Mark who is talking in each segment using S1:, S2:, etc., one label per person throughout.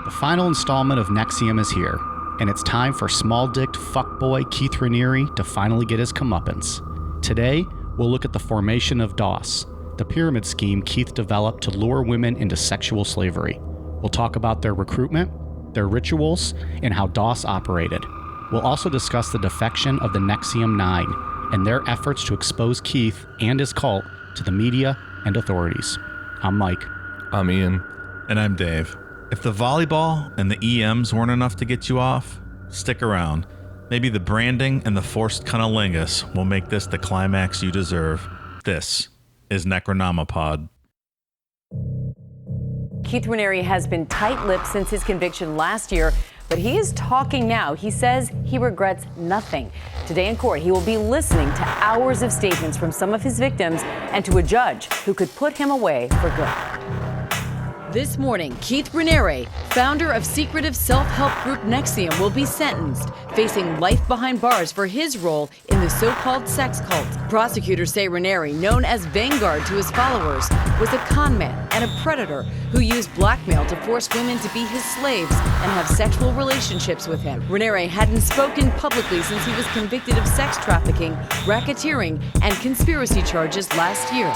S1: The final installment of NXIVM is here, and it's time for small-dicked fuckboy Keith Raniere to finally get his comeuppance. Today, we'll look at the formation of DOS, the pyramid scheme Keith developed to lure women into sexual slavery. We'll talk about their recruitment, their rituals, and how DOS operated. We'll also discuss the defection of the NXIVM 9 and their efforts to expose Keith and his cult to the media and authorities. I'm Mike.
S2: I'm Ian.
S3: And I'm Dave. If the volleyball and the EMs weren't enough to get you off, stick around. Maybe the branding and the forced cunnilingus will make this the climax you deserve. This is Necronomipod.
S4: Keith Raniere has been tight-lipped since his conviction last year, but he is talking now. He says he regrets nothing. Today in court, he will be listening to hours of statements from some of his victims and to a judge who could put him away for good. This morning, Keith Raniere, founder of secretive self-help group NXIVM, will be sentenced, facing life behind bars for his role in the so-called sex cult. Prosecutors say Raniere, known as Vanguard to his followers, was a con man and a predator who used blackmail to force women to be his slaves and have sexual relationships with him. Raniere hadn't spoken publicly since he was convicted of sex trafficking, racketeering, and conspiracy charges last year.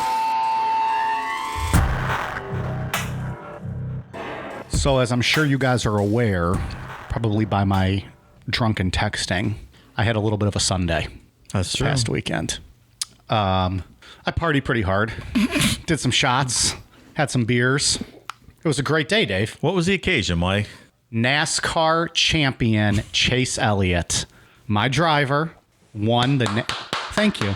S1: So as I'm sure you guys are aware, probably by my drunken texting, I had a little bit of a Sunday
S3: That's true.
S1: past weekend. I partied pretty hard, did some shots, had some beers. It was a great day, Dave.
S3: What was the occasion, Mike?
S1: NASCAR champion Chase Elliott, my driver, won the thank you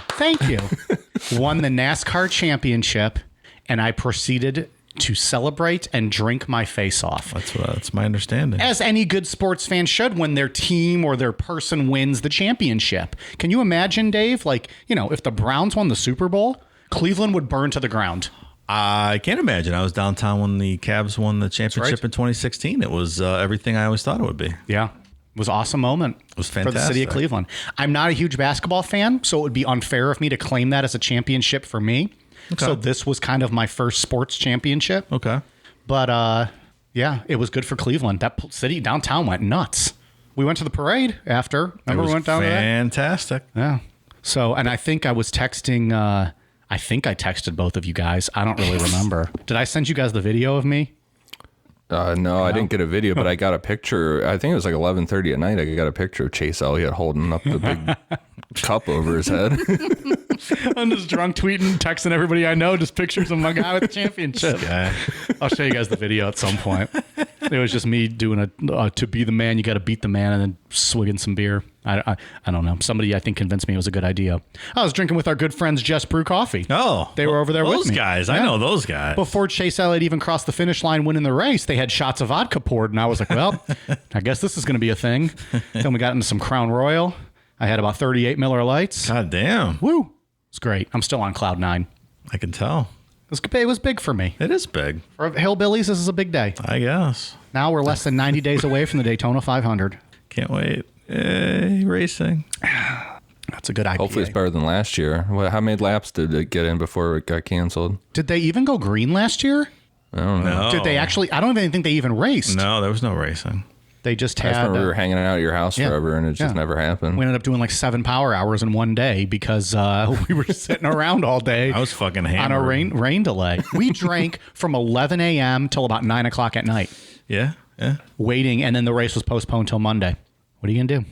S1: won the NASCAR championship, and I proceeded to celebrate and drink my face off.
S3: That's my understanding.
S1: As any good sports fan should when their team or their person wins the championship. Can you imagine, Dave? Like, if the Browns won the Super Bowl, Cleveland would burn to the ground.
S3: I can't imagine. I was downtown when the Cavs won the championship in 2016. It was everything I always thought it would be.
S1: Yeah. It was an awesome moment.
S3: It was
S1: for the city of
S3: fantastic.
S1: Cleveland. I'm not a huge basketball fan, so it would be unfair of me to claim that as a championship for me.
S3: Okay.
S1: So this was kind of my first sports championship.
S3: Okay.
S1: But yeah, it was good for Cleveland. That city downtown went nuts. We went to the parade after. Remember we went down to that?
S3: Fantastic.
S1: Yeah. So, and I think I was texting, I think I texted both of you guys. I don't really remember. Did I send you guys the video of me?
S2: No, I didn't get a video, but I got a picture. I think it was like 11:30 at night. I got a picture of Chase Elliott holding up the big cup over his head.
S1: I'm just drunk tweeting, texting everybody I know, just pictures of my guy with the championship. I'll show you guys the video at some point. It was just me doing to be the man, you got to beat the man, and then swigging some beer. I don't know. Somebody, I think, convinced me it was a good idea. I was drinking with our good friends Just Brew Coffee.
S3: Oh.
S1: They were over there with me.
S3: Those guys. I know those guys.
S1: Before Chase Elliott even crossed the finish line winning the race, they had shots of vodka poured, and I was like, well, I guess this is going to be a thing. Then we got into some Crown Royal. I had about 38 Miller Lights.
S3: God damn.
S1: Woo. It's great. I'm still on cloud 9.
S3: I can tell.
S1: It was big for me.
S3: It is big.
S1: For hillbillies, this is a big day.
S3: I guess.
S1: Now we're less than 90 days away from the Daytona 500.
S3: Can't wait. Yay, racing.
S1: That's a good IPA.
S2: Hopefully it's better than last year. How many laps did it get in before it got canceled?
S1: Did they even go green last year?
S2: I don't know.
S3: No.
S1: Did they actually? I don't even think they even raced.
S3: No, there was no racing.
S1: They just
S2: I just
S1: had.
S2: remember we were hanging out at your house forever, and it just never happened.
S1: We ended up doing like 7 power hours in one day because we were just sitting around all day.
S3: I was fucking
S1: on
S3: hammered.
S1: a rain delay. We drank from 11 a.m. till about 9 o'clock at night,
S3: Yeah.
S1: waiting, and then the race was postponed till Monday. What are you gonna do?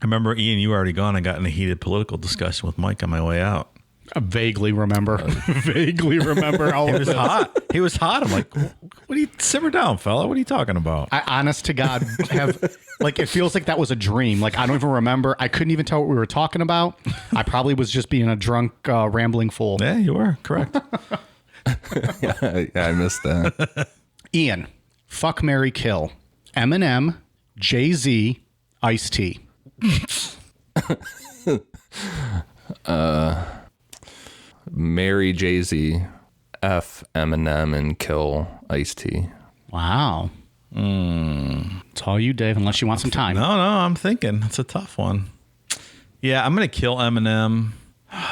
S3: I remember, Ian, you were already gone. I got in a heated political discussion with Mike on my way out.
S1: I vaguely remember. Vaguely remember all
S3: He
S1: of
S3: was
S1: this.
S3: hot. He was hot. I'm like, what do you, simmer down, fella? What are you talking about?
S1: I, honest to God, have like it feels like that was a dream. Like I don't even remember. I couldn't even tell what we were talking about. I probably was just being a drunk, rambling fool.
S3: Yeah, you were. Correct.
S2: yeah, I missed that.
S1: Ian, fuck, marry, kill. Eminem, Jay-Z, Ice-T.
S2: Marry Jay-Z, F Eminem, and kill Ice-T.
S1: Wow. It's all you, Dave, unless you want some time.
S3: No, I'm thinking. It's a tough one. Yeah, I'm going to kill Eminem.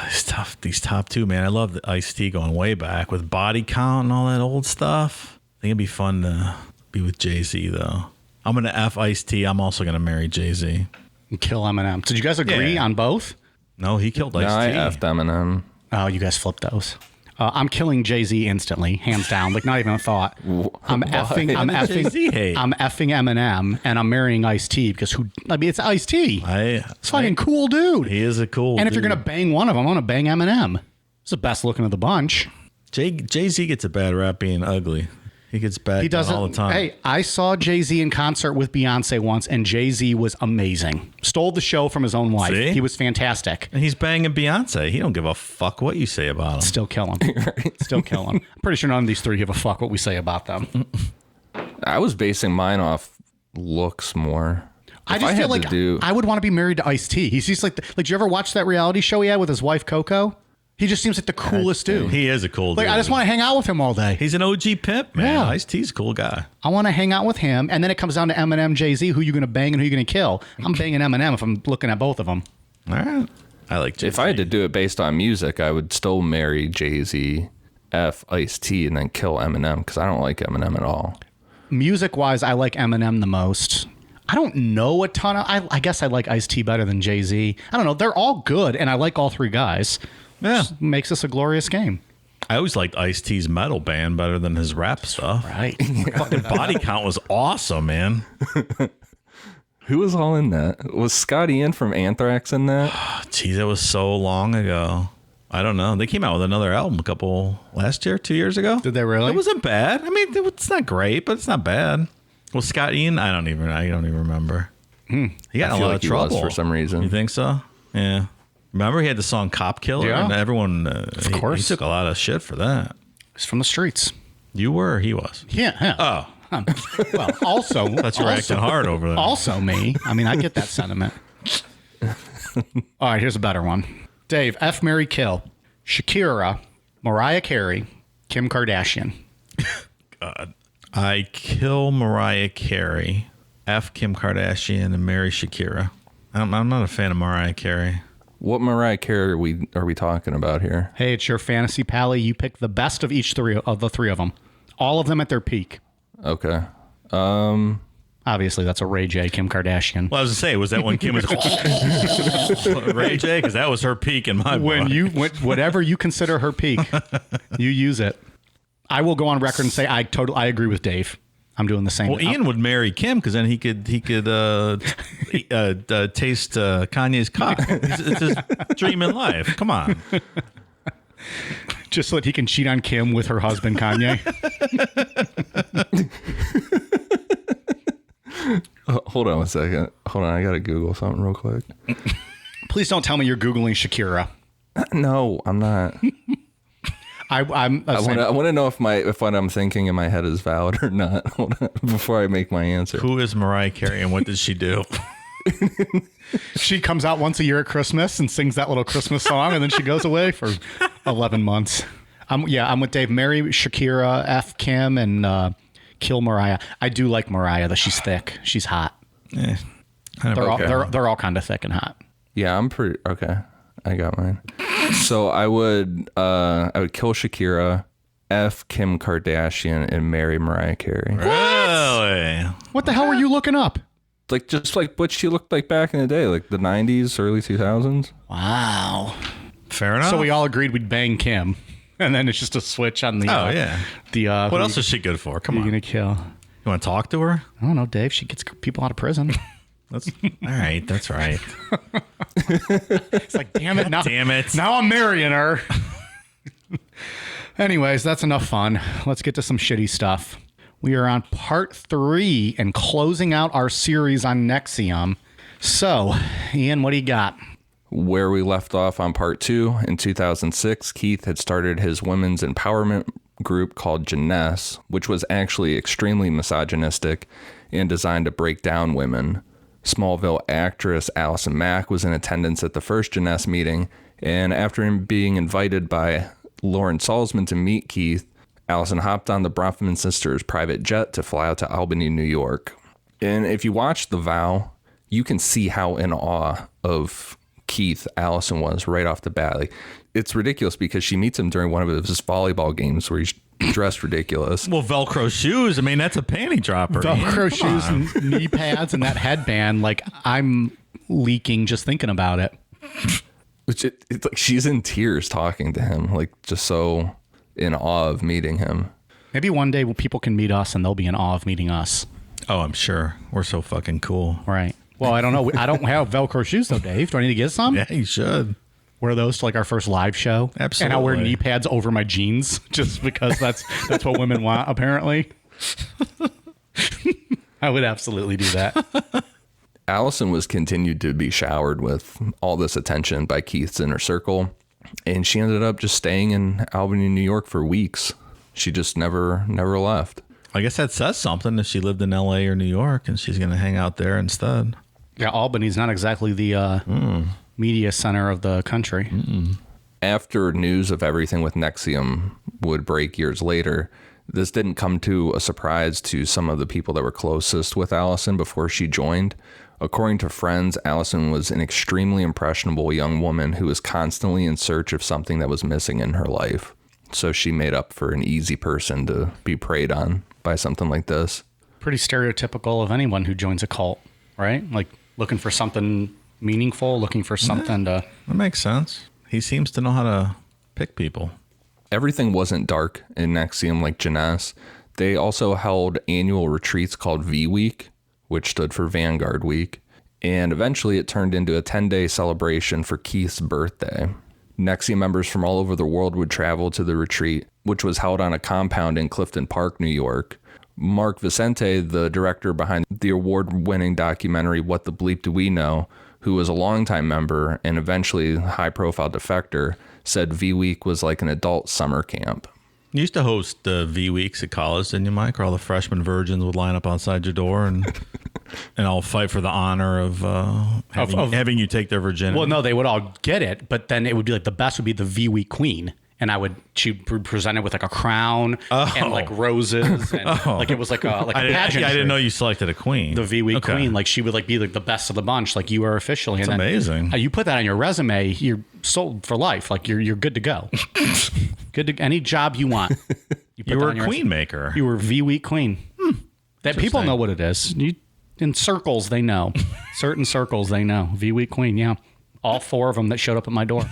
S3: It's tough. These top two, man. I love the Ice-T going way back with Body Count and all that old stuff. I think it'd be fun to be with Jay-Z, though. I'm going to F Ice-T. I'm also going to marry Jay-Z.
S1: And kill Eminem. Did you guys agree on both?
S3: No, he killed Ice-T.
S2: No, I F'd Eminem.
S1: Oh, you guys flipped those. I'm killing Jay-Z instantly, hands down. Like, not even a thought. I'm effing Eminem, and I'm marrying Ice-T because it's Ice-T. It's fucking cool dude.
S3: He is a cool
S1: And if
S3: dude.
S1: you're going to bang one of them, I'm going to bang Eminem. It's the best looking of the bunch.
S3: Jay-Z gets a bad rap being ugly. He gets bad all the time.
S1: Hey, I saw Jay-Z in concert with Beyonce once, and Jay-Z was amazing. Stole the show from his own wife.
S3: See?
S1: He was fantastic.
S3: And he's banging Beyonce. He don't give a fuck what you say about him.
S1: Still kill him. Still kill him. I'm pretty sure none of these three give a fuck what we say about them.
S2: I was basing mine off looks more.
S1: I just feel like I would want to be married to Ice-T. He's just like, did you ever watch that reality show he had with his wife, Coco? He just seems like the coolest dude.
S3: He is a cool dude.
S1: Like, I just want to hang out with him all day.
S3: He's an OG pimp, man.
S1: Yeah.
S3: Ice-T's a cool guy.
S1: I want to hang out with him, and then it comes down to Eminem, Jay-Z, who you going to bang and who you going to kill. I'm banging Eminem if I'm looking at both of them.
S3: All right. I like Jay-Z.
S2: If I had to do it based on music, I would still marry Jay-Z, F Ice-T, and then kill Eminem because I don't like Eminem at all.
S1: Music-wise, I like Eminem the most. I don't know a ton of... I guess I like Ice-T better than Jay-Z. I don't know. They're all good, and I like all three guys.
S3: Yeah.
S1: Just makes this a glorious game.
S3: I always liked Ice-T's metal band better than his rap stuff.
S1: Right.
S3: Fucking Body Count was awesome, man.
S2: Who was all in that? Was Scott Ian from Anthrax in that?
S3: Jeez, that was so long ago. I don't know. They came out with another album last year, 2 years ago.
S1: Did they really?
S3: It wasn't bad. I mean, it's not great, but it's not bad. Well, Scott Ian, I don't even remember. He got in a lot of trouble
S2: for some reason.
S3: You think so? Yeah. Remember he had the song Cop Killer?
S1: Yeah.
S3: And everyone,
S1: of course.
S3: he took a lot of shit for that.
S1: He's from the streets.
S3: You were, he was.
S1: Yeah.
S3: Oh.
S1: Well, also...
S3: Thought you were acting hard over there.
S1: Also me. I mean, I get that sentiment. All right, here's a better one. Dave, F, marry, kill. Shakira, Mariah Carey, Kim Kardashian.
S3: God. I kill Mariah Carey, F Kim Kardashian, and marry Shakira. I'm not a fan of Mariah Carey.
S2: What Mariah Carey are we talking about here?
S1: Hey, it's your fantasy pally. You pick the best of each three of them. All of them at their peak.
S2: Okay.
S1: Obviously, that's a Ray J, Kim Kardashian.
S3: Well, I was going to say, was that when Kim was Ray J? Because that was her peak in my book.
S1: Whatever you consider her peak, you use it. I will go on record and say I agree with Dave. I'm doing the same.
S3: Well, Ian would marry Kim because then he could taste Kanye's cock. It's his dream in life. Come on.
S1: Just so that he can cheat on Kim with her husband, Kanye.
S2: Hold on a second. Hold on. I got to Google something real quick.
S1: Please don't tell me you're Googling Shakira.
S2: No, I'm not. I want to know if what I'm thinking in my head is valid or not. Hold on, before I make my answer.
S3: Who is Mariah Carey and what did she do?
S1: She comes out once a year at Christmas and sings that little Christmas song, and then she goes away for 11 months. I'm with Dave. Marry Shakira, F Kim, and kill Mariah. I do like Mariah, though. She's thick. She's hot. They're all kind of thick and hot.
S2: Yeah, I'm pretty okay. I got mine. So I would kill Shakira, F Kim Kardashian, and marry Mariah Carey.
S3: Really?
S1: What the hell were you looking up?
S2: Just like what she looked like back in the day, like the 90s, early 2000s.
S1: Wow.
S3: Fair enough.
S1: So we all agreed we'd bang Kim, and then it's just a switch on the.
S3: Oh yeah.
S1: What
S3: else is she good for? Come on.
S1: Who are you gonna kill?
S3: You want to talk to her?
S1: I don't know, Dave. She gets people out of prison.
S3: All right. That's right.
S1: It's like, damn it. Now I'm marrying her. Anyways, that's enough fun. Let's get to some shitty stuff. We are on part 3 and closing out our series on NXIVM. So, Ian, what do you got?
S2: Where we left off on part 2, in 2006, Keith had started his women's empowerment group called Jeunesse, which was actually extremely misogynistic and designed to break down women. Smallville actress Allison Mack was in attendance at the first Jeunesse meeting, and after being invited by Lauren Salzman to meet Keith, Allison hopped on the Bronfman sisters' private jet to fly out to Albany, New York. And if you watch The Vow, you can see how in awe of Keith Allison was right off the bat. Like, it's ridiculous because she meets him during one of his volleyball games where he's dressed ridiculous.
S3: Well, Velcro shoes. I mean, that's a panty dropper.
S1: Velcro
S3: Come
S1: shoes
S3: on.
S1: and knee pads and that headband. Like, I'm leaking just thinking about it.
S2: Which it's like she's in tears talking to him, like just so in awe of meeting him.
S1: Maybe one day people can meet us and they'll be in awe of meeting us.
S3: Oh, I'm sure. We're so fucking cool.
S1: Right. Well, I don't know. I don't have Velcro shoes though, Dave. Do I need to get some?
S3: Yeah, you should.
S1: Wear those to like our first live show.
S3: Absolutely.
S1: And I'll wear knee pads over my jeans just because that's what women want, apparently. I would absolutely do that.
S2: Allison was continued to be showered with all this attention by Keith's inner circle, and she ended up just staying in Albany, New York for weeks. She just never left.
S3: I guess that says something if she lived in LA or New York and she's going to hang out there instead.
S1: Yeah, Albany's not exactly the media center of the country.
S2: After news of everything with NXIVM would break years later, this didn't come to a surprise to some of the people that were closest with Allison before she joined. According to friends, Allison was an extremely impressionable young woman who was constantly in search of something that was missing in her life. So she made up for an easy person to be preyed on by something like this.
S1: Pretty stereotypical of anyone who joins a cult, right? Like looking for something meaningful, looking for something to...
S3: That makes sense. He seems to know how to pick people.
S2: Everything wasn't dark in NXIVM like Jeunesse. They also held annual retreats called V Week, which stood for Vanguard Week, and eventually it turned into a 10-day celebration for Keith's birthday. NXIVM members from all over the world would travel to the retreat, which was held on a compound in Clifton Park, New York. Mark Vicente, the director behind the award-winning documentary What the Bleep Do We Know, who was a longtime member and eventually high-profile defector, said V Week was like an adult summer camp.
S3: You used to host V Weeks at college, didn't you, Mike? Where all the freshman virgins would line up outside your door and all fight for the honor of having you take their virginity.
S1: Well, no, they would all get it, but then it would be like the best would be the V Week Queen. And she would present it with like a crown and like roses. And like it was like a pageant.
S3: I didn't know you selected a queen.
S1: The V Week Queen. Like she would like be like the best of the bunch. Like you are officially.
S3: That's amazing.
S1: You put that on your resume, you're sold for life. Like you're good to go. Good to any job you want.
S3: You were a queen maker.
S1: You were V Week Queen. That people know what it is. In circles, they know. Certain circles, they know. V Week Queen, yeah. All four of them that showed up at my door.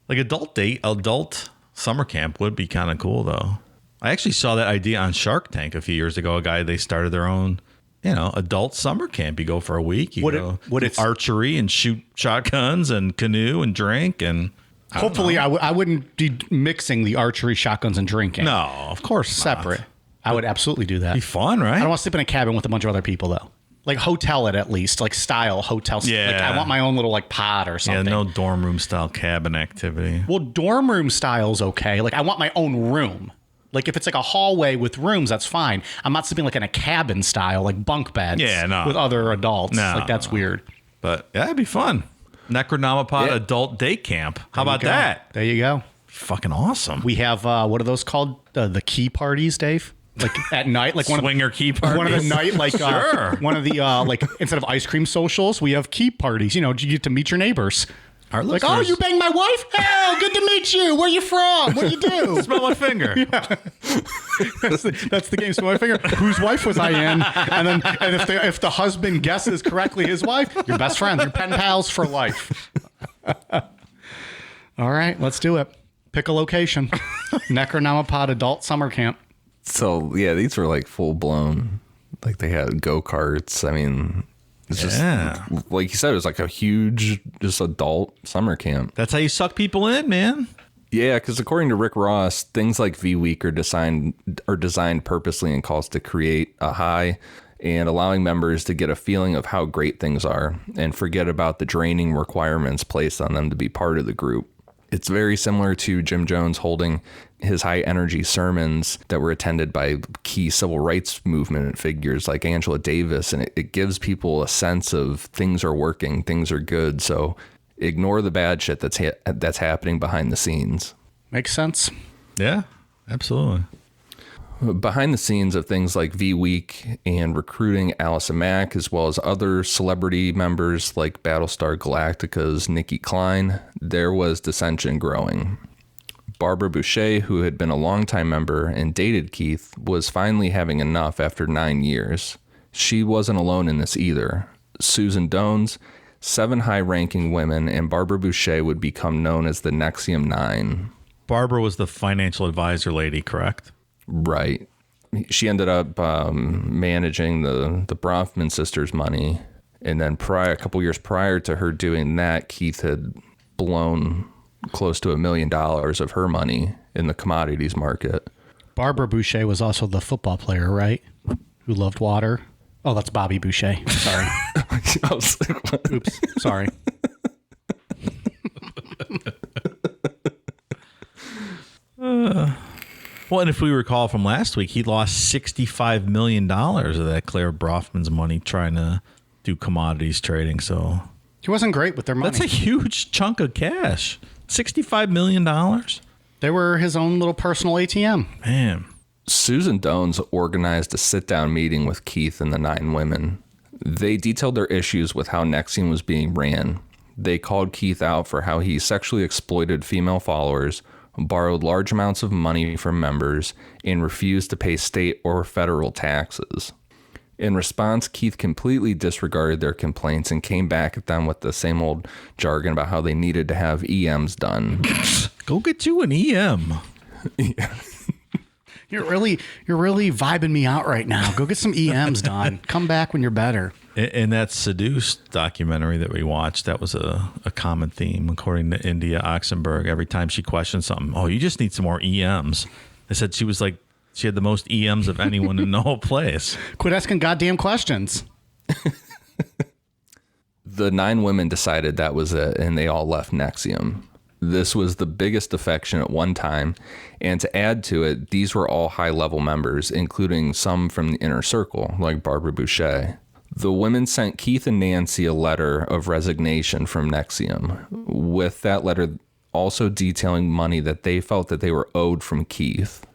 S3: Like adult summer camp would be kind of cool, though. I actually saw that idea on Shark Tank a few years ago. They started their own, adult summer camp. You go for a week. You go archery and shoot shotguns and canoe and drink and.
S1: Hopefully, I wouldn't be mixing the archery, shotguns, and drinking.
S3: No, of course
S1: separate.
S3: Not.
S1: I would absolutely do that.
S3: Be fun, right?
S1: I don't want to sleep in a cabin with a bunch of other people, though. Like hotel it at least, like style hotel.
S3: Yeah.
S1: Like I want my own little like pod or something.
S3: Yeah, no dorm room style cabin activity.
S1: Well, dorm room style's okay. Like I want my own room. Like if it's like a hallway with rooms, that's fine. I'm not sleeping like in a cabin style, like bunk beds.
S3: Yeah, no.
S1: With other adults.
S3: No,
S1: like that's weird.
S3: But yeah, it'd be fun. Necronomipod adult day camp. How about that?
S1: There you go.
S3: Fucking awesome.
S1: We have what are those called? The key parties, Dave. Like at night, like
S3: swinger key parties.
S1: One of the night, like
S3: sure.
S1: One of the like instead of ice cream socials, we have key parties. You get to meet your neighbors.
S3: Our
S1: like, oh, you banged my wife? Oh, good to meet you. Where you from? What do you do?
S3: Smell my finger.
S1: Yeah. That's the game. Smell my finger. Whose wife was I in? And if the husband guesses correctly his wife, you're best friends. You're pen pals for life. All right, let's do it. Pick a location. Necronomipod adult summer camp.
S2: So, yeah, these were like full blown, like they had go-karts. I mean, it's just, like you said, it was like a huge, just adult summer camp.
S3: That's how you suck people in, man.
S2: Yeah, because according to Rick Ross, things like V Week are designed purposely in calls to create a high and allowing members to get a feeling of how great things are and forget about the draining requirements placed on them to be part of the group. It's very similar to Jim Jones holding his high energy sermons that were attended by key civil rights movement figures like Angela Davis. And it gives people a sense of things are working, things are good. So ignore the bad shit that's happening behind the scenes.
S1: Makes sense.
S3: Yeah, absolutely.
S2: Behind the scenes of things like V-Week and recruiting Allison Mack, as well as other celebrity members like Battlestar Galactica's Nikki Klein, there was dissension growing. Barbara Boucher, who had been a longtime member and dated Keith, was finally having enough after 9 years. She wasn't alone in this either. Susan Dones, 7 high-ranking women, and Barbara Boucher would become known as the NXIVM 9.
S3: Barbara was the financial advisor lady, correct?
S2: Right. She ended up managing the Bronfman sisters' money. And then a couple years prior to her doing that, Keith had blown close to $1 million of her money in the commodities market.
S1: Barbara Boucher was also the football player, right? Who loved water. Oh, that's Bobby Boucher. Sorry.
S2: I was like, what?
S1: Oops. Sorry.
S3: Well, and if we recall from last week, he lost $65 million of that Claire Bronfman's money trying to do commodities trading. So
S1: He wasn't great with their money.
S3: that's a huge chunk of cash. $65 million?
S1: They were his own little personal ATM.
S3: Man.
S2: Susan Dones organized a sit-down meeting with Keith and the 9 women. They detailed their issues with how NXIVM was being ran. They called Keith out for how he sexually exploited female followers, borrowed large amounts of money from members, and refused to pay state or federal taxes. In response, Keith completely disregarded their complaints and came back at them with the same old jargon about how they needed to have EMs done.
S3: Go get you an EM.
S2: Yeah.
S1: You're really vibing me out right now. Go get some EMs done. Come back when you're better.
S3: In that Seduced documentary that we watched, that was a common theme, according to India Oxenberg. Every time she questioned something, oh, you just need some more EMs. They said she had the most EMs of anyone in the whole place.
S1: Quit asking goddamn questions.
S2: The 9 women decided that was it, and they all left NXIVM. This was the biggest defection at one time, and to add to it, these were all high-level members, including some from the inner circle, like Barbara Boucher. The women sent Keith and Nancy a letter of resignation from NXIVM, with that letter also detailing money that they felt that they were owed from Keith.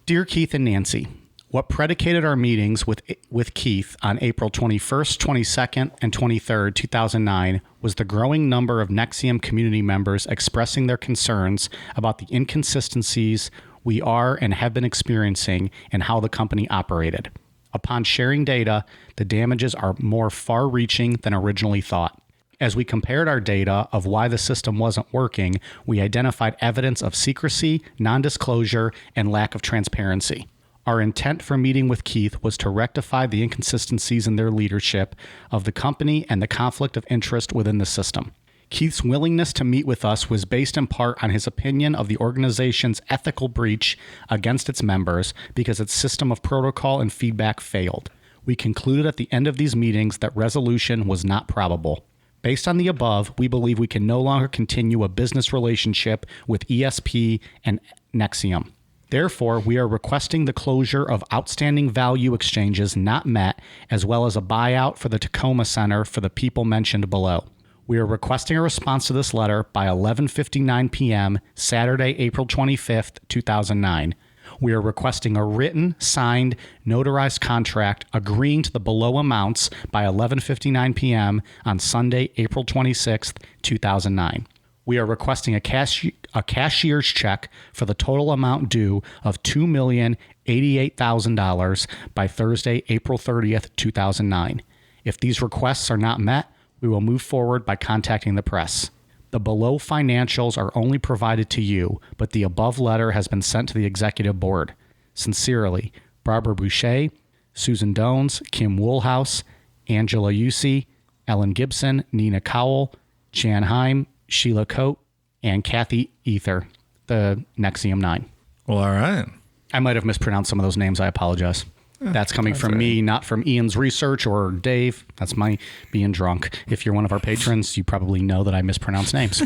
S1: Dear Keith and Nancy, what predicated our meetings with Keith on April 21st, 22nd, and 23rd, 2009 was the growing number of NXIVM community members expressing their concerns about the inconsistencies we are and have been experiencing and how the company operated. Upon sharing data, the damages are more far-reaching than originally thought. As we compared our data of why the system wasn't working, we identified evidence of secrecy, non-disclosure, and lack of transparency. Our intent for meeting with Keith was to rectify the inconsistencies in their leadership of the company and the conflict of interest within the system. Keith's willingness to meet with us was based in part on his opinion of the organization's ethical breach against its members because its system of protocol and feedback failed. We concluded at the end of these meetings that resolution was not probable. Based on the above, we believe we can no longer continue a business relationship with ESP and NXIVM. Therefore, we are requesting the closure of outstanding value exchanges not met, as well as a buyout for the Tacoma Center for the people mentioned below. We are requesting a response to this letter by 11:59 p.m. Saturday, April 25th, 2009. We are requesting a written, signed, notarized contract agreeing to the below amounts by 11:59 p.m. on Sunday, April 26th, 2009. We are requesting a cashier's check for the total amount due of $2,088,000 by Thursday, April 30th, 2009. If these requests are not met, we will move forward by contacting the press. The below financials are only provided to you, but the above letter has been sent to the executive board. Sincerely, Barbara Boucher, Susan Dones, Kim Woolhouse, Angela Yusi, Ellen Gibson, Nina Cowell, Jan Heim, Sheila Coate, and Kathy Ether, the NXIVM 9.
S3: Well, all right.
S1: I might have mispronounced some of those names. I apologize. That's coming from me, not from Ian's research or Dave. That's my being drunk. If you're one of our patrons, you probably know that I mispronounce names.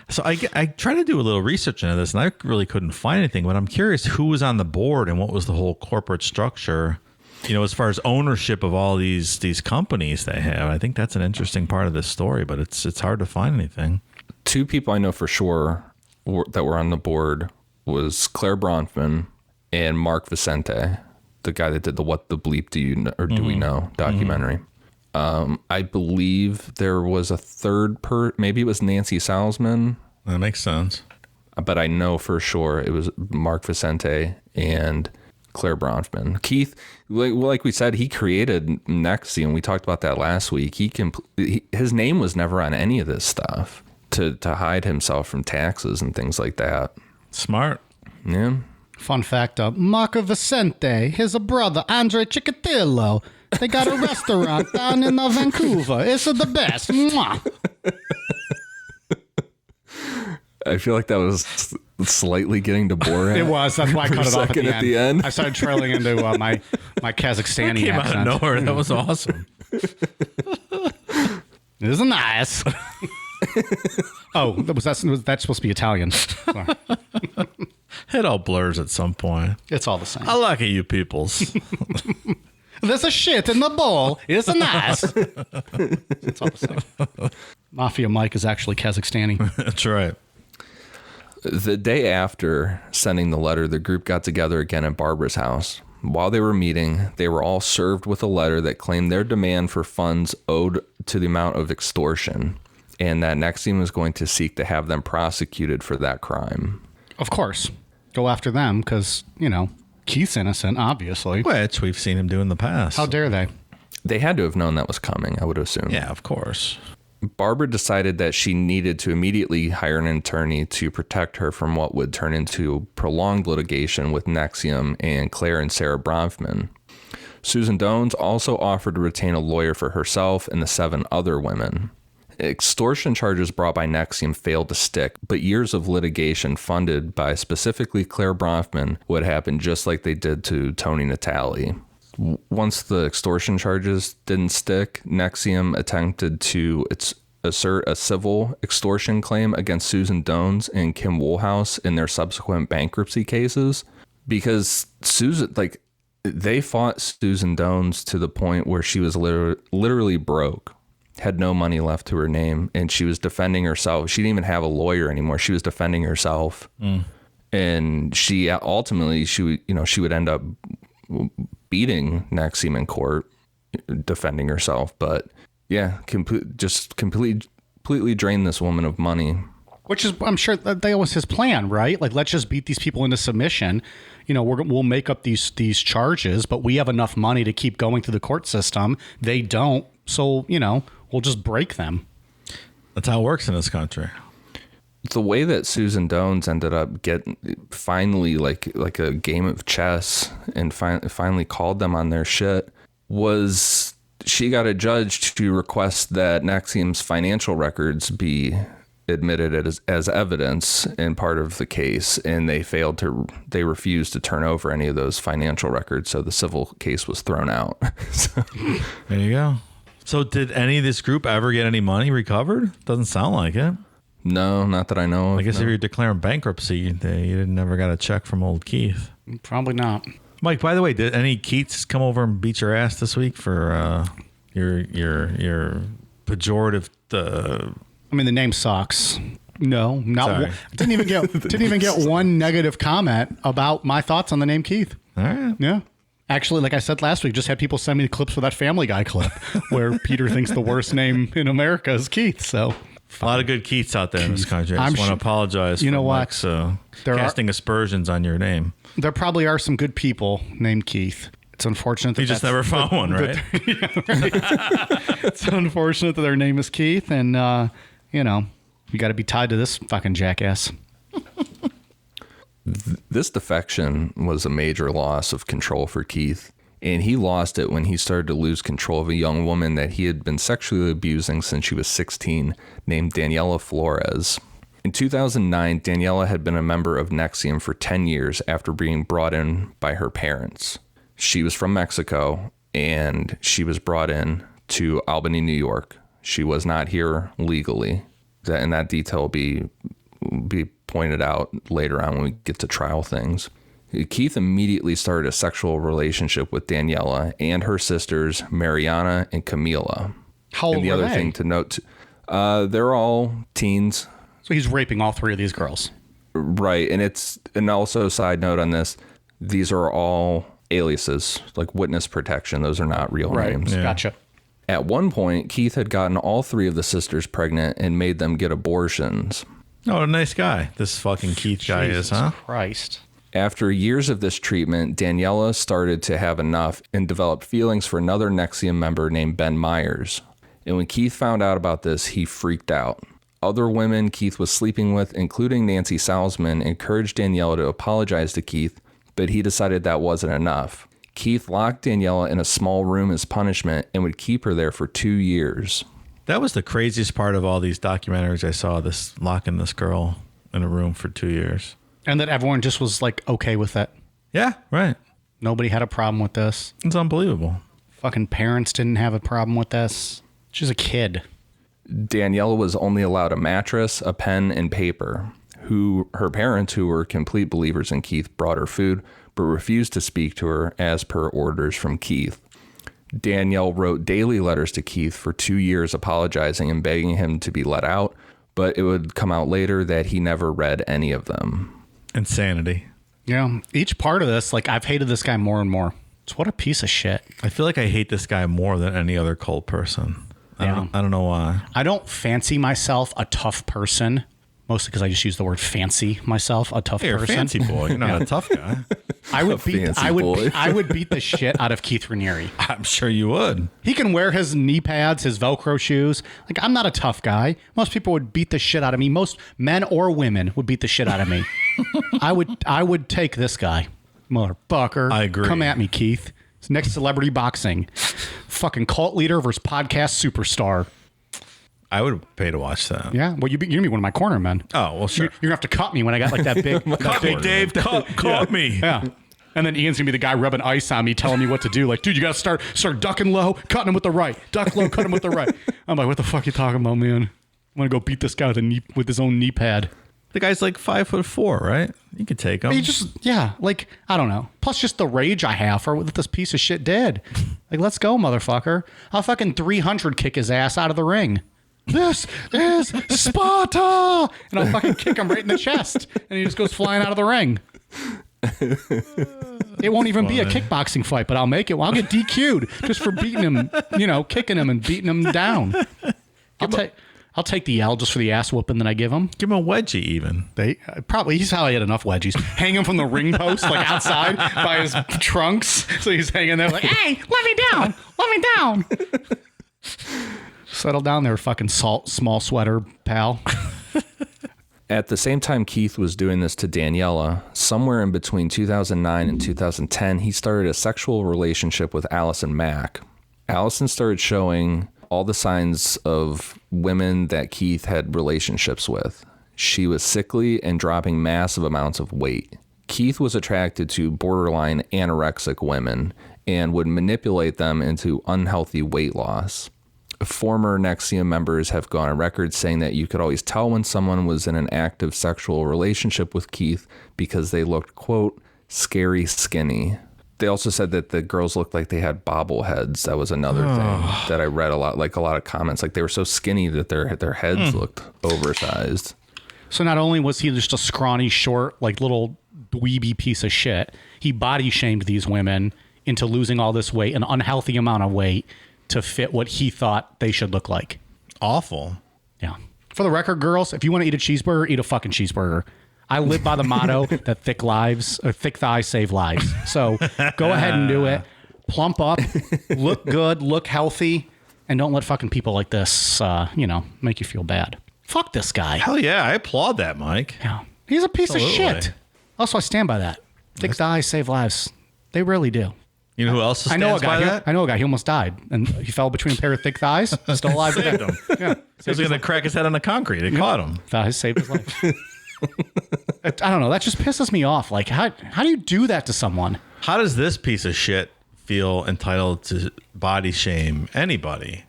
S3: So I tried to do a little research into this, and I really couldn't find anything. But I'm curious who was on the board and what was the whole corporate structure, as far as ownership of all these companies they have. I think that's an interesting part of this story, but it's hard to find anything.
S2: 2 people I know for sure that were on the board was Claire Bronfman and Mark Vicente, the guy that did the What the Bleep Do You Know, or Do We Know documentary. I believe there was a third maybe it was Nancy Salzman.
S3: That makes sense.
S2: But I know for sure it was Mark Vicente and Claire Bronfman. Keith, like we said, he created NXIVM. We talked about that last week. His name was never on any of this stuff to hide himself from taxes and things like that.
S3: Smart.
S2: Yeah.
S1: Fun fact, Marco Vicente, his brother, Andre Chikatilo. They got a restaurant down in Vancouver. It's the best. Mwah.
S2: I feel like that was slightly getting to Borat.
S1: It was. That's why I cut it off
S2: at the end.
S1: I started trailing into my Kazakhstani
S3: Came
S1: accent.
S3: out of nowhere. That was awesome.
S1: This is nice. Oh, that's supposed to be Italian. Sorry.
S3: It all blurs at some point.
S1: It's all the same.
S3: I like it, you peoples.
S1: There's a shit in the bowl. It's nice. It's all the same. Mafia Mike is actually Kazakhstani.
S3: That's right.
S2: The day after sending the letter, the group got together again at Barbara's house. While they were meeting, they were all served with a letter that claimed their demand for funds owed to the amount of extortion, and that NXIVM was going to seek to have them prosecuted for that crime.
S1: Of course. Go after them because, Keith's innocent, obviously.
S3: Which we've seen him do in the past.
S1: How dare they?
S2: They had to have known that was coming, I would assume.
S3: Yeah, of course.
S2: Barbara decided that she needed to immediately hire an attorney to protect her from what would turn into prolonged litigation with NXIVM and Claire and Sarah Bronfman. Susan Dones also offered to retain a lawyer for herself and the 7 other women. Extortion charges brought by NXIVM failed to stick, but years of litigation funded by specifically Claire Bronfman would happen just like they did to Tony Natale. Once the extortion charges didn't stick, NXIVM attempted to assert a civil extortion claim against Susan Dones and Kim Woolhouse in their subsequent bankruptcy cases, because they fought Susan Dones to the point where she was literally broke, had no money left to her name, and she was defending herself. She didn't even have a lawyer anymore. She was defending herself. And she ultimately, she would end up beating NXIVM in court, defending herself. But yeah, completely drained this woman of money.
S1: Which is, I'm sure that was his plan, right? Like, let's just beat these people into submission. We'll make up these charges, but we have enough money to keep going through the court system. They don't. So, we'll just break them.
S3: That's how it works in this country.
S2: The way that Susan Dones ended up getting finally like a game of chess and finally called them on their shit was she got a judge to request that NXIVM's financial records be admitted as evidence in part of the case, and they refused to turn over any of those financial records, so the civil case was thrown out. So.
S3: There you go. So did any of this group ever get any money recovered? Doesn't sound like it.
S2: No, not that I know of.
S3: I guess if you're declaring bankruptcy, you never got a check from old Keith.
S1: Probably not.
S3: Mike, by the way, did any Keiths come over and beat your ass this week for your pejorative?
S1: I mean, the name sucks. No, not
S3: Sorry.
S1: one. Didn't even get one negative comment about my thoughts on the name Keith.
S3: All right.
S1: Yeah. Actually, like I said last week, just had people send me the clips for that Family Guy clip where Peter thinks the worst name in America is Keith. So
S3: a lot of good Keiths out there in this country. I just want to apologize for Mike's casting aspersions on your name.
S1: There probably are some good people named Keith. It's unfortunate that
S3: you just never found one, right?
S1: It's unfortunate that their name is Keith, and you got to be tied to this fucking jackass.
S2: This defection was a major loss of control for Keith, and he lost it when he started to lose control of a young woman that he had been sexually abusing since she was 16, named Daniela Flores. In 2009, Daniela had been a member of NXIVM for 10 years after being brought in by her parents. She was from Mexico, and she was brought in to Albany, New York. She was not here legally. And that detail will be pointed out later on when we get to trial things. Keith immediately started a sexual relationship with Daniela and her sisters, Mariana and Camila.
S1: How old
S2: and the
S1: were
S2: other
S1: they?
S2: thing to note, they're all teens.
S1: So he's raping all 3 of these girls.
S2: Right. And also, side note on this, These are all aliases, like witness protection. Those are not real names.
S1: Yeah. Gotcha.
S2: At one point, Keith had gotten all 3 of the sisters pregnant and made them get abortions.
S3: Oh, a nice guy. This fucking Keith guy is, huh?
S1: Christ.
S2: After years of this treatment, Daniela started to have enough and developed feelings for another NXIVM member named Ben Myers. And when Keith found out about this, he freaked out. Other women Keith was sleeping with, including Nancy Salzman, encouraged Daniela to apologize to Keith, but he decided that wasn't enough. Keith locked Daniela in a small room as punishment and would keep her there for 2 years.
S3: That was the craziest part of all these documentaries I saw, this locking this girl in a room for 2 years.
S1: And that everyone just was like okay with it.
S3: Yeah, right.
S1: Nobody had a problem with this.
S3: It's unbelievable.
S1: Fucking parents didn't have a problem with this. She's a kid.
S2: Daniela was only allowed a mattress, a pen, and paper. Her parents, who were complete believers in Keith, brought her food, but refused to speak to her as per orders from Keith. Danielle wrote daily letters to Keith for 2 years apologizing and begging him to be let out, but it would come out later that he never read any of them.
S3: Insanity.
S1: Yeah, each part of this, like, I've hated this guy more and more. It's what a piece of shit.
S3: I feel like I hate this guy more than any other cult person. I don't know why.
S1: I don't fancy myself a tough person, mostly because I just use the word fancy myself, a tough
S3: You're
S1: person.
S3: a fancy boy. You're not a tough guy.
S1: I would beat
S2: boy.
S1: I would beat the shit out of Keith Raniere.
S3: I'm sure you would.
S1: He can wear his knee pads, his Velcro shoes. Like, I'm not a tough guy. Most people would beat the shit out of me. Most men or women would beat the shit out of me. I would take this guy. Motherfucker.
S3: I agree.
S1: Come at me, Keith. It's next celebrity boxing. Fucking cult leader versus podcast superstar.
S3: I would pay to watch that.
S1: Yeah. Well, you're going to be one of my corner men.
S3: Oh, well, sure.
S1: You're going to have to cut me when I got like that big.
S3: Cut me, Dave. Cut me.
S1: Yeah. And then Ian's going to be the guy rubbing ice on me, telling me what to do. Like, dude, you got to start ducking low, cutting him with the right. Duck low, cut him with the right. I'm like, what the fuck are you talking about, man? I'm going to go beat this guy with his own knee pad.
S3: The guy's like 5'4", right? You could take him.
S1: He just, yeah, like, I don't know. Plus just the rage I have for what this piece of shit did. Like, let's go, motherfucker. I'll fucking 300 kick his ass out of the ring. This is Sparta! And I'll fucking kick him right in the chest. And he just goes flying out of the ring. It won't even be a kickboxing fight, but I'll make it. Well, I'll get DQ'd just for beating him, kicking him and beating him down. I'll take the L just for the ass whooping that I give him.
S3: Give him a wedgie even.
S1: He's probably had enough wedgies. Hang him from the ring post, like outside by his trunks. So he's hanging there like, hey, let me down. Let me down. Settle down there, fucking small sweater, pal.
S2: At the same time Keith was doing this to Daniela, somewhere in between 2009 and 2010, he started a sexual relationship with Allison Mack. Allison started showing all the signs of women that Keith had relationships with. She was sickly and dropping massive amounts of weight. Keith was attracted to borderline anorexic women and would manipulate them into unhealthy weight loss. Former NXIVM members have gone on record saying that you could always tell when someone was in an active sexual relationship with Keith because they looked, quote, scary skinny. They also said that the girls looked like they had bobbleheads. That was another thing that I read a lot, like a lot of comments. Like they were so skinny that their heads looked oversized.
S1: So not only was he just a scrawny, short, like little dweeby piece of shit, he body shamed these women into losing all this weight, an unhealthy amount of weight, to fit what he thought they should look like.
S3: Awful.
S1: Yeah. For the record, girls, if you want to eat a cheeseburger, eat a fucking cheeseburger. I live by the motto that thick thighs save lives. So go ahead and do it. Plump up, look good, look healthy, and don't let fucking people like this, make you feel bad. Fuck this guy.
S3: Hell yeah, I applaud that, Mike.
S1: Yeah. He's a piece of shit. Also, I stand by that. Thick thighs save lives. They really do.
S3: You know who else stands by that?
S1: I know a guy. He almost died, and he fell between a pair of thick thighs. Still alive today. Yeah.
S3: He was going to crack his head on the concrete. They caught him.
S1: Thighs saved his life. I don't know. That just pisses me off. Like, how do you do that to someone?
S3: How does this piece of shit feel entitled to body shame anybody?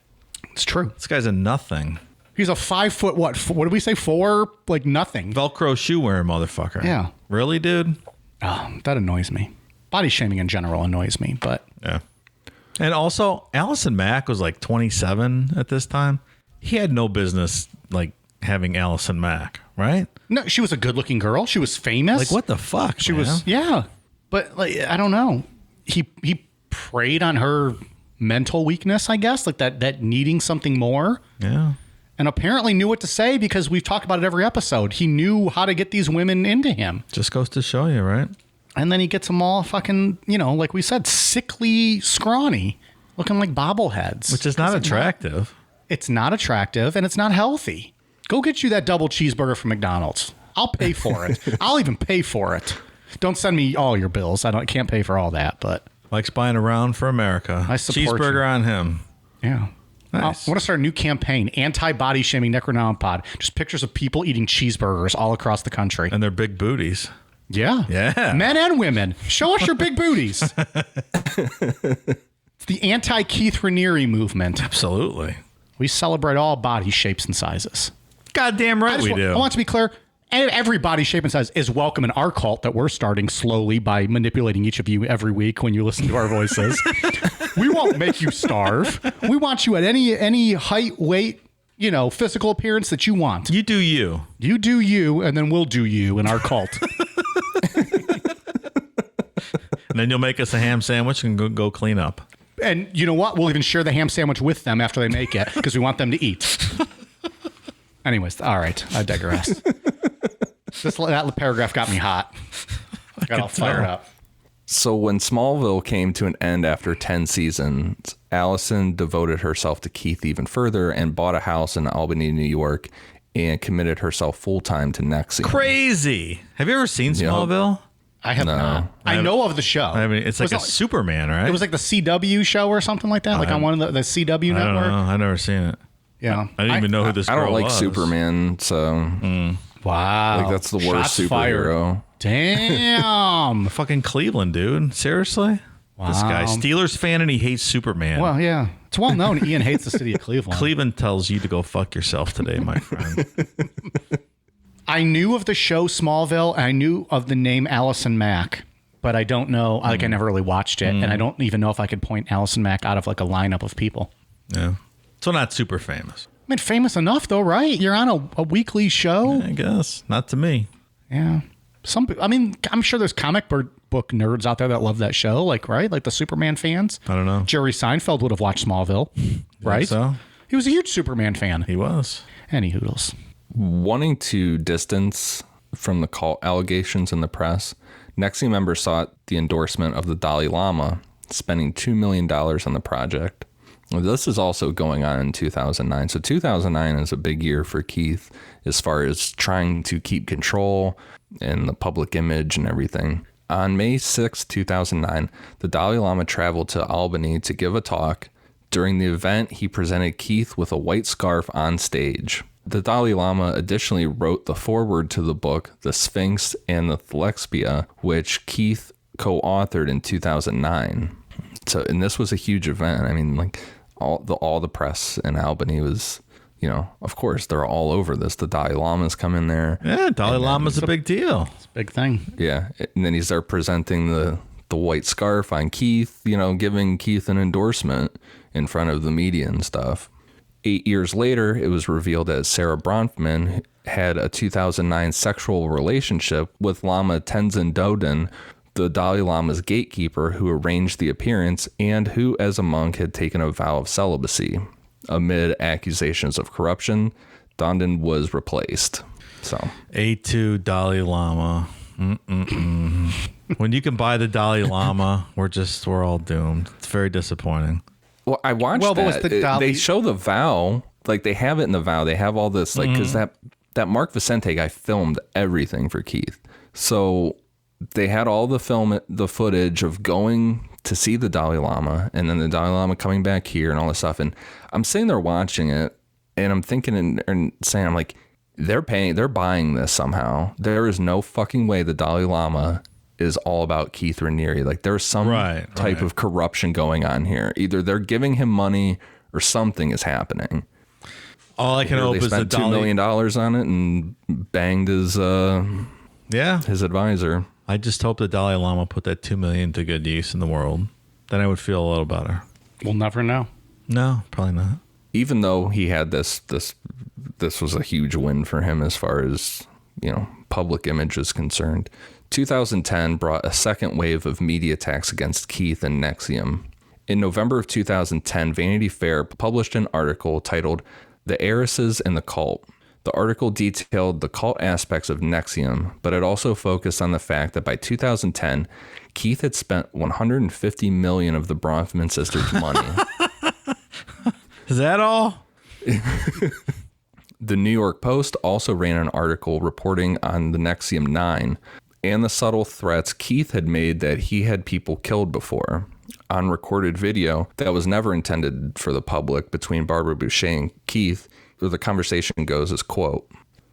S1: It's true.
S3: This guy's a nothing.
S1: He's a 5 foot, what did we say? 4? Like nothing.
S3: Velcro shoe wearing motherfucker.
S1: Yeah.
S3: Really, dude?
S1: Oh, that annoys me. Body shaming in general annoys me, but.
S3: Yeah. And also, Allison Mack was like 27 at this time. He had no business, like, having Allison Mack, right?
S1: No, she was a good looking girl. She was famous.
S3: Like, what the fuck?
S1: She was, yeah. But like, I don't know. He preyed on her mental weakness, I guess, like that needing something more.
S3: Yeah.
S1: And apparently knew what to say because we've talked about it every episode. He knew how to get these women into him.
S3: Just goes to show you, right?
S1: And then he gets them all fucking, like we said, sickly, scrawny, looking like bobbleheads.
S3: Which is not attractive.
S1: It's not attractive and it's not healthy. Go get you that double cheeseburger from McDonald's. I'll pay for it. I'll even pay for it. Don't send me all your bills. I can't pay for all that, but
S3: Likes buying around for America.
S1: I support
S3: Cheeseburger
S1: you.
S3: on him.
S1: Yeah.
S3: Nice.
S1: I want to start a new campaign, anti-body shaming Necronomipod. Just pictures of people eating cheeseburgers all across the country.
S3: And their big booties.
S1: Yeah.
S3: Yeah.
S1: Men and women. Show us your big booties. It's the anti-Keith Raniere movement.
S3: Absolutely.
S1: We celebrate all body shapes and sizes.
S3: Goddamn right we do.
S1: I want to be clear. Every body shape and size is welcome in our cult that we're starting slowly by manipulating each of you every week when you listen to our voices. We won't make you starve. We want you at any height, weight, physical appearance that you want.
S3: You do you.
S1: You do you, and then we'll do you in our cult.
S3: And then you'll make us a ham sandwich and go clean up.
S1: And you know what? We'll even share the ham sandwich with them after they make it because we want them to eat. Anyways, all right. I digress. That paragraph got me hot. I got all fired up.
S2: So when Smallville came to an end after 10 seasons, Allison devoted herself to Keith even further and bought a house in Albany, New York, and committed herself full-time to NXIVM.
S3: Crazy. Have you ever seen Smallville?
S1: I have not. I know of the show.
S3: I mean, it's like a Superman, right?
S1: It was like the CW show or something like that, like on one of the CW network.
S3: I don't know. I've never seen it.
S1: Yeah.
S3: I didn't even know who this girl was.
S2: I don't like Superman, so
S1: wow.
S2: like that's the worst
S1: Shots
S2: superhero.
S1: Fired. Damn.
S3: Fucking Cleveland, dude. Seriously?
S1: Wow.
S3: This guy, Steelers fan, and he hates Superman.
S1: Well, yeah. It's well known Ian hates the city of Cleveland.
S3: Cleveland tells you to go fuck yourself today, my friend.
S1: I knew of the show Smallville, and I knew of the name Allison Mack, but I don't know. Like, I never really watched it, and I don't even know if I could point Allison Mack out of like a lineup of people.
S3: Yeah. So not super famous.
S1: I mean, famous enough though, right? You're on a weekly show.
S3: I guess. Not to me.
S1: Yeah. I'm sure there's comic book nerds out there that love that show, like, right? Like the Superman fans.
S3: I don't know.
S1: Jerry Seinfeld would have watched Smallville, right?
S3: So
S1: He was a huge Superman fan.
S3: he was.
S1: Any hoodles.
S2: Wanting to distance from the cult allegations in the press, NXIVM members sought the endorsement of the Dalai Lama, spending $2 million on the project. This is also going on in 2009. So 2009 is a big year for Keith as far as trying to keep control and the public image and everything. On May 6, 2009, the Dalai Lama traveled to Albany to give a talk. During the event, he presented Keith with a white scarf on stage. The Dalai Lama additionally wrote the foreword to the book, The Sphinx and the Thelexpia, which Keith co-authored in 2009. So, and this was a huge event. I mean, like all the press in Albany was, of course, they're all over this. The Dalai Lama's come in there.
S3: Yeah, Dalai Lama's a big deal.
S1: It's a big thing.
S2: Yeah. And then he's there presenting the white scarf on Keith, giving Keith an endorsement in front of the media and stuff. 8 years later, it was revealed that Sarah Bronfman had a 2009 sexual relationship with Lama Tenzin Doden, the Dalai Lama's gatekeeper who arranged the appearance and who, as a monk, had taken a vow of celibacy. Amid accusations of corruption, Donden was replaced. So,
S3: A2 Dalai Lama. When you can buy the Dalai Lama, we're all doomed. It's very disappointing.
S2: well, I watched that. They show the vow, like they have it in the vow. They have all this, like, because that Mark Vicente guy filmed everything for Keith. So they had all the footage of going to see the Dalai Lama and then the Dalai Lama coming back here and all this stuff. And I'm sitting there watching it and I'm thinking and saying, I'm like, they're buying this somehow. There is no fucking way the Dalai Lama is all about Keith Raniere. Like there's some type of corruption going on here. Either they're giving him money or something is happening.
S3: All I can hope is the
S2: $2 million on it and banged his advisor.
S3: I just hope the Dalai Lama put that $2 million to good use in the world. Then I would feel a little better.
S1: We'll never know.
S3: No, probably not.
S2: Even though he had this was a huge win for him as far as, public image is concerned. 2010 brought a second wave of media attacks against Keith and NXIVM. In November of 2010, Vanity Fair published an article titled "The Heiresses and the Cult." The article detailed the cult aspects of NXIVM, but it also focused on the fact that by 2010, Keith had spent $150 million of the Bronfman sisters' money.
S3: Is that all?
S2: The New York Post also ran an article reporting on the NXIVM 9 and the subtle threats Keith had made that he had people killed before. On recorded video that was never intended for the public between Barbara Boucher and Keith, the conversation goes as quote.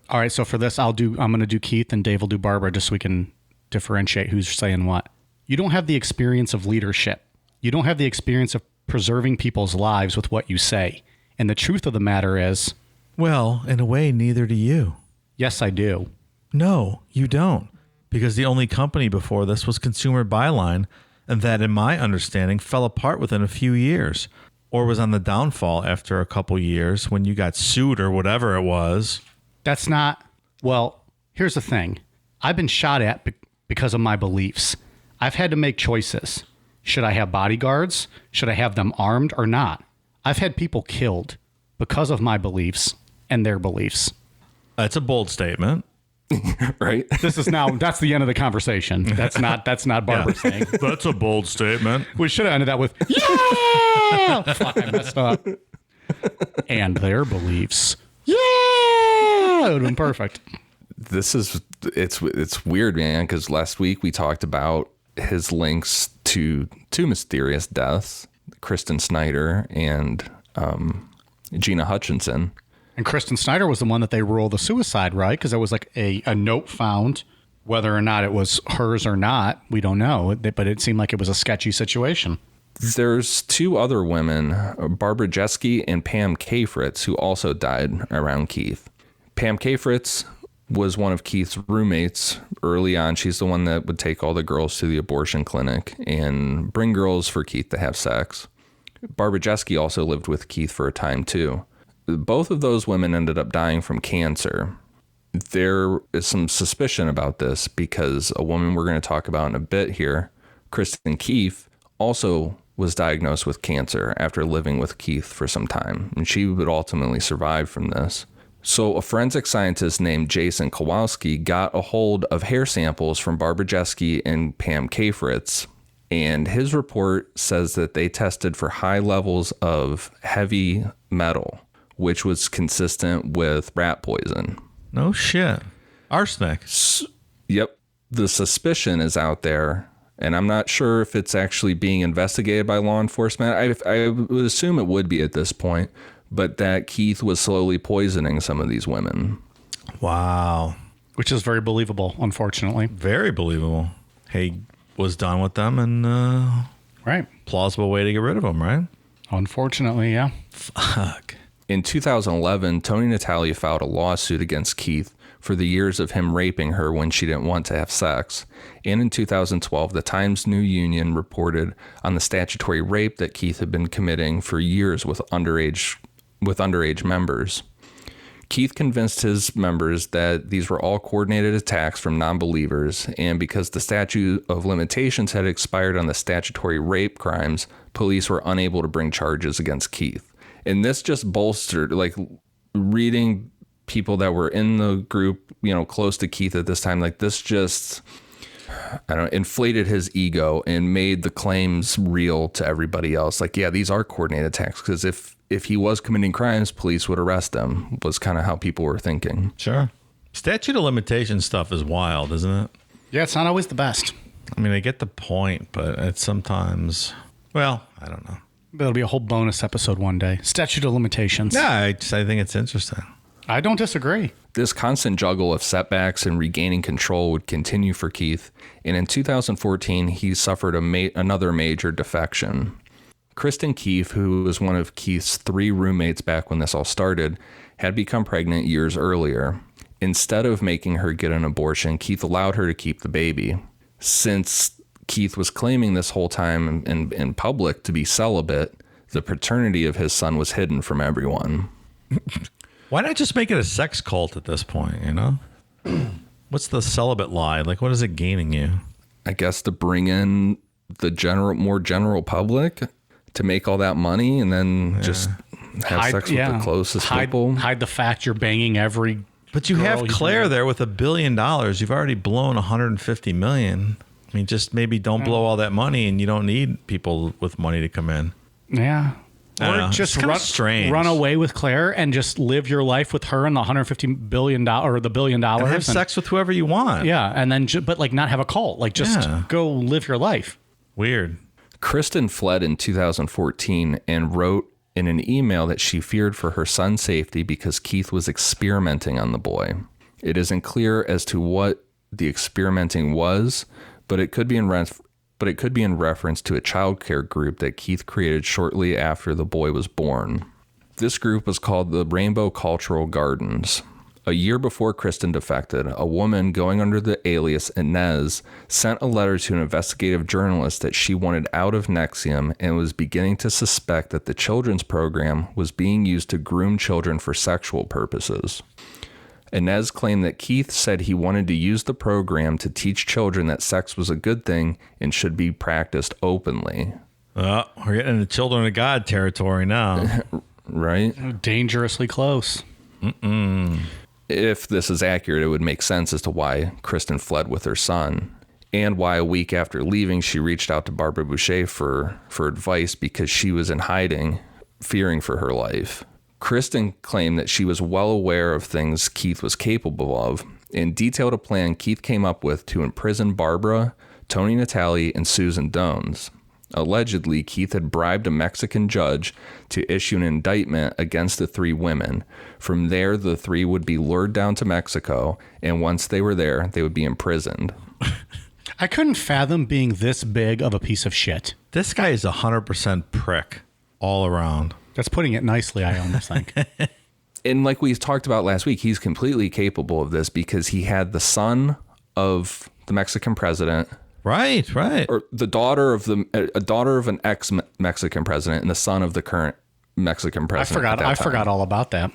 S1: All right, so for this, I'm going to do Keith and Dave will do Barbara just so we can differentiate who's saying what. You don't have the experience of leadership. You don't have the experience of preserving people's lives with what you say. And the truth of the matter is...
S3: Well, in a way, neither do you.
S1: Yes, I do.
S3: No, you don't. Because the only company before this was Consumer Byline, and that, in my understanding, fell apart within a few years. Or was on the downfall after a couple years when you got sued or whatever it was.
S1: That's not... Well, here's the thing. I've been shot at because of my beliefs. I've had to make choices. Should I have bodyguards? Should I have them armed or not? I've had people killed because of my beliefs and their beliefs.
S3: That's a bold statement.
S2: Right?
S1: That's the end of the conversation. That's not Barbara saying.
S3: That's a bold statement.
S1: We should have ended that with, yeah! Fuck, I messed up. And their beliefs. Yeah! It would have been perfect.
S2: It's weird, man, because last week we talked about his links to two mysterious deaths, Kristen Snyder and Gina Hutchinson.
S1: And Kristen Snyder was the one that they ruled a suicide, right? Because there was like a note found. Whether or not it was hers or not, we don't know. But it seemed like it was a sketchy situation.
S2: There's two other women, Barbara Jeske and Pam Kafritz, who also died around Keith. Pam Kafritz was one of Keith's roommates early on. She's the one that would take all the girls to the abortion clinic and bring girls for Keith to have sex. Barbara Jeske also lived with Keith for a time, too. Both of those women ended up dying from cancer. There is some suspicion about this because a woman we're going to talk about in a bit here, Kristen Keefe, also was diagnosed with cancer after living with Keith for some time, and she would ultimately survive from this. So a forensic scientist named Jason Kowalski got a hold of hair samples from Barbara Jeske and Pam Kafritz, and his report says that they tested for high levels of heavy metal, which was consistent with rat poison.
S3: No shit. Arsenic.
S2: Yep. The suspicion is out there, and I'm not sure if it's actually being investigated by law enforcement. I would assume it would be at this point, but that Keith was slowly poisoning some of these women.
S3: Wow.
S1: Which is very believable, unfortunately.
S3: Very believable. He was done with them and
S1: right.
S3: Plausible way to get rid of them, right?
S1: Unfortunately, yeah.
S3: Fuck.
S2: In 2011, Tony Natalia filed a lawsuit against Keith for the years of him raping her when she didn't want to have sex. And in 2012, the Times New Union reported on the statutory rape that Keith had been committing for years with underage members. Keith convinced his members that these were all coordinated attacks from non-believers, and because the statute of limitations had expired on the statutory rape crimes, police were unable to bring charges against Keith. And this just bolstered, like, reading people that were in the group, close to Keith at this time, like, this just, inflated his ego and made the claims real to everybody else. Like, yeah, these are coordinated attacks, because if he was committing crimes, police would arrest him, was kind of how people were thinking.
S3: Sure. Statute of limitations stuff is wild, isn't it?
S1: Yeah, it's not always the best.
S3: I mean, I get the point, but it's sometimes, well, I don't know.
S1: There'll be a whole bonus episode one day. Statute of limitations.
S3: Yeah, I think it's interesting.
S1: I don't disagree.
S2: This constant juggle of setbacks and regaining control would continue for Keith, and in 2014, he suffered another major defection. Kristen Keefe, who was one of Keith's 3 roommates back when this all started, had become pregnant years earlier. Instead of making her get an abortion, Keith allowed her to keep the baby. Since Keith was claiming this whole time in public to be celibate, the paternity of his son was hidden from everyone.
S3: Why not just make it a sex cult at this point, What's the celibate lie? Like, what is it gaining you?
S2: I guess to bring in the more general public to make all that money and then just have sex with the closest people.
S1: Hide the fact you're banging every.
S3: But you have Claire there with $1 billion. You've already blown $150 million. I mean, just maybe don't blow all that money, and you don't need people with money to come in.
S1: Yeah. Or just run away with Claire and just live your life with her and the $150 billion or the $1 billion.
S3: And have sex with whoever you want.
S1: Yeah, and then but like not have a cult. Like just go live your life.
S3: Weird.
S2: Kristen fled in 2014 and wrote in an email that she feared for her son's safety because Keith was experimenting on the boy. It isn't clear as to what the experimenting was, but it could be in reference to a child care group that Keith created shortly after the boy was born. This group was called the Rainbow Cultural Gardens. A year before Kristen defected, a woman going under the alias Inez sent a letter to an investigative journalist that she wanted out of NXIVM and was beginning to suspect that the children's program was being used to groom children for sexual purposes. Inez claimed that Keith said he wanted to use the program to teach children that sex was a good thing and should be practiced openly.
S3: We're getting into children of God territory now.
S2: Right?
S1: Dangerously close.
S2: If this is accurate, it would make sense as to why Kristen fled with her son and why a week after leaving, she reached out to Barbara Boucher for advice because she was in hiding, fearing for her life. Kristen claimed that she was well aware of things Keith was capable of and detailed a plan Keith came up with to imprison Barbara, Tony Natale, and Susan Dones. Allegedly, Keith had bribed a Mexican judge to issue an indictment against the three women. From there, the three would be lured down to Mexico, and once they were there, they would be imprisoned.
S1: I couldn't fathom being this big of a piece of shit.
S3: This guy is 100% prick all around.
S1: That's putting it nicely, I almost think.
S2: And like we talked about last week, he's completely capable of this because he had the son of the Mexican president.
S3: Right.
S2: Or the daughter of a daughter of an ex-Mexican president and the son of the current Mexican president.
S1: I forgot all about that.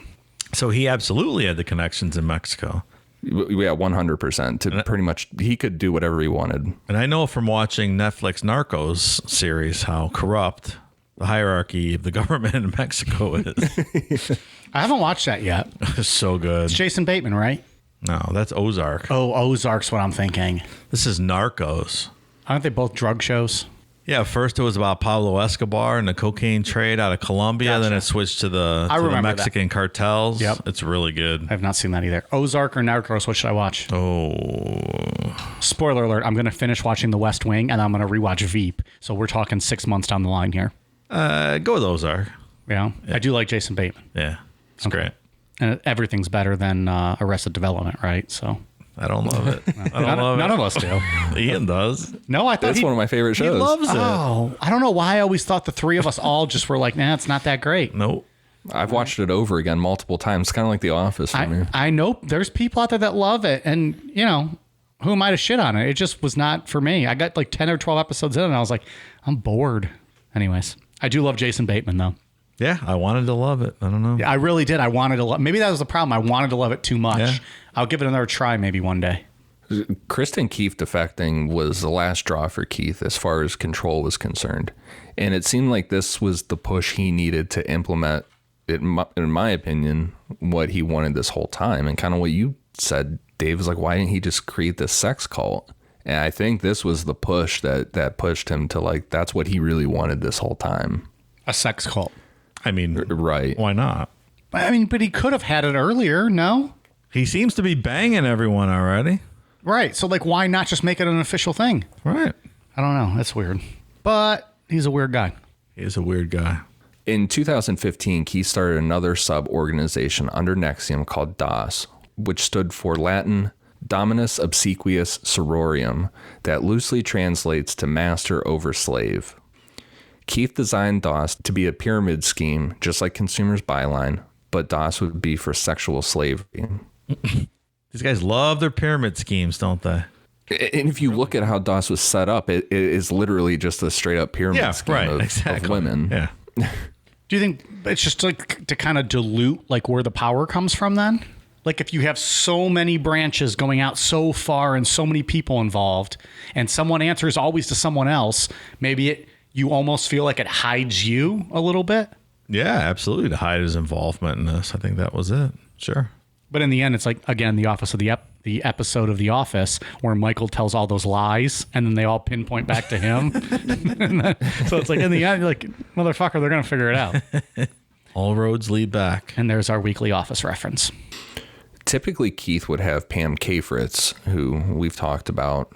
S3: So he absolutely had the connections in Mexico.
S2: Yeah, 100%. To pretty much, he could do whatever he wanted.
S3: And I know from watching Netflix Narcos series how corrupt the hierarchy of the government in Mexico is.
S1: I haven't watched that yet.
S3: It's so good.
S1: It's Jason Bateman, right?
S3: No, that's Ozark.
S1: Oh, Ozark's what I'm thinking.
S3: This is Narcos.
S1: Aren't they both drug shows?
S3: Yeah, first it was about Pablo Escobar and the cocaine trade out of Colombia. Gotcha. Then it switched to the Mexican cartels.
S1: Yep.
S3: It's really good.
S1: I have not seen that either. Ozark or Narcos, what should I watch?
S3: Oh.
S1: Spoiler alert, I'm going to finish watching The West Wing and I'm going to rewatch Veep. So we're talking 6 months down the line here.
S3: Go with Ozark.
S1: Yeah. I do like Jason Bateman.
S3: Yeah, it's great.
S1: And everything's better than Arrested Development, right? So
S3: I don't love it. I don't love it.
S1: None of us do.
S3: Ian does.
S1: No, I thought
S2: that's one of my favorite shows.
S3: He loves it.
S1: Oh, I don't know why I always thought the three of us all just were like, nah, it's not that great.
S3: Nope.
S2: I've watched it over again multiple times. It's kind of like The Office for me.
S1: I know there's people out there that love it, and you know, who am I to shit on it? It just was not for me. I got like 10 or 12 episodes in, and I was like, I'm bored. Anyways, I do love Jason Bateman though.
S3: Yeah, I wanted to love it. I don't know.
S1: Yeah, I really did. I wanted to love. Maybe that was the problem. I wanted to love it too much.
S3: Yeah.
S1: I'll give it another try maybe one day.
S2: Kristen Keith defecting was the last straw for Keith as far as control was concerned. And it seemed like this was the push he needed to implement, in my opinion, what he wanted this whole time. And kind of what you said, Dave, was like, why didn't he just create this sex cult? And I think this was the push that pushed him to like, that's what he really wanted this whole time.
S1: A sex cult.
S3: I mean,
S2: right.
S3: Why not?
S1: I mean, but he could have had it earlier, no?
S3: He seems to be banging everyone already.
S1: Right. So, like, why not just make it an official thing?
S3: Right.
S1: I don't know. That's weird. But he's a weird guy.
S3: He is a weird guy.
S2: In 2015, Keith started another sub-organization under NXIVM called DOS, which stood for Latin Dominus Obsequious Sororium, that loosely translates to master over slave. Keith designed DOS to be a pyramid scheme, just like Consumer's Byline, but DOS would be for sexual slavery.
S3: These guys love their pyramid schemes, don't they?
S2: And if you look at how DOS was set up, it is literally just a straight up pyramid scheme of women.
S3: Yeah.
S1: Do you think it's just like to kind of dilute like where the power comes from then? like if you have so many branches going out so far and so many people involved, and someone answers always to someone else, maybe you almost feel like it hides you a little bit.
S3: Yeah, absolutely. To hide his involvement in this. I think that was it. Sure.
S1: But in the end, it's like, again, the episode of The Office where Michael tells all those lies and then they all pinpoint back to him. So it's like, in the end, you're like, motherfucker, they're going to figure it out.
S3: All roads lead back.
S1: And there's our weekly Office reference.
S2: Typically, Keith would have Pam Kafritz, who we've talked about,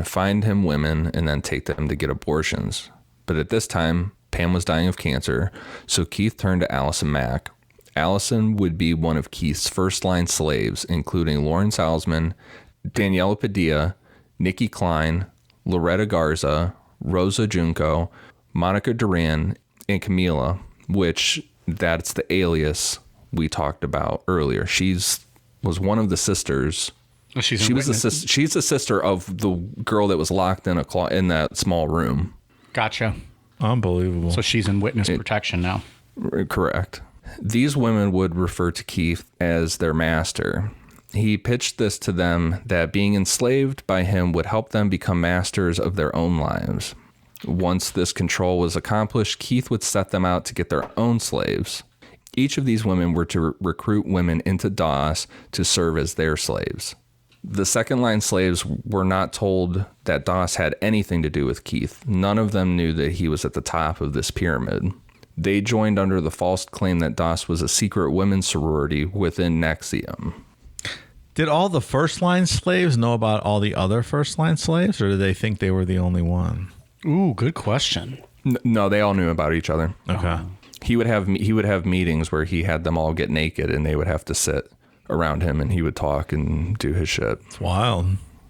S2: find him women and then take them to get abortions. But at this time, Pam was dying of cancer, so Keith turned to Allison Mack. Allison would be one of Keith's first-line slaves, including Lauren Salzman, Daniela Padilla, Nikki Klein, Loretta Garza, Rosa Junco, Monica Duran, and Camila, which that's the alias we talked about earlier. Was one of the sisters.
S1: Oh, she's Gotcha.
S3: Unbelievable.
S1: So she's in witness protection now.
S2: Correct. These women would refer to Keith as their master. He pitched this to them that being enslaved by him would help them become masters of their own lives. Once this control was accomplished, Keith would set them out to get their own slaves. Each of these women were to recruit women into DOS to serve as their slaves. The second line slaves were not told that DOS had anything to do with Keith. None of them knew that he was at the top of this pyramid. They joined under the false claim that DOS was a secret women's sorority within NXIVM.
S3: Did all the first line slaves know about all the other first line slaves, or did they think they were the only one?
S1: Ooh, good question.
S2: No, they all knew about each other.
S3: Okay.
S2: He would have meetings where he had them all get naked and they would have to sit around him and he would talk and do his shit.
S3: It's wild.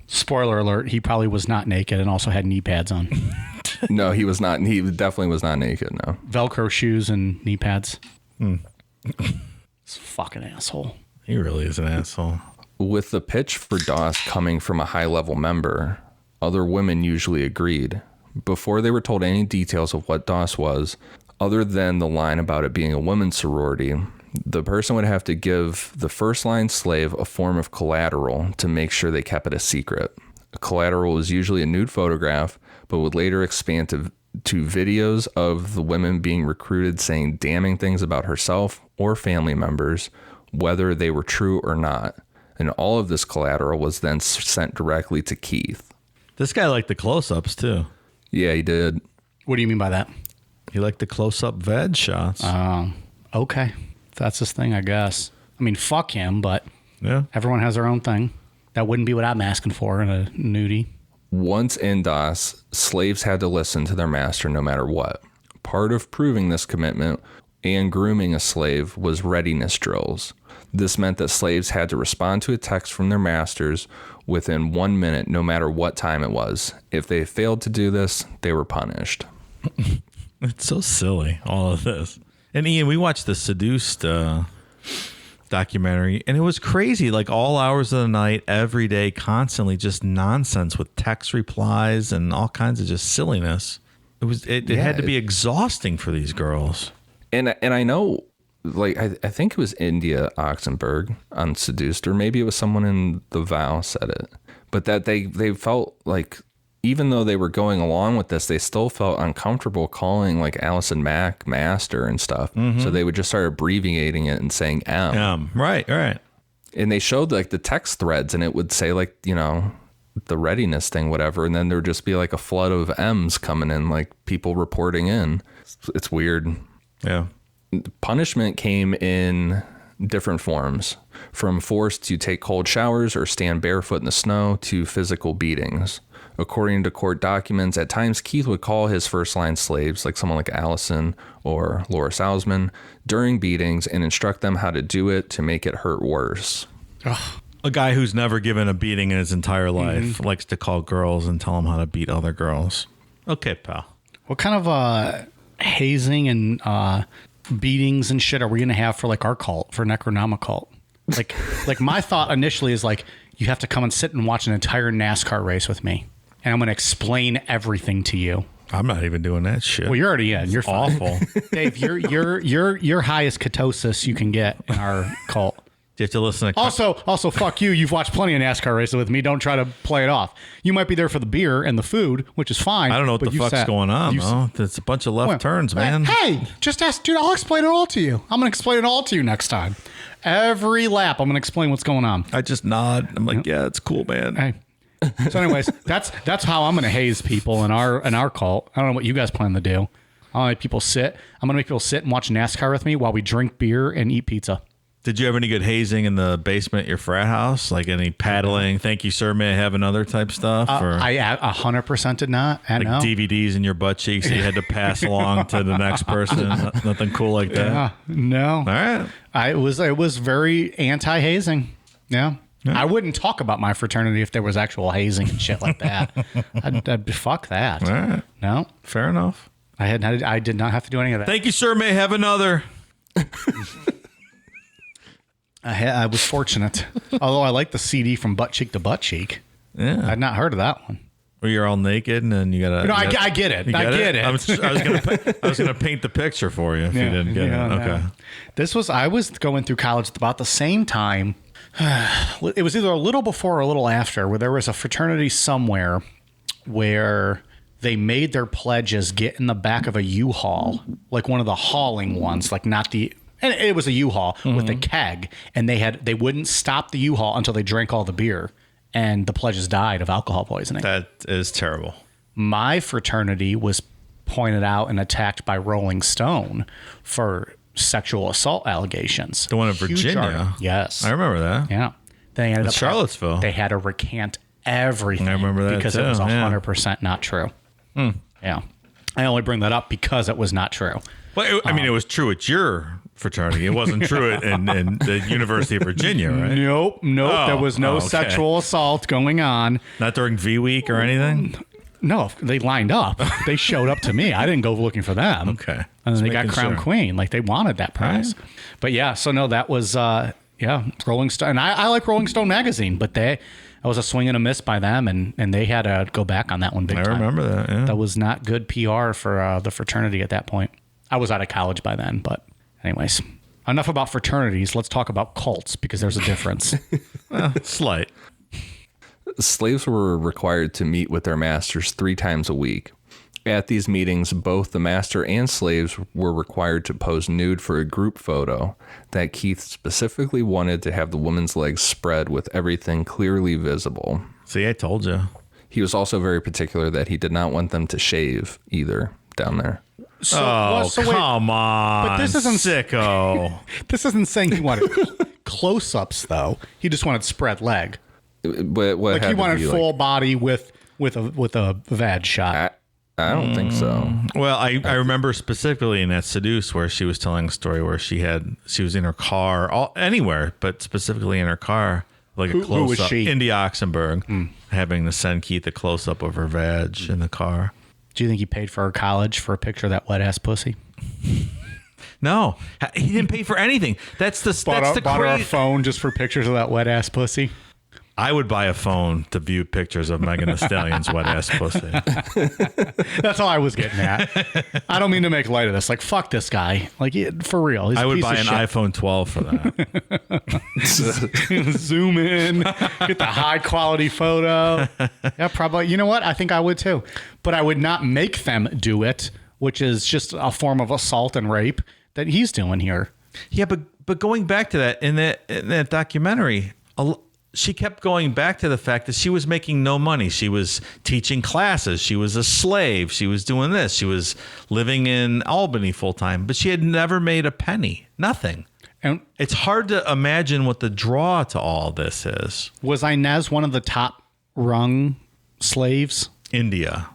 S1: Spoiler alert, he probably was not naked and also had knee pads on.
S2: No, he was not. He definitely was not naked, no.
S1: Velcro shoes and knee pads. This fucking asshole.
S3: He really is an asshole.
S2: With the pitch for DOS coming from a high-level member, other women usually agreed. Before they were told any details of what DOS was, other than the line about it being a women's sorority, the person would have to give the first-line slave a form of collateral to make sure they kept it a secret. Collateral was usually a nude photograph, but would later expand to videos of the women being recruited saying damning things about herself or family members, whether they were true or not. And all of this collateral was then sent directly to Keith.
S3: This guy liked the close-ups, too.
S2: Yeah, he did.
S1: What do you mean by that?
S3: He liked the close-up veg shots.
S1: Okay. That's his thing, I guess. I mean, fuck him, but
S3: Yeah.
S1: everyone has their own thing. That wouldn't be what I'm asking for in a nudie.
S2: Once in DOS, slaves had to listen to their master no matter what. Part of proving this commitment and grooming a slave was readiness drills. This meant that slaves had to respond to a text from their masters within 1 minute, no matter what time it was. If they failed to do this, they were punished.
S3: It's so silly, all of this. And Ian, we watched the Seduced documentary, and it was crazy. Like all hours of the night, every day, constantly, just nonsense with text replies and all kinds of just silliness. It had to be exhausting for these girls.
S2: And I know, like, I think it was India Oxenberg on Seduced, or maybe it was someone in The Vow said it, but that they felt like, even though they were going along with this, they still felt uncomfortable calling like Allison Mack master and stuff. Mm-hmm. So they would just start abbreviating it and saying M.
S3: Right.
S2: And they showed like the text threads and it would say like, you know, the readiness thing, whatever. And then there would just be like a flood of M's coming in, like people reporting in. It's weird.
S3: Yeah.
S2: Punishment came in different forms, from forced to take cold showers or stand barefoot in the snow to physical beatings. According to court documents, at times Keith would call his first-line slaves, like someone like Allison or Laura Salzman, during beatings and instruct them how to do it to make it hurt worse.
S3: Ugh. A guy who's never given a beating in his entire life likes to call girls and tell them how to beat other girls. Okay, pal.
S1: What kind of hazing and beatings and shit are we going to have for like our cult, for Necronomipod? Like my thought initially is like, you have to come and sit and watch an entire NASCAR race with me. And I'm going to explain everything to you.
S3: I'm not even doing that shit.
S1: Well, you're already in. You're
S3: awful.
S1: Dave, you're high as ketosis you can get in our cult.
S3: Do you have to listen to...
S1: Also, fuck you. You've watched plenty of NASCAR races with me. Don't try to play it off. You might be there for the beer and the food, which is fine.
S3: I don't know what the fuck's going on, though. It's a bunch of left turns, man.
S1: Hey, just ask, dude. I'll explain it all to you. I'm going to explain it all to you next time. Every lap, I'm going to explain what's going on.
S3: I just nod. I'm like, yeah, it's cool, man.
S1: Hey. So anyways, that's how I'm going to haze people in our cult. I don't know what you guys plan to do. I'll make people sit. I'm going to make people sit and watch NASCAR with me while we drink beer and eat pizza.
S3: Did you have any good hazing in the basement at your frat house? Like any paddling? Thank you, sir. May I have another type stuff? Or
S1: I 100% did not.
S3: like DVDs in your butt cheeks that you had to pass along to the next person? Nothing cool like that?
S1: No.
S3: All right.
S1: It was very anti-hazing. Yeah. I wouldn't talk about my fraternity if there was actual hazing and shit like that. I'd fuck that.
S3: All right.
S1: No.
S3: Fair enough.
S1: I did not have to do any of that.
S3: Thank you, sir. May I have another?
S1: I was fortunate. Although I like the CD from Butt Cheek to Butt Cheek.
S3: Yeah.
S1: I'd not heard of that one.
S3: Where you're all naked and then you gotta...
S1: I get it. I get it.
S3: I was gonna paint the picture for you if you didn't get it. Okay.
S1: No. I was going through college at about the same time. It was either a little before or a little after, where there was a fraternity somewhere where they made their pledges get in the back of a U-Haul, like one of the hauling ones, like not the... And it was a U-Haul with a keg, and they wouldn't stop the U-Haul until they drank all the beer, and the pledges died of alcohol poisoning.
S3: That is terrible.
S1: My fraternity was pointed out and attacked by Rolling Stone for sexual assault allegations.
S3: The one in Virginia?
S1: Yes.
S3: I remember that.
S1: Yeah. They ended up
S3: Charlottesville.
S1: They had to recant everything.
S3: I remember that
S1: because
S3: too.
S1: It was 100% not true. Yeah. I only bring that up because it was not true.
S3: Well, it was true at your fraternity. It wasn't true in the University of Virginia, right?
S1: Nope.
S3: Oh,
S1: there was no
S3: okay.
S1: sexual assault going on.
S3: Not during V Week or anything?
S1: No, they lined up. They showed up to me. I didn't go looking for them.
S3: Okay.
S1: And then they got crowned queen. Like, they wanted that prize. Right. But yeah, so no, that was, Rolling Stone. And I like Rolling Stone magazine, but I was a swing and a miss by them, and they had to go back on that one big time.
S3: I remember that, yeah.
S1: That was not good PR for the fraternity at that point. I was out of college by then, but anyways. Enough about fraternities. Let's talk about cults, because there's a difference.
S3: Slight.
S2: Slaves were required to meet with their masters 3 times a week. At these meetings, both the master and slaves were required to pose nude for a group photo that Keith specifically wanted to have the woman's legs spread with everything clearly visible.
S3: See, I told you.
S2: He was also very particular that he did not want them to shave either down there.
S3: Come on.
S1: But this isn't
S3: sicko.
S1: This isn't saying he wanted close-ups, though. He just wanted spread leg.
S2: What
S1: he wanted full body with a vag shot.
S2: I don't think so.
S3: Well, I remember specifically in that Seduce where she was telling a story where she was in her car, anywhere, but specifically in her car, like a close-up.
S1: Who was she?
S3: Indy Oxenberg, having to send Keith a close-up of her vag in the car.
S1: Do you think he paid for her college for a picture of that wet-ass pussy?
S3: No, he didn't pay for anything. Bought
S1: her a phone just for pictures of that wet-ass pussy?
S3: I would buy a phone to view pictures of Megan Thee Stallion's wet-ass pussy.
S1: That's all I was getting at. I don't mean to make light of this. Like, fuck this guy. Like, for real. He's
S3: I would buy
S1: an
S3: iPhone 12 for that.
S1: Zoom in, get the high-quality photo. Yeah, probably. You know what? I think I would, too. But I would not make them do it, which is just a form of assault and rape that he's doing here.
S3: Yeah, but going back to that, in that documentary, she kept going back to the fact that she was making no money. She was teaching classes. She was a slave. She was doing this. She was living in Albany full time, but she had never made a penny. Nothing. And it's hard to imagine what the draw to all this is.
S1: Was Inez one of the top rung slaves?
S3: India.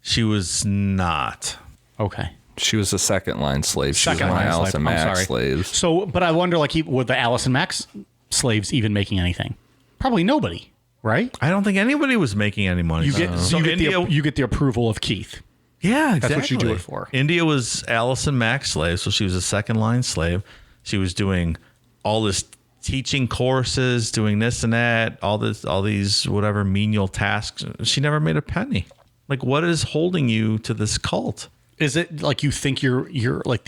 S1: She
S3: was not.
S1: Okay.
S2: She was a second-line slave. She was one of
S1: Second-line
S2: Allison
S1: slave.
S2: Mack's slaves.
S1: So, but I wonder, like, were the Allison Mack's slaves even making anything? Probably nobody, right?
S3: I don't think anybody was making any money.
S1: You get the approval of Keith.
S3: Yeah, exactly.
S1: That's what you do it for.
S3: India was Allison Mack's slave, so she was a second-line slave. She was doing all this teaching courses, doing this and that, all these whatever menial tasks. She never made a penny. Like, what is holding you to this cult?
S1: Is it like you think you're like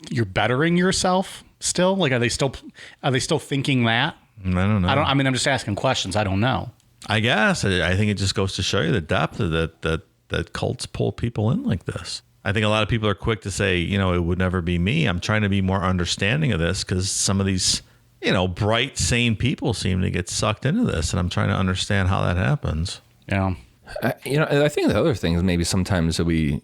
S1: you're bettering yourself still? Like, are they still thinking that?
S3: I don't know.
S1: I'm just asking questions. I don't know.
S3: I guess. I think it just goes to show you the depth of that cults pull people in like this. I think a lot of people are quick to say, you know, it would never be me. I'm trying to be more understanding of this because some of these, you know, bright, sane people seem to get sucked into this. And I'm trying to understand how that happens.
S1: Yeah.
S2: You know, I think the other thing is maybe sometimes that we,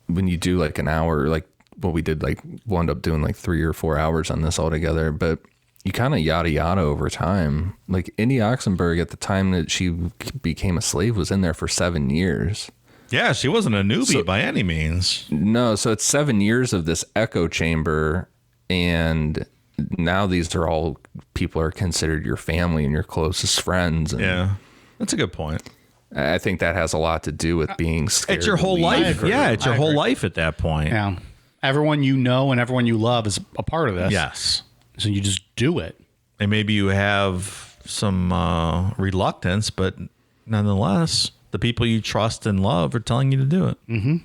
S2: when you do like an hour, like what we did, like we'll end up doing like 3 or 4 hours on this altogether, but you kind of yada yada over time. Like Indy Oxenberg at the time that she became a slave was in there for 7 years.
S3: Yeah, she wasn't a newbie by any means.
S2: No, so it's 7 years of this echo chamber, and now these are all people are considered your family and your closest friends. And
S3: yeah, that's a good point.
S2: I think that has a lot to do with being scared.
S3: It's your whole life. Yeah, it's your whole life at that point.
S1: Yeah. Everyone you know and everyone you love is a part of this.
S3: Yes.
S1: So you just do it.
S3: And maybe you have some reluctance, but nonetheless, the people you trust and love are telling you to do it.
S1: Mm-hmm.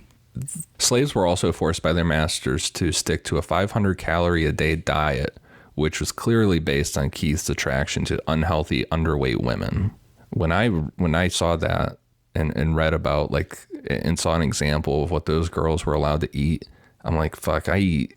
S2: Slaves were also forced by their masters to stick to a 500 calorie a day diet, which was clearly based on Keith's attraction to unhealthy, underweight women. When I saw that and read about like and saw an example of what those girls were allowed to eat, I'm like, fuck, I eat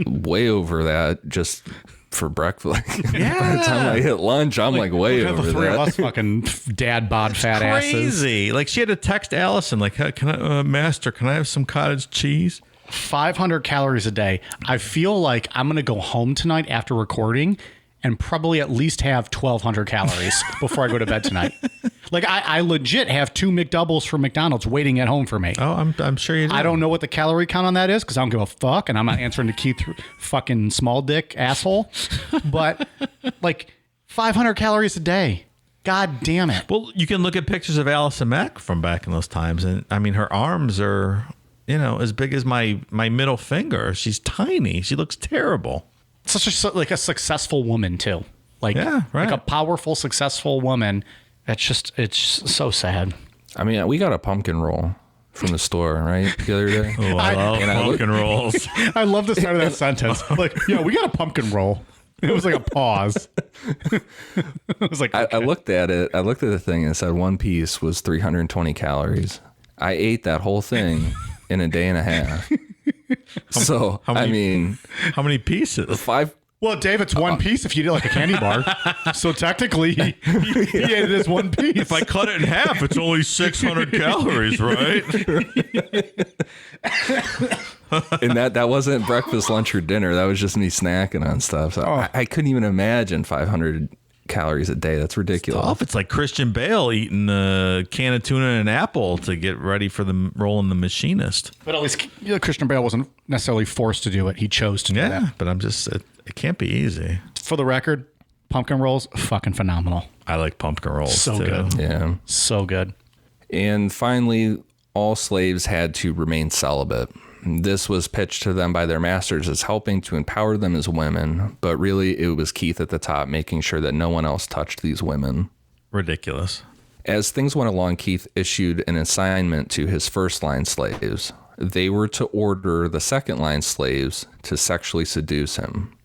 S2: way over that just for breakfast.
S3: Yeah.
S2: By the time I hit lunch, I'm like way over
S1: the three
S2: that.
S1: of us fucking dad bod fat asses.
S3: Crazy. Like she had to text Allison, like, can I, Master, can I have some cottage cheese?
S1: 500 calories a day. I feel like I'm going to go home tonight after recording and probably at least have 1,200 calories before I go to bed tonight. Like I legit have 2 McDoubles from McDonald's waiting at home for me.
S3: Oh, I'm sure you do.
S1: I don't know what the calorie count on that is because I don't give a fuck, and I'm not answering to Keith fucking small dick asshole. But like 500 calories a day. God damn it.
S3: Well, you can look at pictures of Allison Mack from back in those times, and I mean, her arms are, you know, as big as my middle finger. She's tiny. She looks terrible.
S1: Such a successful woman too. Like,
S3: yeah, right.
S1: Like a powerful, successful woman. It's so sad.
S2: I mean, we got a pumpkin roll from the store, right? The other day.
S3: Oh, I love pumpkin rolls.
S1: I love the start of that sentence. Like, yeah, we got a pumpkin roll. It was like a pause. It was like, okay.
S2: I looked at it. I looked at the thing and it said one piece was 320 calories. I ate that whole thing in a day and a half. So,
S3: how many,
S2: I mean,
S3: how many pieces?
S2: 5.
S1: Well, Dave, it's one piece if you do like a candy bar. So technically, he ate it as one piece.
S3: If I cut it in half, it's only 600 calories, right?
S2: And that wasn't breakfast, lunch, or dinner. That was just me snacking on stuff. So I couldn't even imagine 500 calories a day. That's ridiculous.
S3: It's like Christian Bale eating a can of tuna and an apple to get ready for the role in The Machinist.
S1: But at least Christian Bale wasn't necessarily forced to do it. He chose to do that.
S3: Yeah, but I'm just, it can't be easy.
S1: For the record, pumpkin rolls, fucking phenomenal.
S3: I like pumpkin rolls
S1: so
S3: too.
S1: Good.
S2: Yeah.
S1: So good.
S2: And finally, all slaves had to remain celibate. This was pitched to them by their masters as helping to empower them as women, but really it was Keith at the top making sure that no one else touched these women.
S3: Ridiculous.
S2: As things went along, Keith issued an assignment to his first-line slaves. They were to order the second-line slaves to sexually seduce him.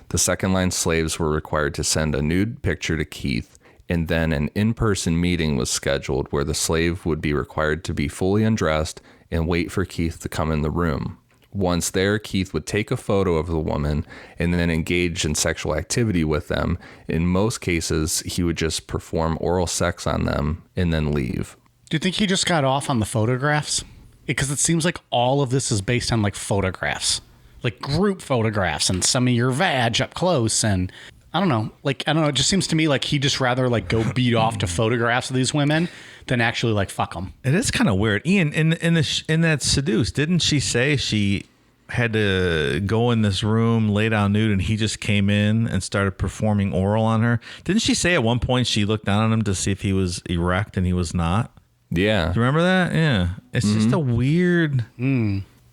S2: The second-line slaves were required to send a nude picture to Keith, and then an in-person meeting was scheduled where the slave would be required to be fully undressed and wait for Keith to come in the room. Once there, Keith would take a photo of the woman and then engage in sexual activity with them. In most cases, he would just perform oral sex on them and then leave.
S1: Do you think he just got off on the photographs? Because it seems like all of this is based on like photographs, like group photographs and some of your vag up close. And I don't know, it just seems to me like he just rather like go beat off to photographs of these women than actually like fuck them.
S3: It is kind of weird. Ian, in that Seduce, didn't she say she had to go in this room, lay down nude, and he just came in and started performing oral on her? Didn't she say at one point she looked down on him to see if he was erect and he was not?
S2: Yeah.
S3: Do you remember that? Yeah. It's just a weird,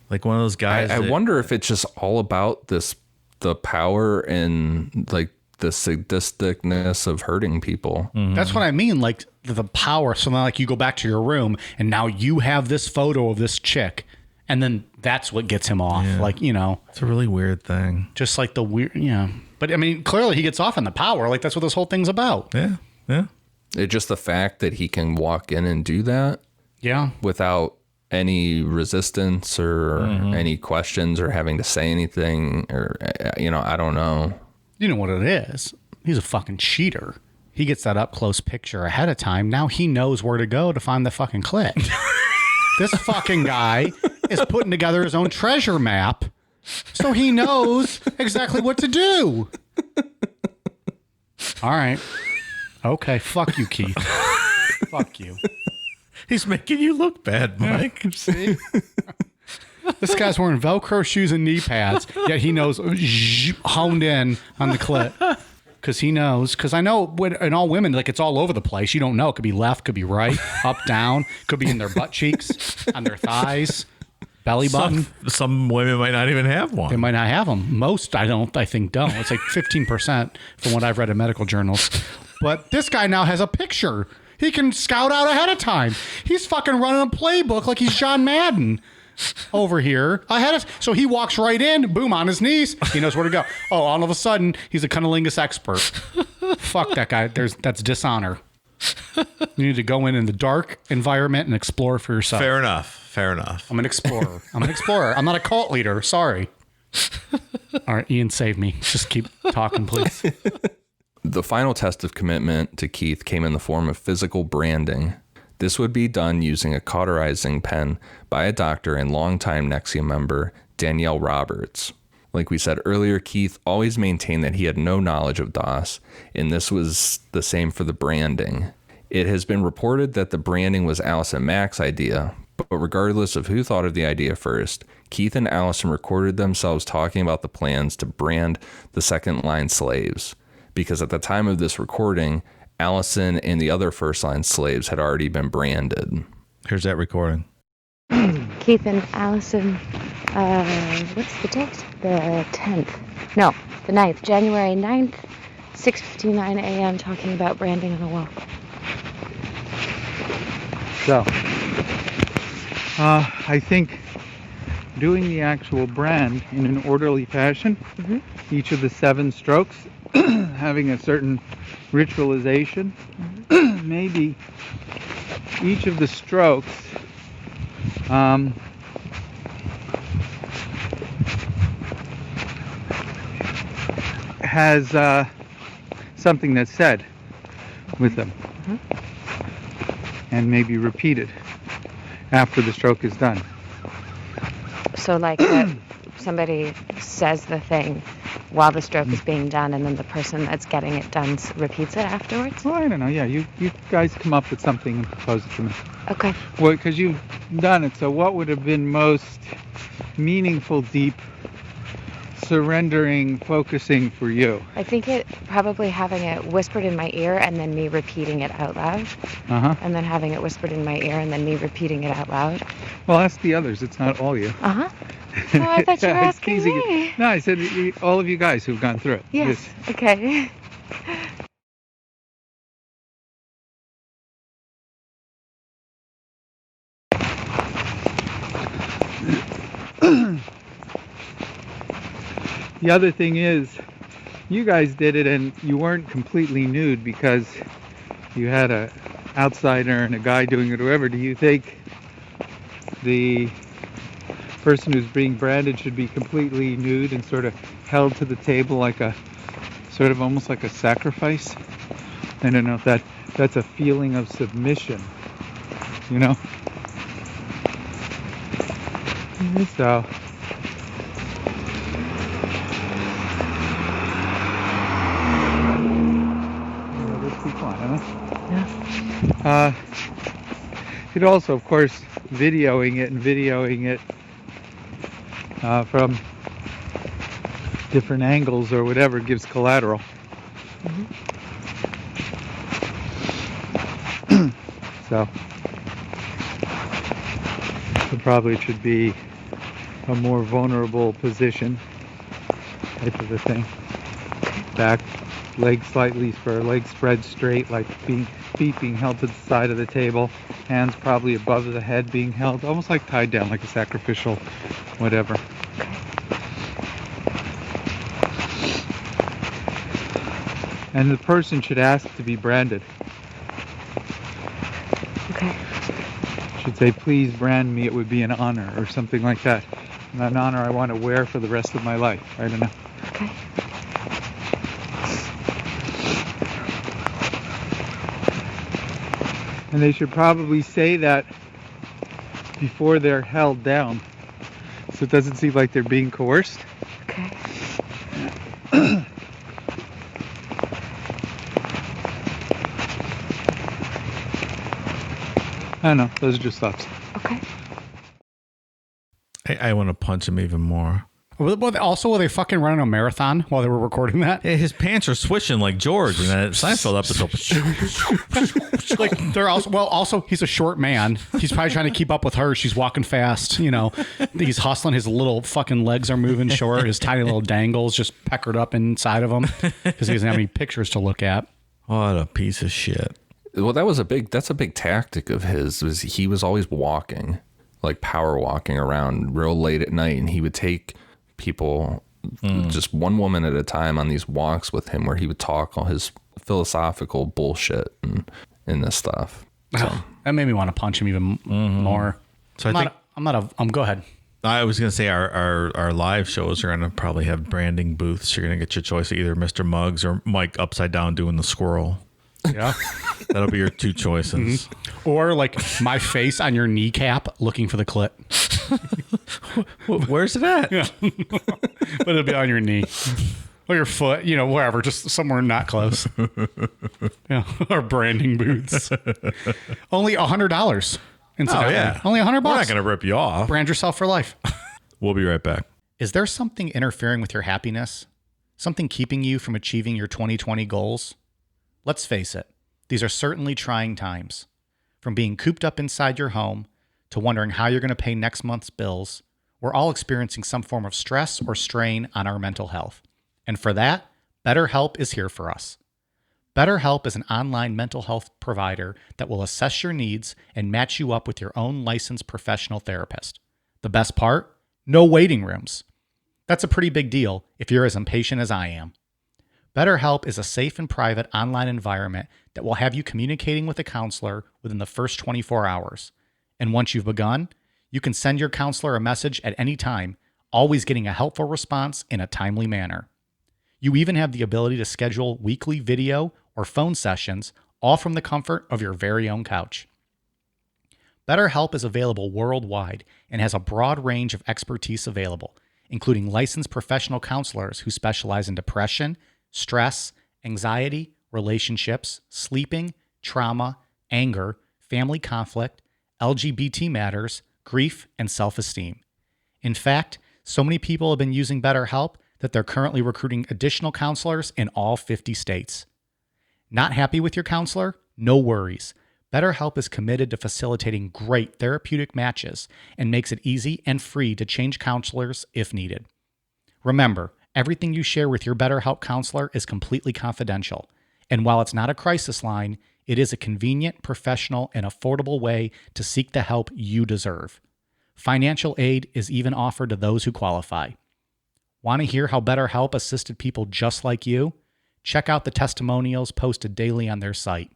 S3: like one of those guys.
S2: I wonder if it's just all about the power and like the sadisticness of hurting people.
S1: Mm-hmm. That's what I mean. Like the power. So now like you go back to your room and now you have this photo of this chick And then that's what gets him off.
S3: Yeah.
S1: Like, you know.
S3: It's a really weird thing.
S1: Just like the weird, yeah. But I mean, clearly he gets off on the power. Like, that's what this whole thing's about.
S3: Yeah. Yeah.
S2: It's just the fact that he can walk in and do that.
S1: Yeah.
S2: Without any resistance or any questions or having to say anything or, you know, I don't know.
S1: You know what it is. He's a fucking cheater. He gets that up close picture ahead of time. Now he knows where to go to find the fucking clip. This fucking guy is putting together his own treasure map, so he knows exactly what to do. All right. Okay. Fuck you, Keith. Fuck you.
S3: He's making you look bad, Mike.
S1: See? This guy's wearing Velcro shoes and knee pads, yet he knows honed in on the clip. Because he knows. Because I know in all women, like, it's all over the place. You don't know. It could be left, could be right, up, down. Could be in their butt cheeks, on their thighs, belly button.
S3: Some women might not even have one.
S1: They might not have them. Most, I think don't. It's like 15% from what I've read in medical journals. But this guy now has a picture. He can scout out ahead of time. He's fucking running a playbook like he's John Madden over here. So he walks right in, boom, on his knees. He knows where to go. Oh, all of a sudden, he's a cunnilingus expert. Fuck that guy. That's dishonor. You need to go in the dark environment and explore for yourself.
S3: Fair enough. I'm
S1: an explorer. I'm not a cult leader. Sorry. All right, Ian, save me. Just keep talking, please.
S2: The final test of commitment to Keith came in the form of physical branding. This would be done using a cauterizing pen by a doctor and longtime NXIVM member, Danielle Roberts. Like we said earlier, Keith always maintained that he had no knowledge of DOS, and this was the same for the branding. It has been reported that the branding was Allison Mack's idea, but regardless of who thought of the idea first, Keith and Allison recorded themselves talking about the plans to brand the second-line slaves. Because at the time of this recording, Allison and the other first-line slaves had already been branded.
S3: Here's that recording.
S5: Keith and Allison, what's the date? The 10th. No, the 9th. January 9th, 6:59 a.m. talking about branding on the wall.
S6: So, I think doing the actual brand in an orderly fashion, each of the 7 strokes, having a certain ritualization, maybe each of the strokes has something that's said with them, and maybe repeated after the stroke is done.
S5: So like that somebody says the thing while the stroke is being done, and then the person that's getting it done repeats it afterwards?
S6: Well, I don't know. Yeah, you guys come up with something and propose it to me.
S5: Okay.
S6: Well, because you've done it, so what would have been most meaningful, deep, surrendering, focusing for you?
S5: I think it probably having it whispered in my ear and then me repeating it out loud. And then having it whispered in my ear and then me repeating it out loud.
S6: Well, ask the others. It's not all you.
S5: Oh, I thought you were asking
S6: teasing
S5: me.
S6: you. No, I said all of you guys who've gone through it.
S5: Yes. Okay.
S6: The other thing is, you guys did it and you weren't completely nude because you had a outsider and a guy doing it or whatever. Do you think the person who's being branded should be completely nude and sort of held to the table like a sort of almost like a sacrifice? I don't know if that's a feeling of submission, you know? So it also, of course, videoing it from different angles or whatever gives collateral. So probably it should be a more vulnerable position type of a thing. back, legs slightly spur, legs spread straight, like feet being held to the side of the table, hands probably above the head being held, almost like tied down, like a sacrificial whatever. And the person should ask to be branded.
S5: Okay.
S6: Should say, please brand me, it would be an honor, or something like that. And an honor I want to wear for the rest of my life. I don't know.
S5: Okay.
S6: And they should probably say that before they're held down, so it doesn't seem like they're being coerced.
S5: Okay.
S6: I don't know. Those are just thoughts.
S5: Okay.
S3: I want to punch him even more.
S1: Also, were they fucking running a marathon while they were recording that?
S3: Yeah, his pants are swishing like George in that Seinfeld episode.
S1: Like they're also he's a short man. He's probably trying to keep up with her. She's walking fast, you know. He's hustling. His little fucking legs are moving short. His tiny little dangles just peckered up inside of him because he doesn't have any pictures to look at.
S3: What a piece of shit.
S2: Well, that's a big tactic of his. Was he was always walking, like power walking around real late at night, and he would take people, just one woman at a time, on these walks with him where he would talk all his philosophical bullshit and this stuff. So.
S1: That made me want to punch him even more.
S3: So
S1: go ahead.
S3: I was going to say our live shows are going to probably have branding booths. You're going to get your choice of either Mr. Muggs or Mike upside down doing the squirrel.
S1: Yeah.
S3: That'll be your two choices.
S1: Mm-hmm. Or like my face on your kneecap looking for the clit.
S3: Where's it at?
S1: Yeah. But it'll be on your knee. Or your foot, you know, wherever, just somewhere not close. Yeah. Our branding booths. Only $100. Incidentally.
S3: Oh, yeah.
S1: Only $100.
S3: We're not going to rip you off.
S1: Brand yourself for life.
S3: We'll be right back.
S1: Is there something interfering with your happiness? Something keeping you from achieving your 2020 goals? Let's face it, these are certainly trying times. From being cooped up inside your home to wondering how you're going to pay next month's bills, we're all experiencing some form of stress or strain on our mental health. And for that, BetterHelp is here for us. BetterHelp is an online mental health provider that will assess your needs and match you up with your own licensed professional therapist. The best part? No waiting rooms. That's a pretty big deal if you're as impatient as I am. BetterHelp is a safe and private online environment that will have you communicating with a counselor within the first 24 hours. And once you've begun, you can send your counselor a message at any time, always getting a helpful response in a timely manner. You even have the ability to schedule weekly video or phone sessions, all from the comfort of your very own couch. BetterHelp is available worldwide and has a broad range of expertise available, including licensed professional counselors who specialize in depression, stress, anxiety, relationships, sleeping, trauma, anger, family conflict, LGBT matters, grief, and self-esteem. In fact, so many people have been using BetterHelp that they're currently recruiting additional counselors in all 50 states. Not happy with your counselor? No worries. BetterHelp is committed to facilitating great therapeutic matches and makes it easy and free to change counselors if needed. Remember, everything you share with your BetterHelp counselor is completely confidential. And while it's not a crisis line, it is a convenient, professional, and affordable way to seek the help you deserve. Financial aid is even offered to those who qualify. Want to hear how BetterHelp assisted people just like you? Check out the testimonials posted daily on their site.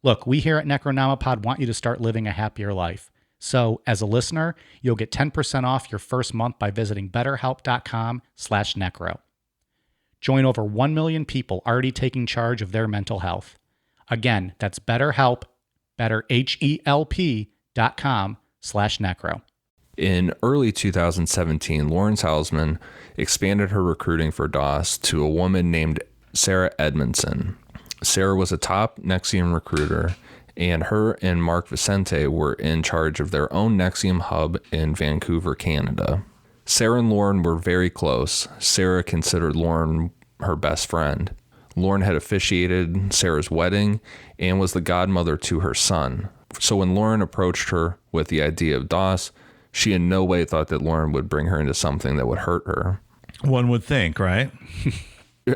S1: Look, we here at Necronomipod want you to start living a happier life. So, as a listener, you'll get 10% off your first month by visiting betterhelp.com/necro. Join over 1 million people already taking charge of their mental health. Again, that's BetterHelp, betterhelp.com/necro.
S2: In early 2017, Lawrence Hausman expanded her recruiting for DOS to a woman named Sarah Edmondson. Sarah was a top NXIVM recruiter, and her and Mark Vicente were in charge of their own NXIVM hub in Vancouver, Canada. Sarah and Lauren were very close. Sarah considered Lauren her best friend. Lauren had officiated Sarah's wedding and was the godmother to her son. So when Lauren approached her with the idea of DOS, she in no way thought that Lauren would bring her into something that would hurt her.
S3: One would think, right?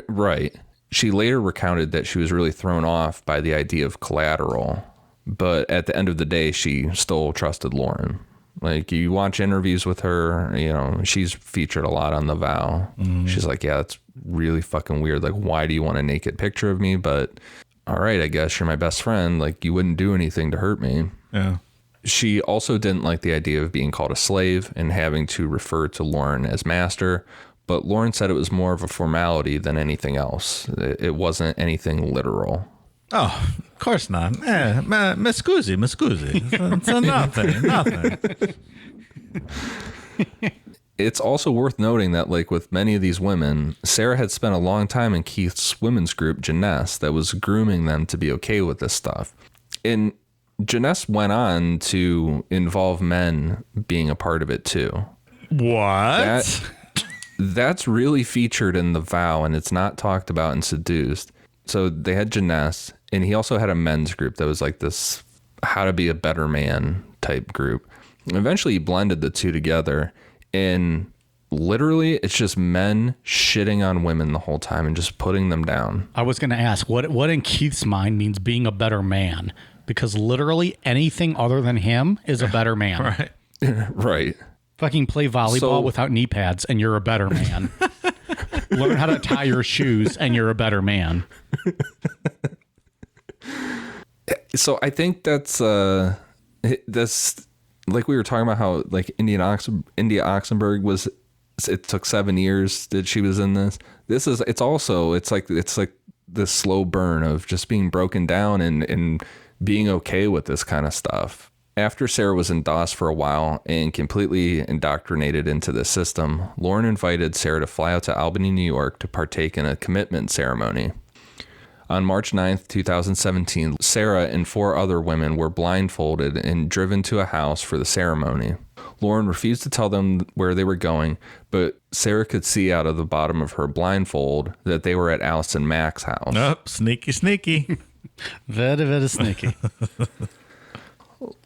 S2: Right. She later recounted that she was really thrown off by the idea of collateral, but at the end of the day, she still trusted Lauren. Like, you watch interviews with her, you know, she's featured a lot on The Vow. She's like, yeah, that's really fucking weird. Like, why do you want a naked picture of me? But all right, I guess you're my best friend. Like, you wouldn't do anything to hurt me.
S3: Yeah.
S2: She also didn't like the idea of being called a slave and having to refer to Lauren as master. But Lauren said it was more of a formality than anything else. It wasn't anything literal.
S3: Oh, of course not. Mi scusi. It's nothing.
S2: It's also worth noting that, like with many of these women, Sarah had spent a long time in Keith's women's group, Jeunesse, that was grooming them to be okay with this stuff. And Jeunesse went on to involve men being a part of it too.
S3: What?
S2: That's really featured in The Vow, and it's not talked about in Seduced. So they had Jeunesse, and he also had a men's group that was like this how to be a better man type group. And eventually he blended the two together, and literally it's just men shitting on women the whole time and just putting them down.
S1: I was going to ask, what in Keith's mind means being a better man? Because literally anything other than him is a better man.
S3: Right.
S2: Right.
S1: Fucking play volleyball without knee pads and you're a better man. Learn how to tie your shoes and you're a better man.
S2: So I think that's like we were talking about how like India Oxenberg was, it took 7 years that she was in this. It's like this slow burn of just being broken down and being okay with this kind of stuff. After Sarah was in DOS for a while and completely indoctrinated into the system, Lauren invited Sarah to fly out to Albany, New York to partake in a commitment ceremony. On March 9th, 2017, Sarah and 4 other women were blindfolded and driven to a house for the ceremony. Lauren refused to tell them where they were going, but Sarah could see out of the bottom of her blindfold that they were at Allison Mack's house.
S3: Oh, sneaky.
S1: Very, very sneaky.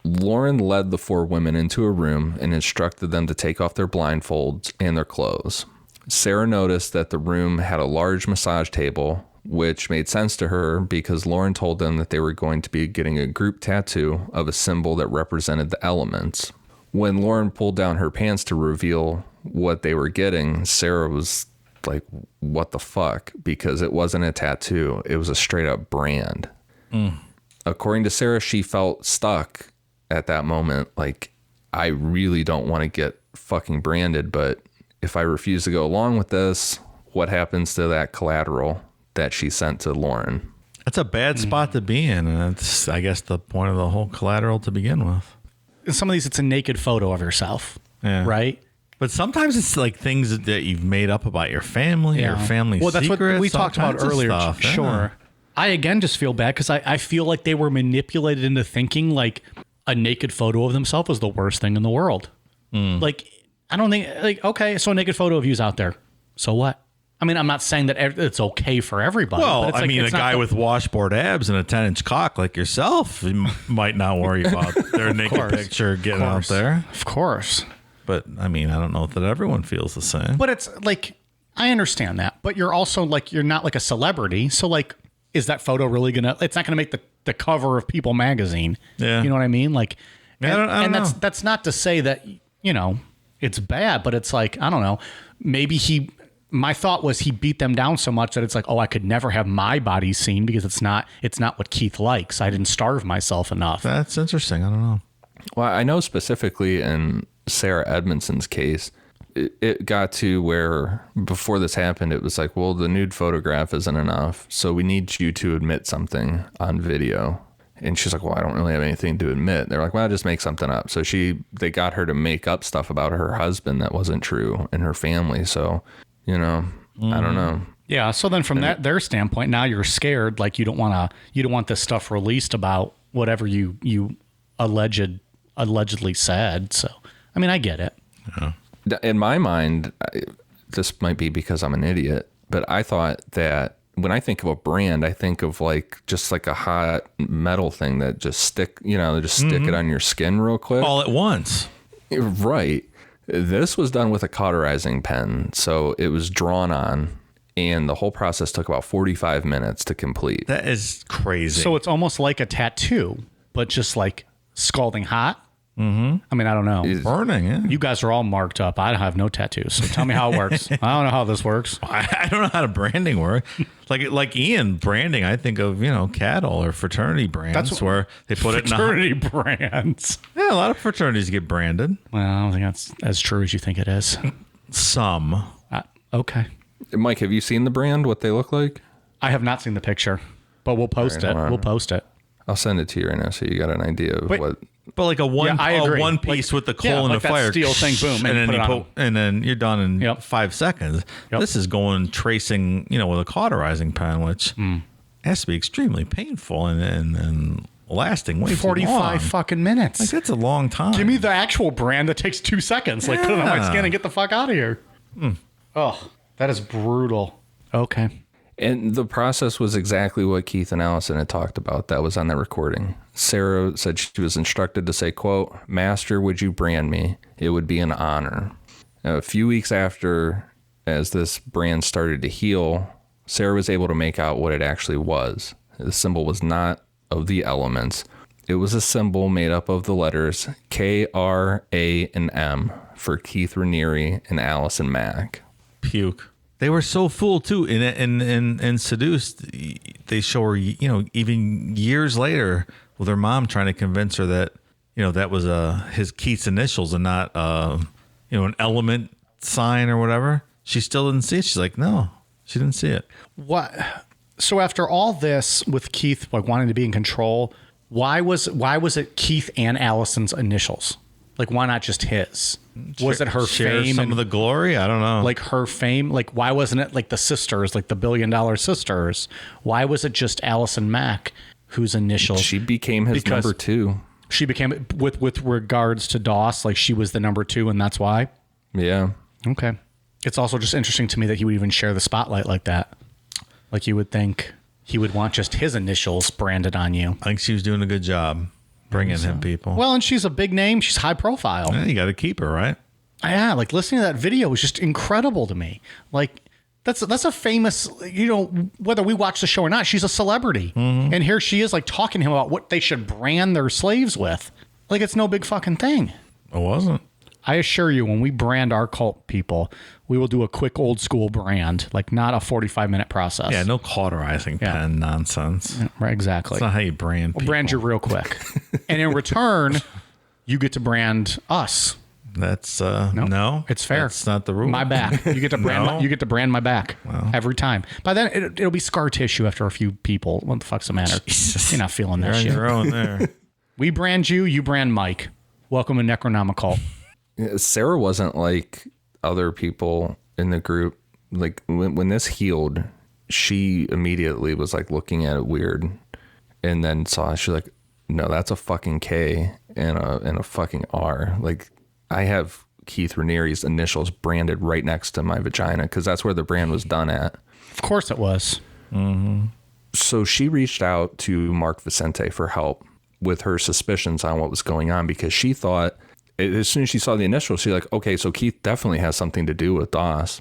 S2: Lauren led the 4 women into a room and instructed them to take off their blindfolds and their clothes. Sarah noticed that the room had a large massage table, which made sense to her because Lauren told them that they were going to be getting a group tattoo of a symbol that represented the elements. When Lauren pulled down her pants to reveal what they were getting, Sarah was like, what the fuck? Because it wasn't a tattoo. It was a straight up brand. According to Sarah, she felt stuck at that moment. Like, I really don't want to get fucking branded, but if I refuse to go along with this, what happens to that collateral that she sent to Lauren?
S3: That's a bad spot to be in. And that's, I guess, the point of the whole collateral to begin with.
S1: In some of these, it's a naked photo of yourself,
S3: Yeah.
S1: right?
S3: But sometimes it's like things that you've made up about your family or family
S1: well, that's
S3: secrets.
S1: what we talked about
S3: all kinds of
S1: earlier.
S3: stuff.
S1: Sure.
S3: Yeah.
S1: I, again, just feel bad because I feel like they were manipulated into thinking like a naked photo of themselves was the worst thing in the world. Like, I don't think, like, okay, so a naked photo of you's out there. So what? I mean, I'm not saying that it's okay for everybody.
S3: Well,
S1: but it's
S3: I
S1: like,
S3: mean, a
S1: it's not
S3: guy with washboard abs and a 10-inch cock like yourself might not worry about their naked picture getting out there.
S1: Of course.
S3: But, I mean, I don't know that everyone feels the same.
S1: But it's like, I understand that. But you're also like, you're not like a celebrity. So like, is that photo really going to, it's not going to make the cover of People magazine.
S3: Yeah.
S1: You know what I mean? Like,
S3: I don't know.
S1: that's not to say that, you know, it's bad, but it's like, I don't know, maybe my thought was he beat them down so much that it's like, oh, I could never have my body seen because it's not what Keith likes. I didn't starve myself enough.
S3: That's interesting. I don't know.
S2: Well, I know specifically in Sarah Edmondson's case, it got to where before this happened, it was like, well, the nude photograph isn't enough, so we need you to admit something on video. And she's like, well, I don't really have anything to admit. They're like, well, just make something up. So they got her to make up stuff about her husband that wasn't true and her family. So, you know, I don't know.
S1: Yeah. So then from their standpoint, now you're scared. Like you don't want this stuff released about whatever you allegedly said. So, I mean, I get it.
S3: Yeah.
S2: In my mind, this might be because I'm an idiot, but I thought that when I think of a brand, I think of like just like a hot metal thing that just stick it on your skin real quick.
S3: All at once.
S2: Right. This was done with a cauterizing pen. So it was drawn on and the whole process took about 45 minutes to complete.
S3: That is crazy.
S1: So it's almost like a tattoo, but just like scalding hot. Mm-hmm. I mean, I don't know.
S3: burning, yeah.
S1: You guys are all marked up. I have no tattoos, so tell me how it works. I don't know how this works.
S3: I don't know how to branding work. Like Ian, branding, I think of, cattle or fraternity brands where they put it in
S1: Fraternity brands.
S3: Yeah, a lot of fraternities get branded.
S1: Well, I don't think that's as true as you think it is.
S3: Some.
S1: Okay.
S2: Mike, have you seen the brand, what they look like?
S1: I have not seen the picture, but we'll post it. We'll post it.
S2: I'll send it to you right now so you got an idea of what.
S3: But like a one piece with the coal in the fire,
S1: steel thing, boom,
S3: and then you're done in 5 seconds.
S1: Yep.
S3: This is tracing, with a cauterizing pen, which has to be extremely painful and lasting way
S1: 45 fucking minutes.
S3: Like that's a long time.
S1: Give me the actual brand that takes 2 seconds. Like put it on my skin and get the fuck out of here. Oh, that is brutal. Okay.
S2: And the process was exactly what Keith and Allison had talked about. That was on the recording. Sarah said she was instructed to say, quote, "Master, would you brand me? It would be an honor." Now, a few weeks after, as this brand started to heal, Sarah was able to make out what it actually was. The symbol was not of the elements. It was a symbol made up of the letters K, R, A, and M for Keith Raniere and Allison Mack.
S3: Puke. They were so fooled too, and seduced. They show her, even years later, with her mom trying to convince her that, that was his Keith's initials and not, an element sign or whatever. She still didn't see it. She's like, no, she didn't see it.
S1: What? So after all this, with Keith wanting to be in control, why was it Keith and Allison's initials? Like, why not just his? Was it her fame?
S3: Some of the glory? I don't know.
S1: Like her fame? Like, why wasn't it like the sisters, like the $1 billion sisters? Why was it just Allison Mack, whose initials?
S2: She became his number 2.
S1: She became, with regards to Doss, like she was the number 2, and that's why?
S2: Yeah.
S1: Okay. It's also just interesting to me that he would even share the spotlight like that. Like, you would think he would want just his initials branded on you.
S3: I think she was doing a good job bringing him people.
S1: Well, and she's a big name. She's high profile.
S3: Yeah, you got to keep her, right?
S1: Yeah, like listening to that video was just incredible to me. Like, that's a famous, whether we watch the show or not, she's a celebrity. Mm-hmm. And here she is, like, talking to him about what they should brand their slaves with. Like, it's no big fucking thing.
S3: It wasn't.
S1: I assure you, when we brand our cult people, we will do a quick old school brand, like not a 45-minute process.
S3: Yeah, no cauterizing pen nonsense.
S1: Yeah, right, exactly.
S3: That's not how you brand people.
S1: We'll brand you real quick. And in return, you get to brand us.
S3: That's no.
S1: It's fair.
S3: That's not the rule.
S1: My back. You get to brand you get to brand my back every time. By then it'll be scar tissue after a few people. What the fuck's the matter?
S3: Jesus.
S1: You're not feeling that
S3: You're
S1: shit.
S3: on your own there.
S1: We brand you, you brand Mike. Welcome to Necronomipod.
S2: Sarah wasn't like other people in the group. Like when this healed, she immediately was like looking at it weird, and then she's like, "No, that's a fucking K and a fucking R." Like, I have Keith Raniere's initials branded right next to my vagina because that's where the brand was done at.
S1: Of course it was.
S2: Mm-hmm. So she reached out to Mark Vicente for help with her suspicions on what was going on, because she thought, as soon as she saw the initials, she's like, okay, so Keith definitely has something to do with Doss.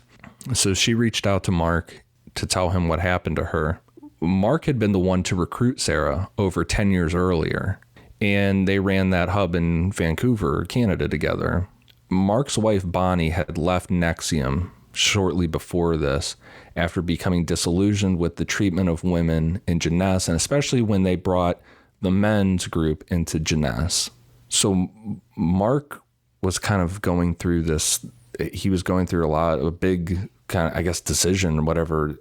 S2: So she reached out to Mark to tell him what happened to her. Mark had been the one to recruit Sarah over 10 years earlier, and they ran that hub in Vancouver, Canada together. Mark's wife, Bonnie, had left NXIVM shortly before this after becoming disillusioned with the treatment of women in Jeunesse, and especially when they brought the men's group into Jeunesse. So Mark was kind of going through this. He was going through a big kind of, I guess, decision or whatever.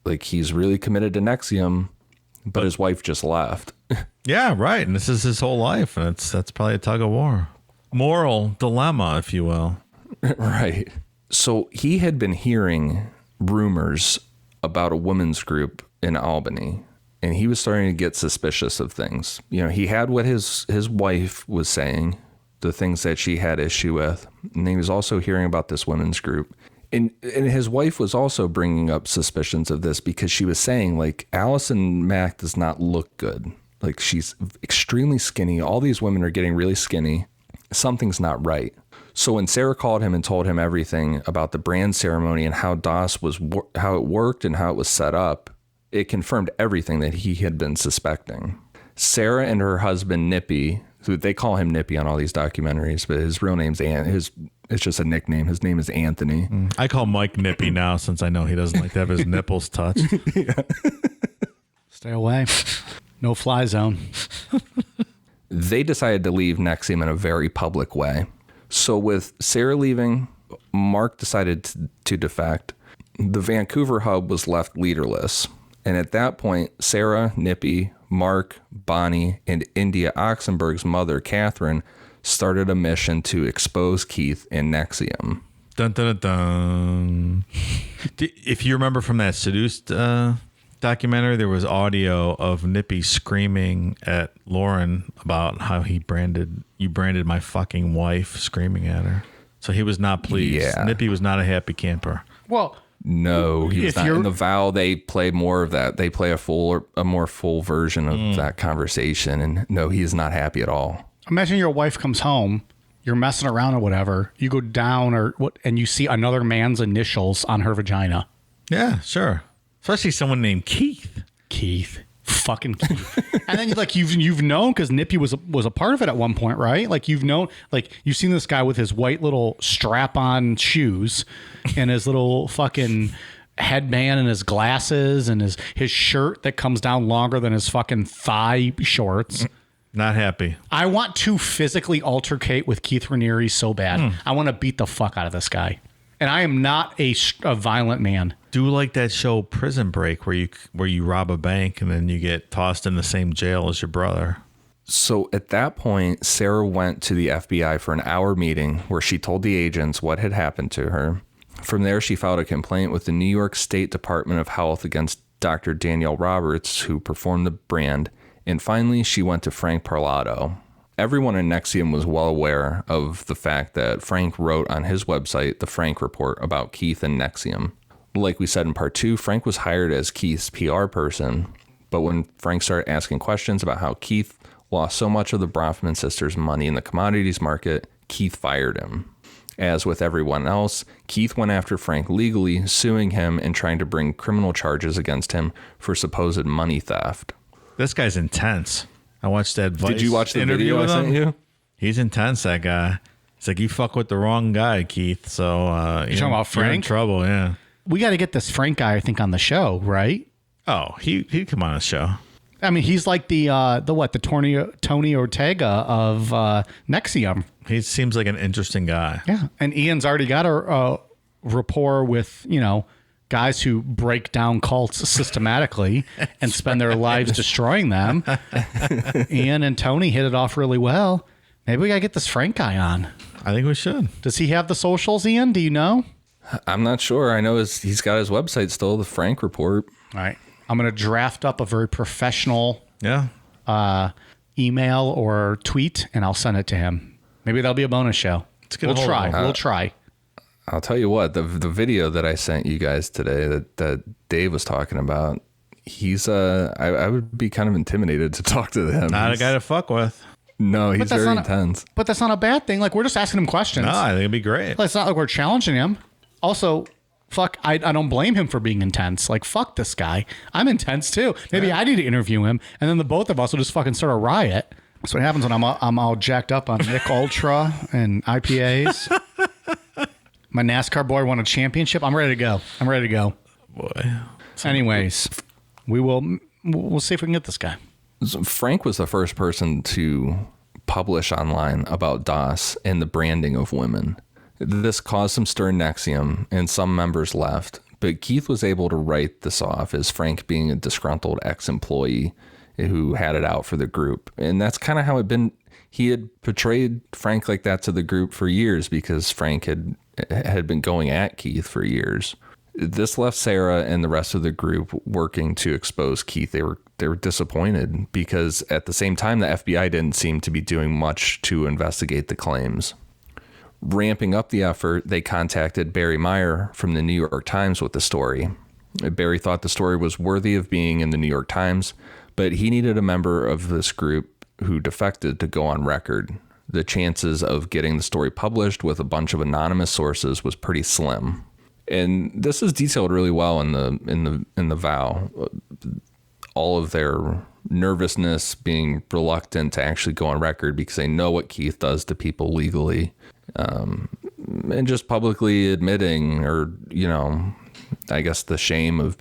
S2: Like, he's really committed to NXIVM, but his wife just left.
S3: Yeah, right. And this is his whole life. And that's probably a tug of war. Moral dilemma, if you will.
S2: Right. So he had been hearing rumors about a women's group in Albany, and he was starting to get suspicious of things. He had what his wife was saying, the things that she had issue with, and he was also hearing about this women's group. And his wife was also bringing up suspicions of this, because she was saying, like, Allison Mack does not look good. Like, she's extremely skinny. All these women are getting really skinny. Something's not right. So when Sarah called him and told him everything about the brand ceremony and how DOS was, how it worked and how it was set up, it confirmed everything that he had been suspecting. Sarah and her husband, Nippy, who they call him Nippy on all these documentaries, but his real name's it's just a nickname. His name is Anthony.
S3: I call Mike Nippy now since I know he doesn't like to have his nipples touched.
S1: Stay away. No fly zone.
S2: They decided to leave NXIVM in a very public way. So with Sarah leaving, Mark decided to defect. The Vancouver hub was left leaderless. And at that point, Sarah, Nippy, Mark, Bonnie, and India Oxenberg's mother, Catherine, started a mission to expose Keith and NXIVM.
S3: Dun, dun, dun, dun. If you remember from that Seduced documentary, there was audio of Nippy screaming at Lauren about how you branded my fucking wife, screaming at her. So he was not pleased.
S2: Yeah.
S3: Nippy was not a happy camper.
S1: Well,
S2: No, he was not. In The Vow, they play more of that. They play a more full version of that conversation. And no, he is not happy at all.
S1: imagine your wife comes home, you're messing around or whatever, you go down and you see another man's initials on her vagina.
S3: Yeah, sure. Especially someone named Keith.
S1: Fucking Keith. And then you've known, because Nippy was a part of it at one point, right? Like you've known, like you've seen this guy with his white little strap-on shoes and his little fucking headband and his glasses and his shirt that comes down longer than his fucking thigh shorts.
S3: Not happy.
S1: I want to physically altercate with Keith Raniere so bad. I want to beat the fuck out of this guy. And I am not a violent man.
S3: Do like that show Prison Break where you rob a bank and then you get tossed in the same jail as your brother.
S2: So at that point, Sarah went to the FBI for an hour meeting where she told the agents what had happened to her. From there, she filed a complaint with the New York State Department of Health against Dr. Danielle Roberts, who performed the brand. And finally, she went to Frank Parlato. Everyone in NXIVM was well aware of the fact that Frank wrote on his website, The Frank Report, about Keith and NXIVM. Like we said in part 2, Frank was hired as Keith's PR person. But when Frank started asking questions about how Keith lost so much of the Bronfman sisters' money in the commodities market, Keith fired him. As with everyone else, Keith went after Frank legally, suing him and trying to bring criminal charges against him for supposed money theft.
S3: This guy's intense. I watched that Vice
S2: Did you watch the
S3: interview
S2: video I
S3: with
S2: sent
S3: him.
S2: you?
S3: He's intense, that guy. It's like, you fuck with the wrong guy, Keith. So
S1: You talking about
S3: you're in
S1: Frank?
S3: trouble, yeah.
S1: We got to get this Frank guy, I think, on the show, right?
S3: Oh, he'd come on a show.
S1: I mean, he's like the Tony Ortega of NXIVM.
S3: He seems like an interesting guy.
S1: Yeah, and Ian's already got a rapport with, guys who break down cults systematically and spend their lives destroying them. Ian and Tony hit it off really well. Maybe we got to get this Frank guy on.
S3: I think we should.
S1: Does he have the socials, Ian? Do you know?
S2: I'm not sure. I know he's got his website still, The Frank Report.
S1: All right. I'm going to draft up a very professional email or tweet, and I'll send it to him. Maybe that'll be a bonus show. We'll try.
S2: I'll tell you what, the video that I sent you guys today that Dave was talking about, he's I would be kind of intimidated to talk to him.
S3: Not a guy to fuck with.
S2: No, he's very intense.
S1: But that's not a bad thing. Like, we're just asking him questions.
S3: No, I think it'd be great.
S1: It's not like we're challenging him. Also, fuck, I don't blame him for being intense. Like, fuck this guy. I'm intense too. Maybe I need to interview him, and then the both of us will just fucking start a riot. That's what happens when I'm all jacked up on Mick Ultra and IPAs. My NASCAR boy won a championship. I'm ready to go.
S3: Boy.
S1: Anyways, we'll see if we can get this guy.
S2: So Frank was the first person to publish online about DOS and the branding of women. This caused some stir in NXIVM, and some members left, but Keith was able to write this off as Frank being a disgruntled ex-employee who had it out for the group. And that's kind of how it'd been. He had portrayed Frank like that to the group for years because Frank had been going at Keith for years. This left Sarah and the rest of the group working to expose Keith. They were disappointed because at the same time, the FBI didn't seem to be doing much to investigate the claims. Ramping up the effort, they contacted Barry Meyer from the New York Times with the story. Barry thought the story was worthy of being in the New York Times, but he needed a member of this group who defected to go on record. the chances of getting the story published with a bunch of anonymous sources was pretty slim. And this is detailed really well in the vow. All of their nervousness, being reluctant to actually go on record because they know what Keith does to people legally, and just publicly admitting, or, you know, I guess the shame of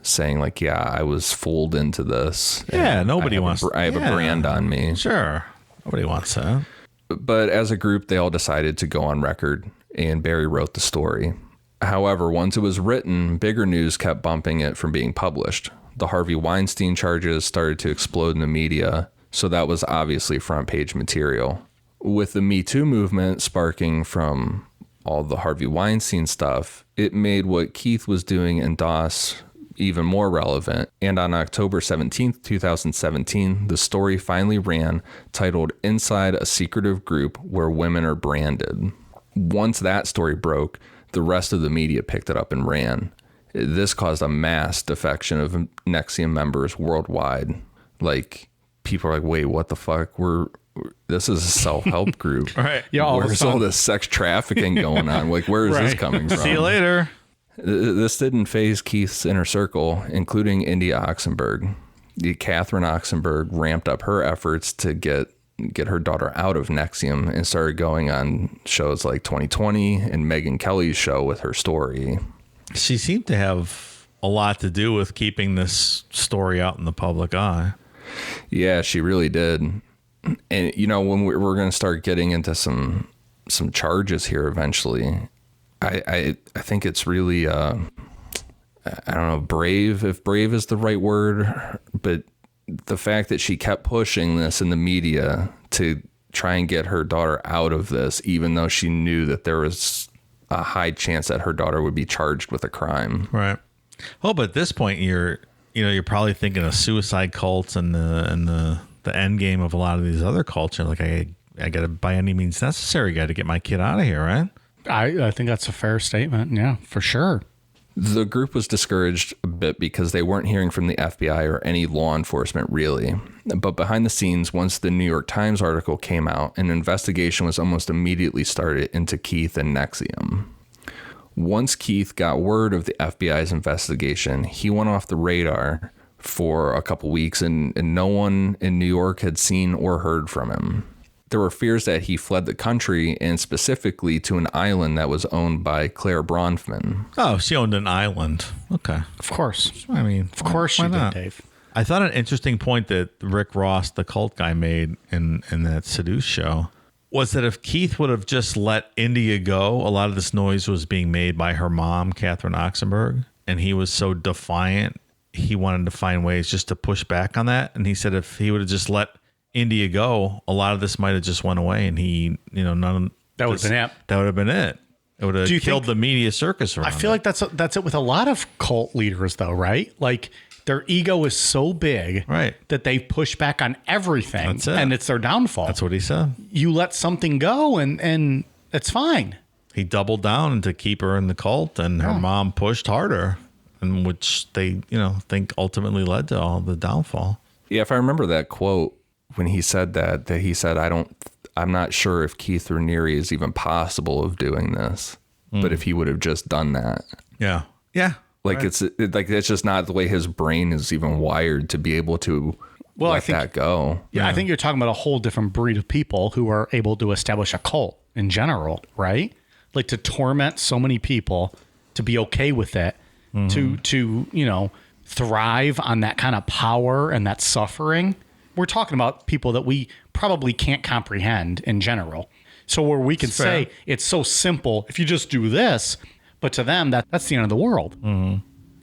S2: saying like, yeah, I was fooled into this.
S3: Yeah, nobody wants.
S2: I have a brand on me.
S3: Sure, nobody wants that.
S2: But as a group, they all decided to go on record, and Barry wrote the story. However, once it was written, bigger news kept bumping it from being published. The Harvey Weinstein charges started to explode in the media, so that was obviously front page material. With the Me Too movement sparking from all the Harvey Weinstein stuff, it made what Keith was doing in DOS even more relevant. And on October 17th, 2017, the story finally ran, titled "Inside a Secretive Group Where Women Are Branded." Once that story broke, the rest of the media picked it up and ran. This caused a mass defection of NXIVM members worldwide. Like, people are like, wait, what the fuck? This is a self-help group.
S3: Right.
S1: Yeah.
S2: Where's all this sex trafficking going on? Like, where is this coming from?
S3: See you later.
S2: This didn't faze Keith's inner circle, including India Oxenberg. Catherine Oxenberg ramped up her efforts to get her daughter out of NXIVM and started going on shows like 2020 and Megyn Kelly's show with her story.
S3: She seemed to have a lot to do with keeping this story out in the public eye.
S2: Yeah, she really did. And, you know, when we're going to start getting into some charges here eventually, I think it's really, I don't know, brave, if brave is the right word, but the fact that she kept pushing this in the media to try and get her daughter out of this, even though she knew that there was a high chance that her daughter would be charged with a crime.
S3: Right. Oh, but at this point, you're probably thinking of suicide cults and the end game of a lot of these other cults. You're like, I got to, by any means necessary, got to get my kid out of here, right?
S1: I think that's a fair statement. Yeah, for sure.
S2: The group was discouraged a bit because they weren't hearing from the FBI or any law enforcement, really. But behind the scenes, once the New York Times article came out, an investigation was almost immediately started into Keith and NXIVM. Once Keith got word of the FBI's investigation, he went off the radar for a couple weeks, and no one in New York had seen or heard from him. There were fears that he fled the country, and specifically to an island that was owned by Claire Bronfman.
S3: Oh, she owned an island. Okay.
S1: Of course.
S3: I mean,
S1: Of course she did, Dave.
S3: I thought an interesting point that Rick Ross, the cult guy, made in that Seduce show was that if Keith would have just let India go, a lot of this noise was being made by her mom, Catherine Oxenberg, and he was so defiant, he wanted to find ways just to push back on that. And he said if he would have just let India go, a lot of this might have just went away, and he, none.
S1: That would have been it.
S3: That would have been it. It would have killed the media circus around.
S1: I feel like that's it with a lot of cult leaders, though, right? Like their ego is so big,
S3: right,
S1: that they push back on everything,
S3: That's it.
S1: and it's their downfall.
S3: That's what he said.
S1: You let something go, and it's fine.
S3: He doubled down to keep her in the cult, and her mom pushed harder, and which they, think ultimately led to all the downfall.
S2: Yeah, if I remember that quote, when he said that he said, I'm not sure if Keith Raniere is even possible of doing this, but if he would have just done that.
S3: Yeah. Yeah.
S2: Like right. It's just not the way his brain is even wired to be able to let that go.
S1: Yeah, I think you're talking about a whole different breed of people who are able to establish a cult in general, right? Like to torment so many people, to be okay with it, to thrive on that kind of power and that suffering. We're talking about people that we probably can't comprehend in general. So where we can say it's so simple, if you just do this, but to them, that's the end of the world. Mm-hmm.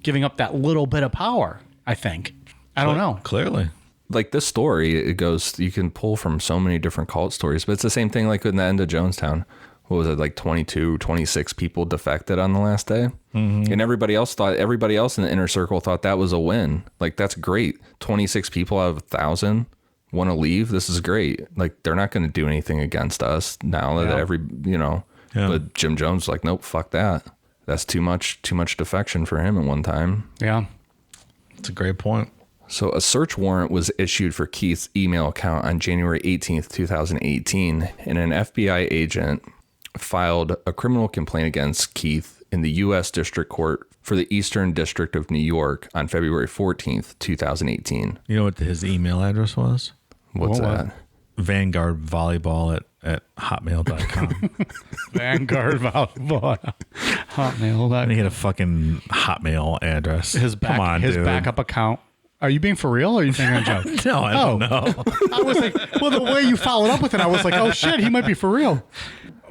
S1: Giving up that little bit of power, I think. I don't know.
S3: Clearly.
S2: Like this story, you can pull from so many different cult stories, but it's the same thing like in the end of Jonestown. What was it, like 22, 26 people defected on the last day? Mm-hmm. And everybody else in the inner circle thought that was a win. Like, that's great. 26 people out of 1,000 want to leave. This is great. Like, they're not going to do anything against us now that But Jim Jones was like, nope, fuck that. That's too much defection for him at one time.
S1: Yeah.
S3: That's a great point.
S2: So a search warrant was issued for Keith's email account on January 18th, 2018, and an FBI agent filed a criminal complaint against Keith in the U.S. District Court for the Eastern District of New York on February 14th, 2018.
S3: You know what his email address was?
S2: What's that?
S3: Vanguard Volleyball at hotmail.com.
S1: Vanguard Volleyball. Hotmail.
S3: And he had a fucking Hotmail address. Come on,
S1: his
S3: dude.
S1: backup account. Are you being for real or are you thinking a joke?
S3: No, I don't know.
S1: I was like, well, the way you followed up with it, I was like, oh shit, he might be for real.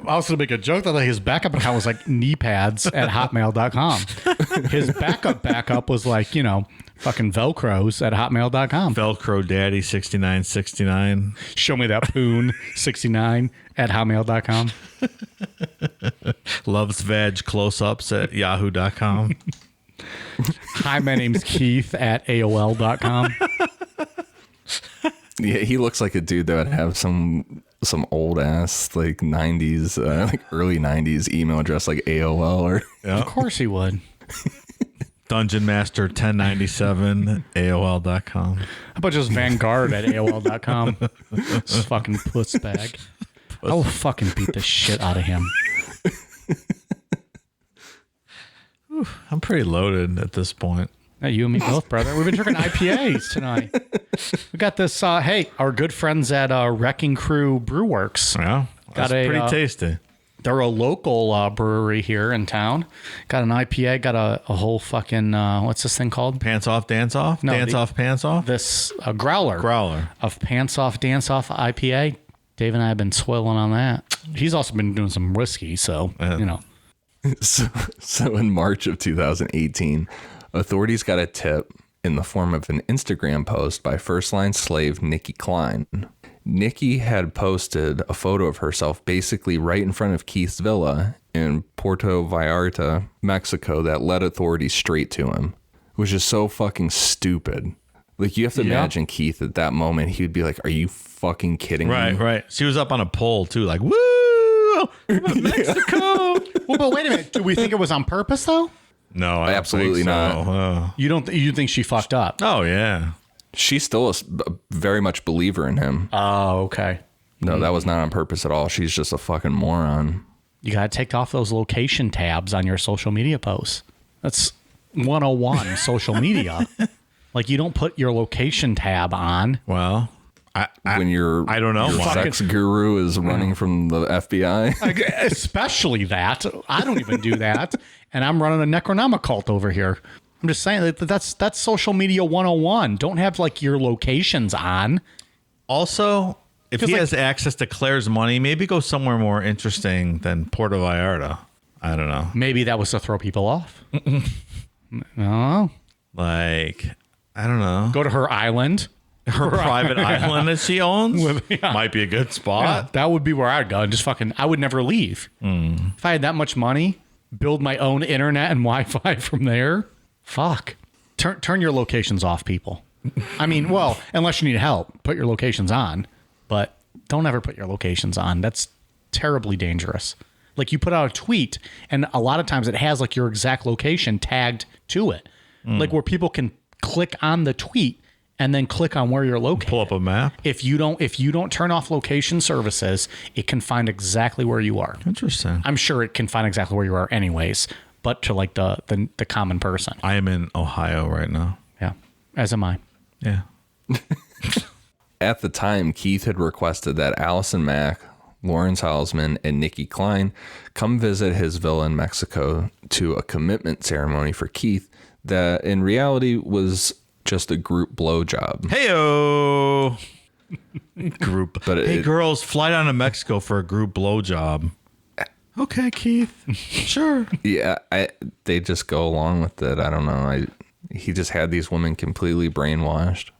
S1: I was going to make a joke that like his backup account was like knee pads at hotmail.com. His backup was like, you know, fucking Velcros at hotmail.com.
S3: Velcro Daddy 6969.
S1: Show me that poon 69 at hotmail.com.
S3: Loves Veg Close-Ups at yahoo.com.
S1: Hi, my name's Keith at AOL.com.
S2: Yeah, he looks like a dude that would have some old ass like 90s, like early 90s email address like AOL or.
S3: Yeah.
S1: Of course he would.
S3: Dungeon Master 1097 AOL.com.
S1: How about just Vanguard at AOL.com? This fucking puss bag. I will fucking beat the shit out of him.
S3: I'm pretty loaded at this point.
S1: Yeah, you and me both, brother. We've been drinking IPAs tonight. We got this, hey, our good friends at Wrecking Crew Brew Works.
S3: Yeah, that's pretty tasty.
S1: They're a local brewery here in town. Got an IPA, got a whole fucking, what's this thing called?
S3: Pants Off, Dance Off?
S1: No,
S3: Dance Off, Pants Off?
S1: This growler.
S3: Growler.
S1: Of Pants Off, Dance Off IPA. Dave and I have been swilling on that. He's also been doing some whiskey, so, you know.
S2: So in March of 2018, authorities got a tip in the form of an Instagram post by first-line slave Nikki Klein. Nikki had posted a photo of herself basically right in front of Keith's villa in Puerto Vallarta, Mexico, that led authorities straight to him, which is so fucking stupid. Like, you have to imagine Keith at that moment, he would be like, are you fucking kidding me?
S3: Right. She was up on a pole, too, like, woo! I'm in Mexico!
S1: Well, but wait a minute. Do we think it was on purpose, though?
S3: No, I
S2: Absolutely
S3: don't think so.
S2: not.
S1: You think she fucked up?
S3: Oh, yeah.
S2: She's still a very much believer in him.
S1: Oh, okay.
S2: No, that was not on purpose at all. She's just a fucking moron.
S1: You got to take off those location tabs on your social media posts. That's 101 social media. Like, you don't put your location tab on.
S3: Well,
S2: When your
S3: I don't know.
S2: sex guru is running from the FBI.
S1: Especially that. I don't even do that. And I'm running a Necronomipod over here. I'm just saying that's social media 101. Don't have like your locations on.
S3: Also, if he has access to Claire's money, maybe go somewhere more interesting than Puerto Vallarta. I don't know.
S1: Maybe that was to throw people off. No.
S3: Like, I don't know.
S1: Go to her island.
S3: Her private island that she owns might be a good
S1: Yeah,
S3: spot.
S1: that would be where I'd go. Just fucking, I would never leave. If I had that much money, build my own internet and Wi-Fi from there. Fuck. Turn your locations off, people. I mean, well, unless you need help, put your locations on. But don't ever put your locations on. That's terribly dangerous. Like, you put out a tweet, and a lot of times it has like your exact location tagged to it. Like, where people can click on the tweet and then click on where you're located.
S3: Pull up a map.
S1: If you don't turn off location services, it can find exactly where you are.
S3: Interesting.
S1: I'm sure it can find exactly where you are anyways, but to like the common person.
S3: I am in Ohio right now.
S1: Yeah. As am I.
S3: Yeah.
S2: At the time, Keith had requested that Allison Mack, Lawrence Hausman, and Nikki Klein come visit his villa in Mexico to a commitment ceremony for Keith that in reality was just a group blowjob.
S3: Heyo. Group.
S2: But
S3: hey, girls, fly down to Mexico for a group blowjob. Okay, Keith. Sure.
S2: Yeah, they just go along with it. I don't know. He just had these women completely brainwashed.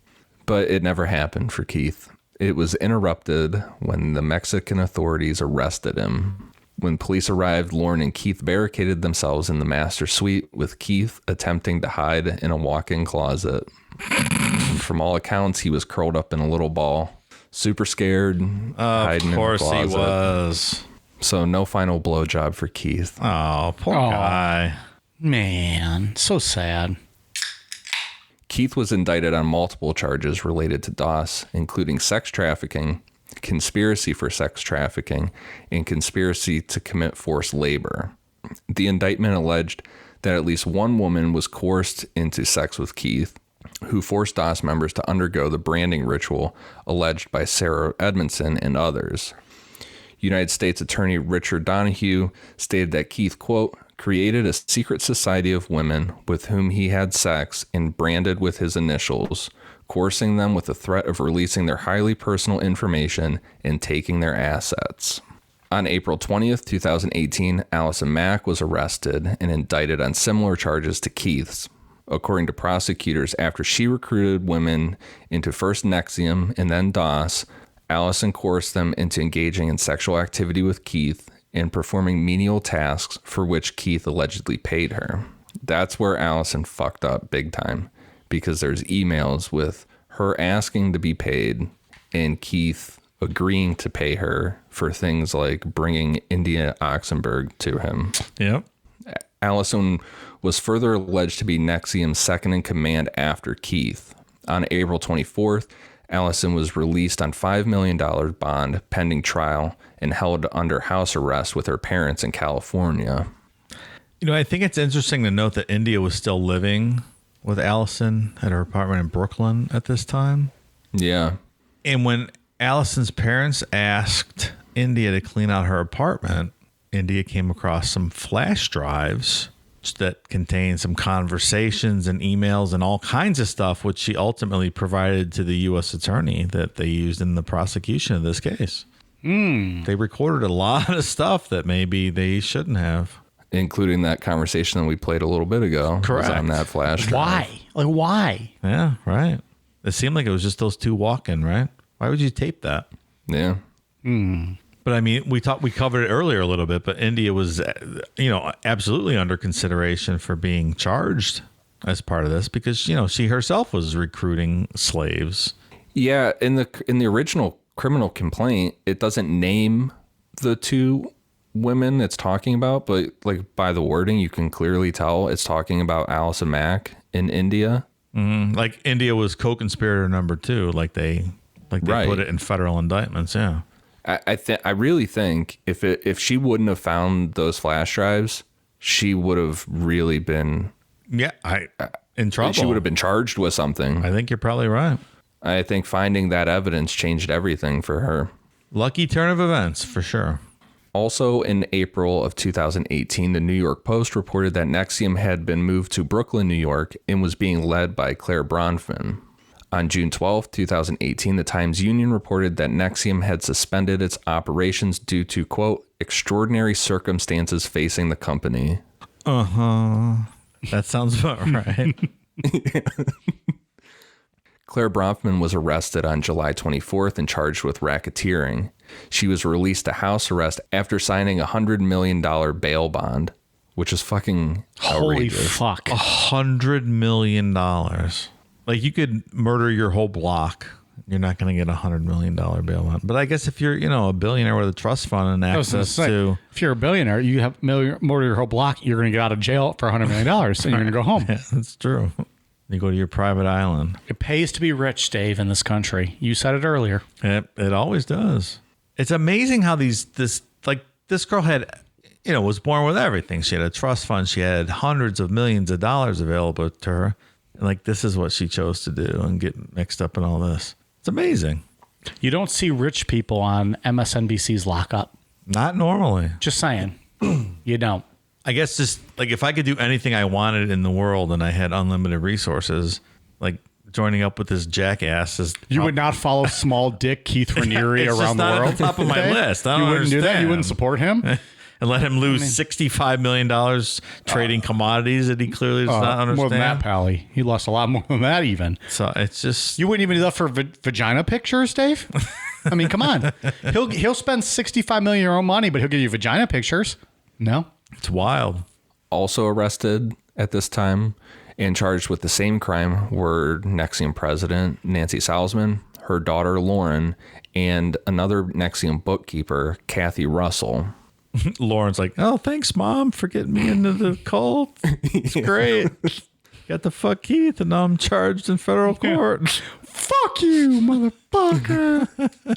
S2: But it never happened for Keith. It was interrupted when the Mexican authorities arrested him. When police arrived, Lauren and Keith barricaded themselves in the master suite, with Keith attempting to hide in a walk-in closet. From all accounts, he was curled up in a little ball, super scared, hiding in the closet. Of course he
S3: was.
S2: So no final blowjob for Keith.
S3: Oh, poor guy.
S1: Man, so sad.
S2: Keith was indicted on multiple charges related to DOS, including sex trafficking, conspiracy for sex trafficking, and conspiracy to commit forced labor. The indictment alleged that at least one woman was coerced into sex with Keith, who forced DOS members to undergo the branding ritual alleged by Sarah Edmondson and others. United States Attorney Richard Donahue stated that Keith, quote, created a secret society of women with whom he had sex and branded with his initials, coercing them with the threat of releasing their highly personal information and taking their assets. On April 20th, 2018, Allison Mack was arrested and indicted on similar charges to Keith's. According to prosecutors, after she recruited women into first NXIVM and then DOS, Allison coerced them into engaging in sexual activity with Keith and performing menial tasks for which Keith allegedly paid her. That's where Allison fucked up big time, because there's emails with her asking to be paid and Keith agreeing to pay her for things like bringing India Oxenberg to him.
S3: Yep.
S2: Allison was further alleged to be NXIVM's second in command after Keith. On April 24th, Allison was released on $5 million bond pending trial and held under house arrest with her parents in California.
S3: You know, I think it's interesting to note that India was still living with Allison at her apartment in Brooklyn at this time.
S2: Yeah.
S3: And when Allison's parents asked India to clean out her apartment, India came across some flash drives that contained some conversations and emails and all kinds of stuff, which she ultimately provided to the U.S. attorney that they used in the prosecution of this case. They recorded a lot of stuff that maybe they shouldn't have.
S2: Including that conversation that we played a little bit ago.
S3: Correct.
S2: Was on that flash drive.
S1: Why? Like, why?
S3: Yeah, right. It seemed like it was just those two walking, right? Why would you tape that?
S2: Yeah.
S3: But I mean, we covered it earlier a little bit, but India was, absolutely under consideration for being charged as part of this because, she herself was recruiting slaves.
S2: Yeah. In the original criminal complaint, it doesn't name the two women it's talking about, but like by the wording, you can clearly tell it's talking about Allison Mack in India.
S3: Mm-hmm. Like India was co-conspirator number 2, like they
S2: Right.
S3: put it in federal indictments. Yeah.
S2: I really think if she wouldn't have found those flash drives, she would have really been
S3: in trouble.
S2: She would have been charged with something.
S3: I think you're probably right.
S2: I think finding that evidence changed everything for her.
S3: Lucky turn of events for sure.
S2: Also in April of 2018, the New York Post reported that NXIVM had been moved to Brooklyn, New York, and was being led by Claire Bronfman. On June 12, 2018, the Times-Union reported that NXIVM had suspended its operations due to, quote, extraordinary circumstances facing the company.
S3: Uh-huh. That sounds about right.
S2: Claire Bronfman was arrested on July 24th and charged with racketeering. She was released to house arrest after signing a $100 million bail bond, which is fucking outrageous.
S1: Holy fuck.
S3: $100 million. Like you could murder your whole block. You're not going to get $100 million bail bond. But I guess if you're, a billionaire with a trust fund and access to...
S1: If you're a billionaire, you have murder your whole block, you're going to get out of jail for $100 million and you're going to go home.
S3: Yeah, that's true. You go to your private island.
S1: It pays to be rich, Dave, in this country. You said it earlier.
S3: It always does. It's amazing how this girl had, was born with everything. She had a trust fund. She had hundreds of millions of dollars available to her. And this is what she chose to do and get mixed up in all this. It's amazing.
S1: You don't see rich people on MSNBC's Lockup.
S3: Not normally.
S1: Just saying. You don't.
S3: I guess just if I could do anything I wanted in the world and I had unlimited resources, joining up with this jackass is...
S1: You would not follow small dick Keith Raniere around the world?
S3: It's not at the top of my list. I don't
S1: wouldn't do that? You wouldn't support him?
S3: And let him lose $65 million trading commodities that he clearly does not understand?
S1: More than that, Pally. He lost a lot more than that even.
S3: So it's just...
S1: You wouldn't even do that for vagina pictures, Dave? I mean, come on. He'll spend $65 million of your own money, but he'll give you vagina pictures. No?
S3: It's wild.
S2: Also arrested at this time and charged with the same crime were NXIVM president Nancy Salzman, her daughter Lauren, and another NXIVM bookkeeper, Kathy Russell.
S3: Lauren's like, oh, thanks, Mom, for getting me into the cult. It's great. Got the fuck Keith, and now I'm charged in federal court.
S1: Fuck you, motherfucker.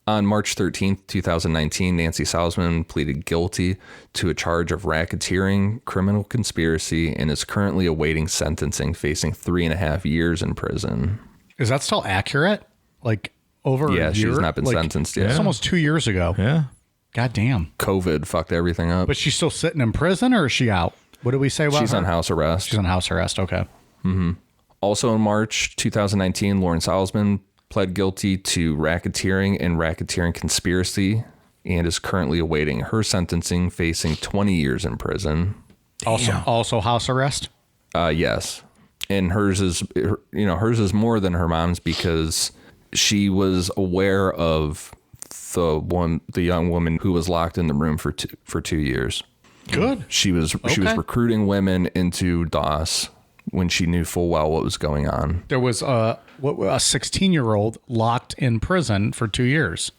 S2: On March 13th, 2019, Nancy Salzman pleaded guilty to a charge of racketeering, criminal conspiracy, and is currently awaiting sentencing, facing 3.5 years in prison.
S1: Is that still accurate? Like over a year?
S2: She's not been sentenced yet.
S1: It's almost 2 years ago.
S3: Yeah.
S1: God damn.
S2: COVID fucked everything up.
S1: But she's still sitting in prison, or is she out? What did we say about
S2: She's
S1: her?
S2: on house arrest.
S1: She's on house arrest. Okay.
S2: Mm-hmm. Also in March 2019, Lauren Salzman pled guilty to racketeering and racketeering conspiracy and is currently awaiting her sentencing, facing 20 years in prison.
S1: Also house arrest?
S2: Yes. And hers is more than her mom's because she was aware of the young woman who was locked in the room for 2 years.
S1: Good.
S2: She was recruiting women into DOS when she knew full well what was going on.
S1: There was a 16-year-old locked in prison for 2 years.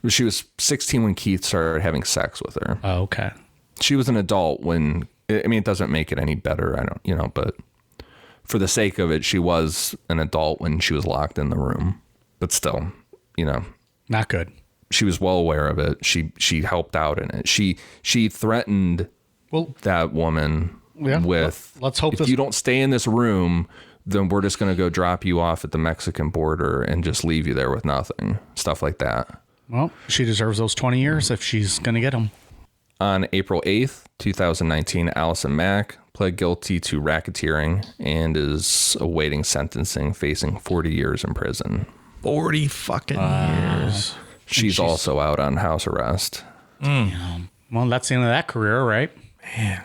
S2: She was 16 when Keith started having sex with her.
S1: Oh, okay.
S2: She was an adult when, I mean, it doesn't make it any better. But for the sake of it, she was an adult when she was locked in the room. But still,
S1: not good.
S2: She was well aware of it. She helped out in it. She threatened that woman with,
S1: let's hope
S2: if you don't stay in this room, then we're just going to go drop you off at the Mexican border and just leave you there with nothing. Stuff like that.
S1: Well, she deserves those 20 years if she's going to get them.
S2: On April 8th, 2019, Allison Mack pled guilty to racketeering and is awaiting sentencing, facing 40 years in prison.
S3: 40 fucking years.
S2: She's also out on house arrest.
S1: Well, that's the end of that career, right?
S3: Man.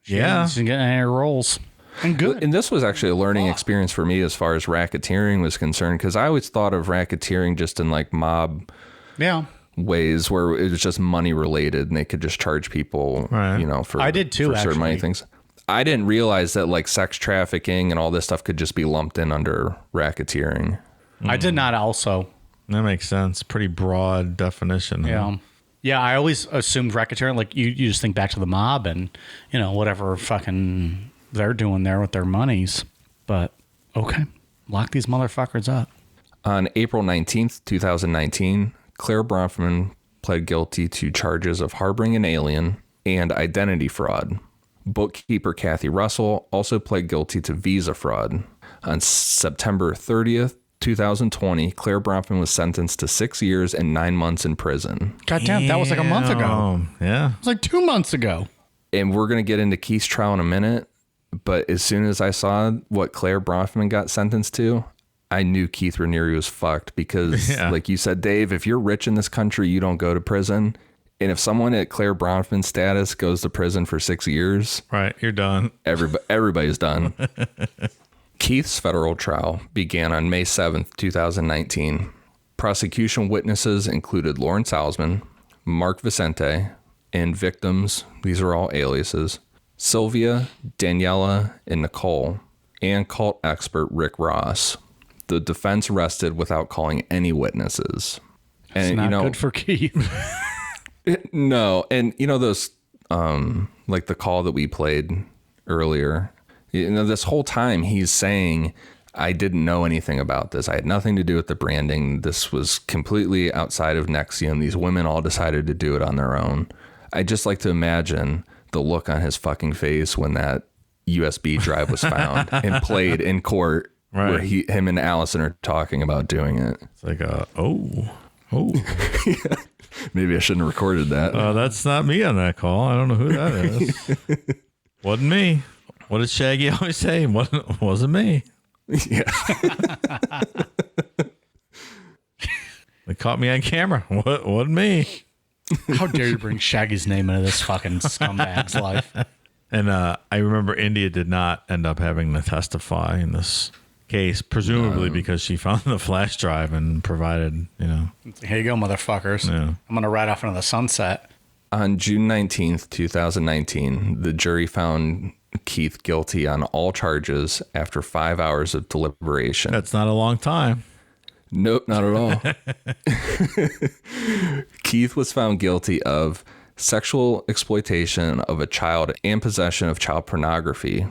S3: Yeah.
S1: She's getting any roles. And good.
S2: And this was actually a learning experience for me as far as racketeering was concerned, because I always thought of racketeering just in like mob ways where it was just money related and they could just charge people, for,
S1: I did too,
S2: for certain money things. I didn't realize that like sex trafficking and all this stuff could just be lumped in under racketeering.
S1: I did not also.
S3: That makes sense. Pretty broad definition.
S1: Yeah. Yeah, I always assumed racketeering, like you just think back to the mob and, whatever fucking they're doing there with their monies. But, okay, lock these motherfuckers up.
S2: On April 19th, 2019, Claire Bronfman pled guilty to charges of harboring an alien and identity fraud. Bookkeeper Kathy Russell also pled guilty to visa fraud. On September 30th, 2020, Claire Bronfman was sentenced to 6 years and 9 months in prison.
S1: God damn, that was like a month ago.
S3: Yeah.
S1: It was like 2 months ago.
S2: And we're going to get into Keith's trial in a minute. But as soon as I saw what Claire Bronfman got sentenced to, I knew Keith Raniere was fucked because, like you said, Dave, if you're rich in this country, you don't go to prison. And if someone at Claire Bronfman status goes to prison for 6 years,
S3: right, you're done.
S2: Everybody's done. Keith's federal trial began on May 7th, 2019. Prosecution witnesses included Lauren Salzman, Mark Vicente, and victims, these are all aliases, Sylvia, Daniela, and Nicole, and cult expert Rick Ross. The defense rested without calling any witnesses.
S1: And it's not good for Keith.
S2: No, and those like the call that we played earlier, this whole time he's saying, I didn't know anything about this. I had nothing to do with the branding. This was completely outside of NXIVM. These women all decided to do it on their own. I just like to imagine the look on his fucking face when that USB drive was found and played in court, where him and Allison are talking about doing it.
S3: It's like,
S2: Maybe I shouldn't have recorded that.
S3: That's not me on that call. I don't know who that is. Wasn't me. What did Shaggy always say? Wasn't me.
S2: Yeah.
S3: They caught me on camera. Wasn't me.
S1: How dare you bring Shaggy's name into this fucking scumbag's life?
S3: And I remember India did not end up having to testify in this case, presumably because she found the flash drive and provided,
S1: Here you go, motherfuckers.
S3: Yeah.
S1: I'm going to ride off into the sunset.
S2: On June 19th, 2019, the jury found Keith guilty on all charges after 5 hours of deliberation.
S3: That's not a long time.
S2: Nope, not at all. Keith was found guilty of sexual exploitation of a child and possession of child pornography,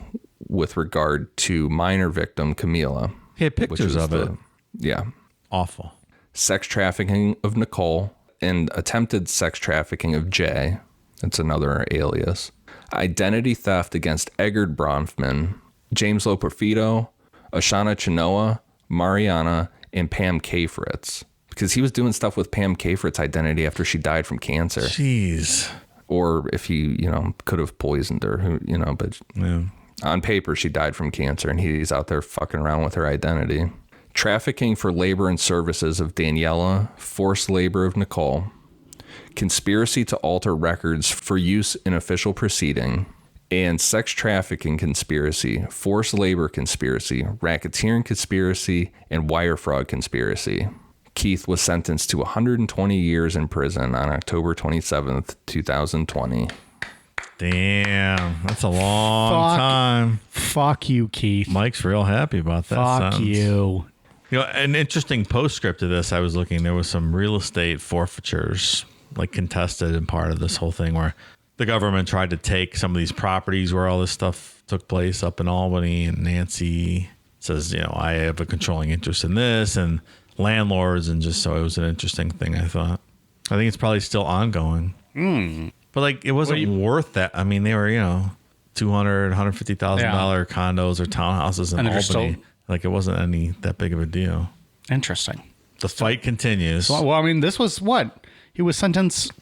S2: with regard to minor victim Camila.
S3: He had pictures of it.
S2: Yeah.
S3: Awful.
S2: Sex trafficking of Nicole and attempted sex trafficking of Jay. That's another alias. Identity theft against Eggard Bronfman, James Loperfido, Ashana Chenoa, Mariana, and Pam Kafritz. Because he was doing stuff with Pam Kafritz's identity after she died from cancer.
S3: Jeez.
S2: Or if he, could have poisoned her, but on paper, she died from cancer and he's out there fucking around with her identity. Trafficking for labor and services of Daniela, forced labor of Nicole, conspiracy to alter records for use in official proceeding, and sex trafficking conspiracy, forced labor conspiracy, racketeering conspiracy, and wire fraud conspiracy. Keith was sentenced to 120 years in prison on October 27th, 2020.
S3: Damn, that's a long time.
S1: Fuck you, Keith.
S3: Mike's real happy about that.
S1: Fuck
S3: sentence.
S1: you.
S3: An interesting postscript to this, I was looking, there was some real estate forfeitures, like contested in part of this whole thing where the government tried to take some of these properties where all this stuff took place up in Albany, and Nancy says, I have a controlling interest in this, and landlords, and just so it was an interesting thing, I thought. I think it's probably still ongoing. But it wasn't worth that. I mean, they were, $200,000, $150,000 condos or townhouses in Albany. It wasn't any that big of a deal.
S1: Interesting.
S3: The fight continues.
S1: Well, I mean, this was what? He was sentenced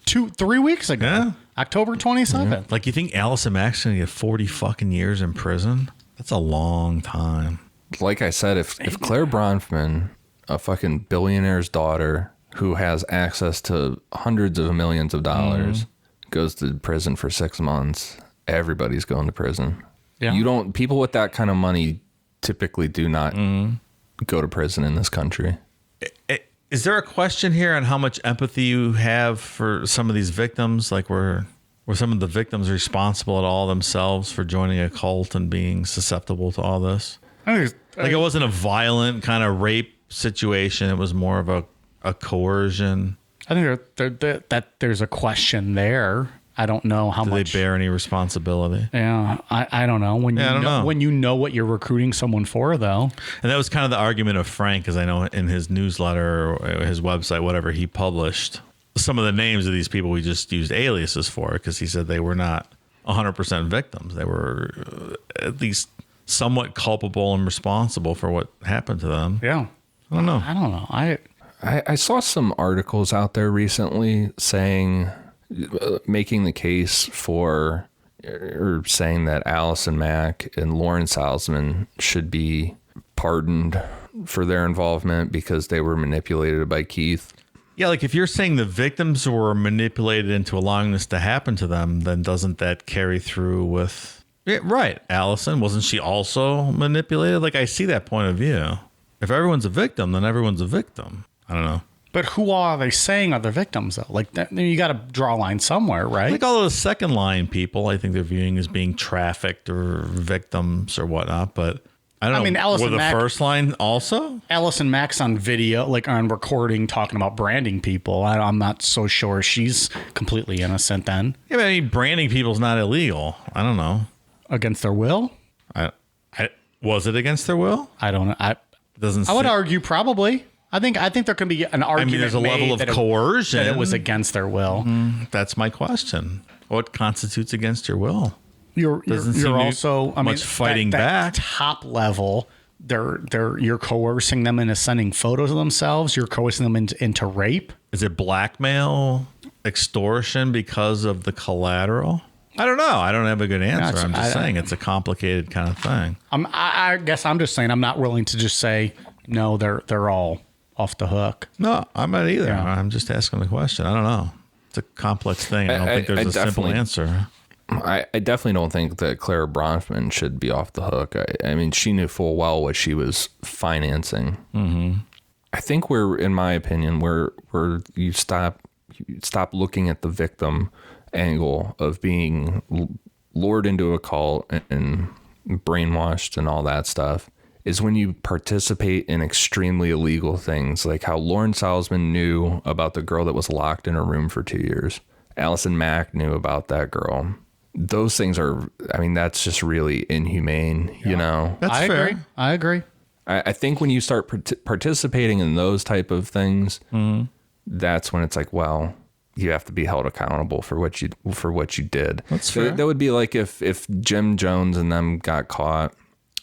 S1: 3 weeks ago.
S3: Yeah.
S1: October 27th.
S3: Yeah. You think Allison Mack's going to get 40 fucking years in prison? That's a long time.
S2: Like I said, if Claire Bronfman, a fucking billionaire's daughter who has access to hundreds of millions of dollars, goes to prison for 6 months, everybody's going to prison. Yeah. People with that kind of money typically do not go to prison in this country.
S3: Is there a question here on how much empathy you have for some of these victims? Were some of the victims responsible at all themselves for joining a cult and being susceptible to all this? It wasn't a violent kind of rape situation. It was more of a coercion.
S1: I think that there's a question there. I don't know how much.
S3: Do they bear any responsibility?
S1: Yeah, I don't know. When you know what you're recruiting someone for, though.
S3: And that was kind of the argument of Frank, because I know in his newsletter or his website, whatever he published, some of the names of these people we just used aliases for, because he said they were not 100% victims. They were at least somewhat culpable and responsible for what happened to them.
S1: Yeah.
S3: I don't know.
S2: I saw some articles out there recently making the case for, or saying that Allison Mack and Lauren Salzman should be pardoned for their involvement because they were manipulated by Keith.
S3: Yeah, if you're saying the victims were manipulated into allowing this to happen to them, then doesn't that carry through with... Yeah, right. Allison, wasn't she also manipulated? I see that point of view. If everyone's a victim, then everyone's a victim. I don't know.
S1: But who are they saying are the victims, though? You got to draw a line somewhere, right?
S3: All those second line people, I think they're viewing as being trafficked or victims or whatnot. But I don't know. I mean, Allison Mack, the first line also?
S1: Allison Mack's on video, on recording, talking about branding people. I'm not so sure she's completely innocent then.
S3: Yeah, but branding people's not illegal. I don't know.
S1: Against their will?
S3: Was it against their will?
S1: I don't know. I would argue probably. I think there can be an argument.
S3: There's a level of coercion
S1: that it was against their will.
S3: That's my question. What constitutes against your will?
S1: You're also
S3: much fighting back.
S1: Top level, you're coercing them into sending photos of themselves. You're coercing them into rape.
S3: Is it blackmail, extortion because of the collateral? I don't know. I don't have a good answer. I'm just saying it's a complicated kind of thing.
S1: I guess I'm just saying I'm not willing to just say no. They're all off the hook.
S3: No, I'm not either. Yeah. I'm just asking the question. I don't know. It's a complex thing. I don't think there's a simple answer.
S2: I definitely don't think that Claire Bronfman should be off the hook. I mean, she knew full well what she was financing. Mm-hmm. I think in my opinion, where you stop looking at the victim angle of being lured into a cult and brainwashed and all that stuff is when you participate in extremely illegal things, like how Lauren Salzman knew about the girl that was locked in a room for 2 years. Allison Mack knew about that girl. those things are, I mean, that's just really inhumane, you know?
S3: That's fair.
S1: I agree.
S2: I think when you start participating in those type of things, that's when it's like, well, you have to be held accountable for what you did.
S3: That's fair.
S2: That would be like if Jim Jones and them got caught,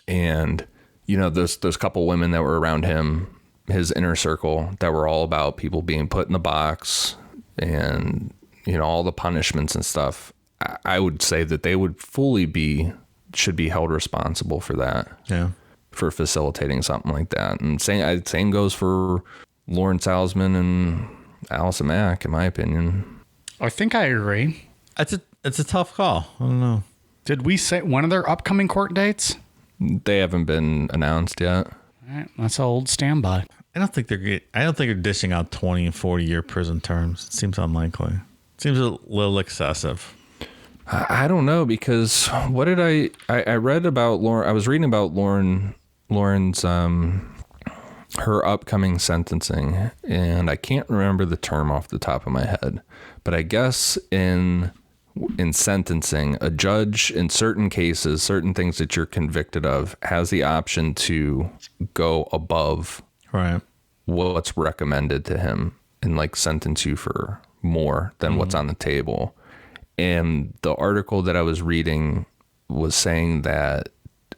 S2: and you know those couple women that were around him, his inner circle, that were all about people being put in the box and you know all the punishments and stuff. I would say that they would should be held responsible for that.
S3: Yeah.
S2: For facilitating something like that. And same goes for Lauren Salzman and Allison Mack, in my opinion.
S1: I think I agree.
S3: It's a tough call. I don't know.
S1: Did we say one of their upcoming court dates?
S2: They haven't been announced yet.
S1: All right, that's an old standby.
S3: I don't think they're dishing out 20 and 40-year prison terms. It seems unlikely. It seems a little excessive.
S2: I don't know, because what did I read about Lauren? I was reading about Lauren's her upcoming sentencing, and I can't remember the term off the top of my head, but I guess in sentencing, a judge in certain cases, certain things that you're convicted of, has the option to go above
S3: Right.
S2: what's recommended to him and like sentence you for more than what's on the table. And the article that I was reading was saying that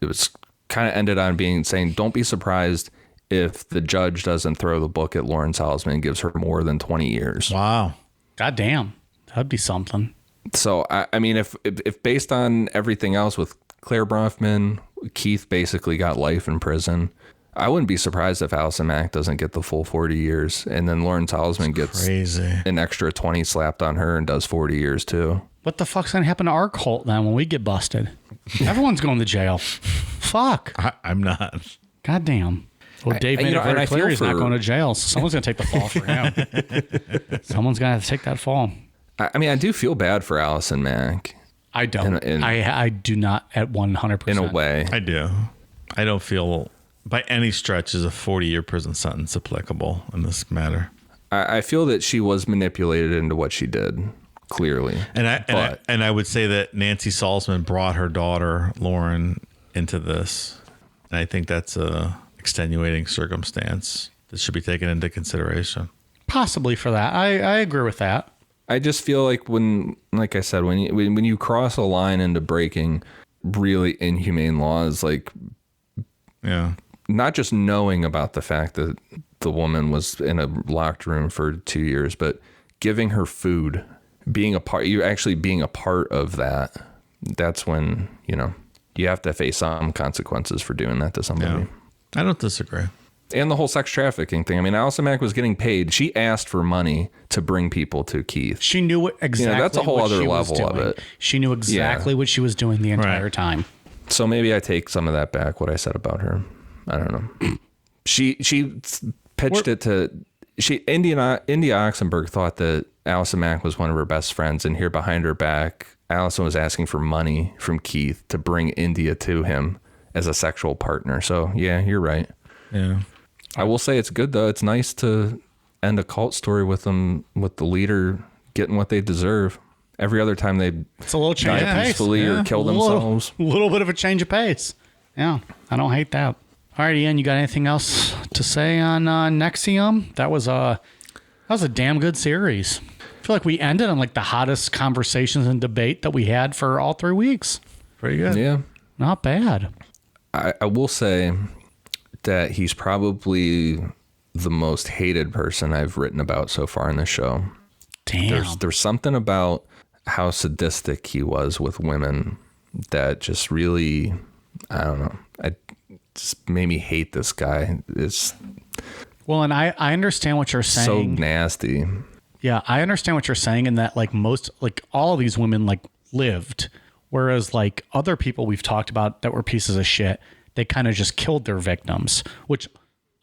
S2: it was kind of ended on saying, don't be surprised if the judge doesn't throw the book at Lauren Salzman and gives her more than 20 years.
S3: Wow.
S1: God damn. That'd be something.
S2: So, I mean, if based on everything else with Claire Bronfman, Keith basically got life in prison. I wouldn't be surprised if Allison Mack doesn't get the full 40 years. And then Lauren Salzman gets an extra 20 slapped on her and does 40 years too.
S1: What the fuck's going to happen to our cult then when we get busted? Everyone's going to jail. Fuck.
S3: I'm not.
S1: God damn. Well, Dave made it very clear he's not going to jail, so someone's going to take the fall for him. Someone's going to have to take that fall.
S2: I mean, I do feel bad for Allison Mack.
S1: I don't. I do not at 100%.
S2: In a way.
S3: I do. I don't feel by any stretch is a 40-year prison sentence applicable in this matter.
S2: I feel that she was manipulated into what she did, clearly.
S3: And I would say that Nancy Salzman brought her daughter, Lauren, into this. And I think that's a extenuating circumstance that should be taken into consideration.
S1: Possibly for that. I agree with that.
S2: I just feel like like I said, when you cross a line into breaking really inhumane laws, like,
S3: yeah,
S2: not just knowing about the fact that the woman was in a locked room for 2 years, but giving her food, being a part of that, that's when, you know, you have to face some consequences for doing that to somebody.
S3: Yeah. I don't disagree.
S2: And the whole sex trafficking thing. I mean, Allison Mack was getting paid. She asked for money to bring people to Keith.
S1: She knew exactly. You know,
S2: that's a whole other level of it.
S1: She knew exactly what she was doing the entire time.
S2: So maybe I take some of that back, what I said about her. I don't know. She pitched it to India Oxenberg thought that Allison Mack was one of her best friends, and here behind her back, Allison was asking for money from Keith to bring India to him as a sexual partner. So yeah, you're right.
S3: Yeah.
S2: I will say it's good though. It's nice to end a cult story with them, with the leader getting what they deserve. Every other time
S1: it's a little change of pace
S2: peacefully or kill themselves.
S1: A little bit of a change of pace. Yeah, I don't hate that. All right, Ian, you got anything else to say on NXIVM? That was a damn good series. I feel like we ended on like the hottest conversations and debate that we had for all 3 weeks.
S3: Pretty good.
S2: Yeah,
S1: not bad.
S2: I will say that he's probably the most hated person I've written about so far in the show.
S1: Damn.
S2: There's something about how sadistic he was with women that just really, I don't know. It just made me hate this guy.
S1: Well, and I understand what you're saying.
S2: So nasty.
S1: Yeah, I understand what you're saying in that like all of these women like lived, whereas like other people we've talked about that were pieces of shit, they kind of just killed their victims, which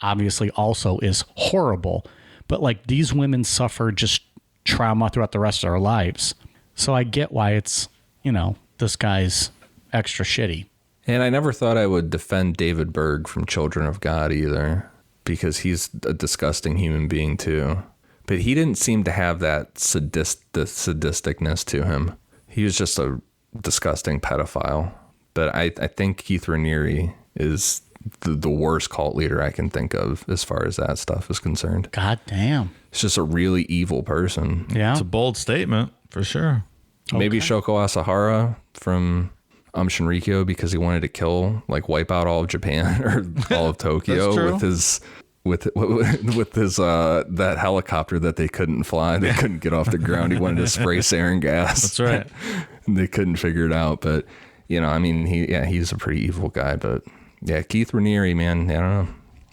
S1: obviously also is horrible. But like these women suffered just trauma throughout the rest of their lives. So I get why it's, you know, this guy's extra shitty.
S2: And I never thought I would defend David Berg from Children of God either, because he's a disgusting human being too. But he didn't seem to have that sadisticness to him. He was just a disgusting pedophile. But I think Keith Raniere is the worst cult leader I can think of as far as that stuff is concerned.
S1: God damn.
S2: It's just a really evil person.
S1: Yeah.
S3: It's a bold statement for sure.
S2: Maybe Shoko Asahara from Shinrikyo, because he wanted to kill, like, wipe out all of Japan or all of Tokyo with his that helicopter that they couldn't fly. They couldn't get off the ground. He wanted to spray sarin gas.
S3: That's right.
S2: And they couldn't figure it out. But, you know, I mean, he's a pretty evil guy. But yeah, Keith Raniere, man, I don't know.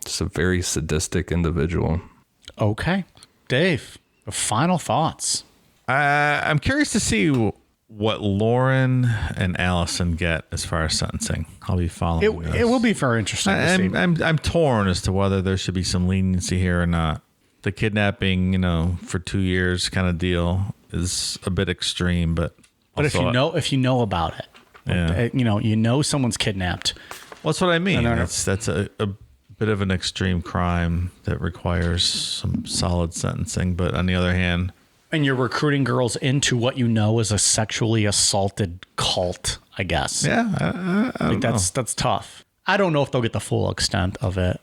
S2: Just a very sadistic individual.
S1: Okay. Dave, final thoughts.
S3: I'm curious to see what Lauren and Allison get as far as sentencing. I'll be following this.
S1: It will be very interesting to see.
S3: I'm torn as to whether there should be some leniency here or not. The kidnapping, for 2 years kind of deal is a bit extreme, but
S1: if you know about it,
S3: yeah.
S1: Someone's kidnapped.
S3: Well, that's what I mean. That's a bit of an extreme crime that requires some solid sentencing. But on the other hand,
S1: and you're recruiting girls into what you know is a sexually assaulted cult, I guess.
S3: Yeah, I don't know.
S1: That's tough. I don't know if they'll get the full extent of it.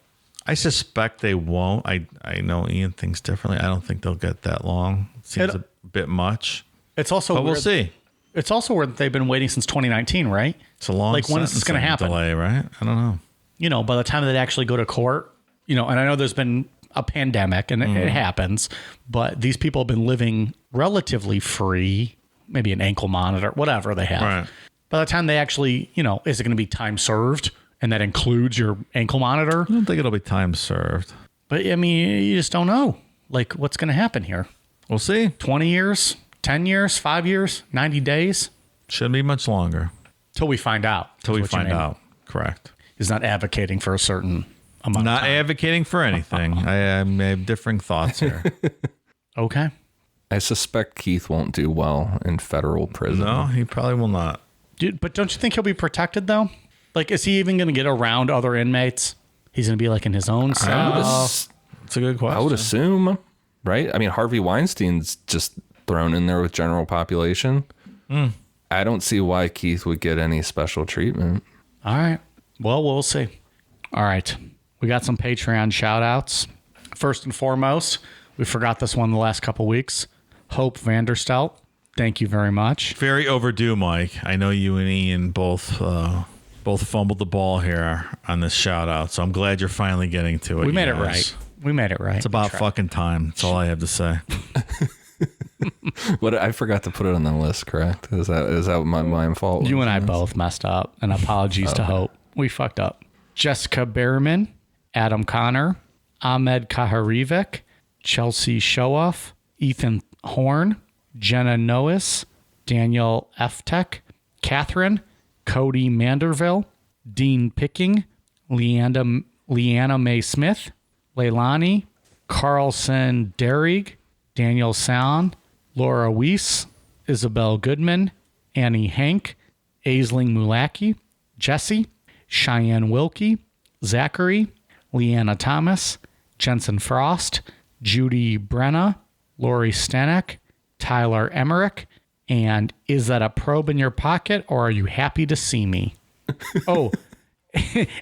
S3: I suspect they won't. I know Ian thinks differently. I don't think they'll get that long. It seems a bit much.
S1: It's also
S3: but we'll see.
S1: It's also where they've been waiting since 2019, right?
S3: It's a long
S1: when is this going to happen?
S3: Delay, right? I don't know.
S1: By the time that they actually go to court, and I know there's been a pandemic and it happens, but these people have been living relatively free, maybe an ankle monitor, whatever they have.
S3: Right.
S1: By the time they actually, is it going to be time served? And that includes your ankle monitor?
S3: I don't think it'll be time served.
S1: But I mean, you just don't know like what's going to happen here.
S3: We'll see.
S1: 20 years, 10 years, 5 years, 90 days.
S3: Shouldn't be much longer.
S1: Till we find out.
S3: Till we find out. Correct.
S1: He's not advocating for a certain amount
S3: Not
S1: of time.
S3: advocating for anything. I have differing thoughts here.
S1: Okay.
S2: I suspect Keith won't do well in federal prison.
S3: No, he probably will not.
S1: Dude, but don't you think he'll be protected though? Like, is he even going to get around other inmates? He's going to be like in his own cell.
S3: That's a good question.
S2: I would assume, right? I mean, Harvey Weinstein's just thrown in there with general population. I don't see why Keith would get any special treatment.
S1: All right. Well, we'll see. All right. We got some Patreon shout outs. First and foremost, we forgot this one the last couple weeks. Hope Vanderstelt. Thank you very much.
S3: Very overdue, Mike. I know you and Ian both fumbled the ball here on this shout out, so I'm glad you're finally getting to it.
S1: We made it right. We made it right.
S3: It's about fucking time. That's all I have to say.
S2: What I forgot to put it on the list, correct? Is that my fault?
S1: You and I both messed up, and apologies to Hope. We fucked up. Jessica Behrman, Adam Connor, Ahmed Kaharivic, Chelsea Showoff, Ethan Horn, Jenna Noes, Daniel Eftek, Catherine, Cody Manderville, Dean Picking, Leanna Mae Smith, Leilani, Carlson Derrig, Daniel Sound, Laura Weiss, Isabel Goodman, Annie Hank, Aisling Mulaki, Jesse, Cheyenne Wilkie, Zachary, Leanna Thomas, Jensen Frost, Judy Brenna, Lori Stanek, Tyler Emmerich, and is that a probe in your pocket or are you happy to see me? Oh,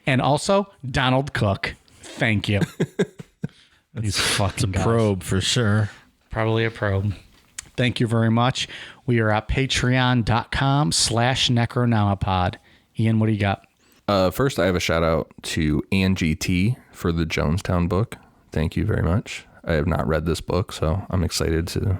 S1: and also Donald Cook. Thank you. These fucking guys.
S3: Probe for sure.
S1: Probably a probe. Thank you very much. We are at patreon.com/Necronomipod. Ian, what do you got?
S2: First, I have a shout out to Angie T for the Jonestown book. Thank you very much. I have not read this book, so I'm excited to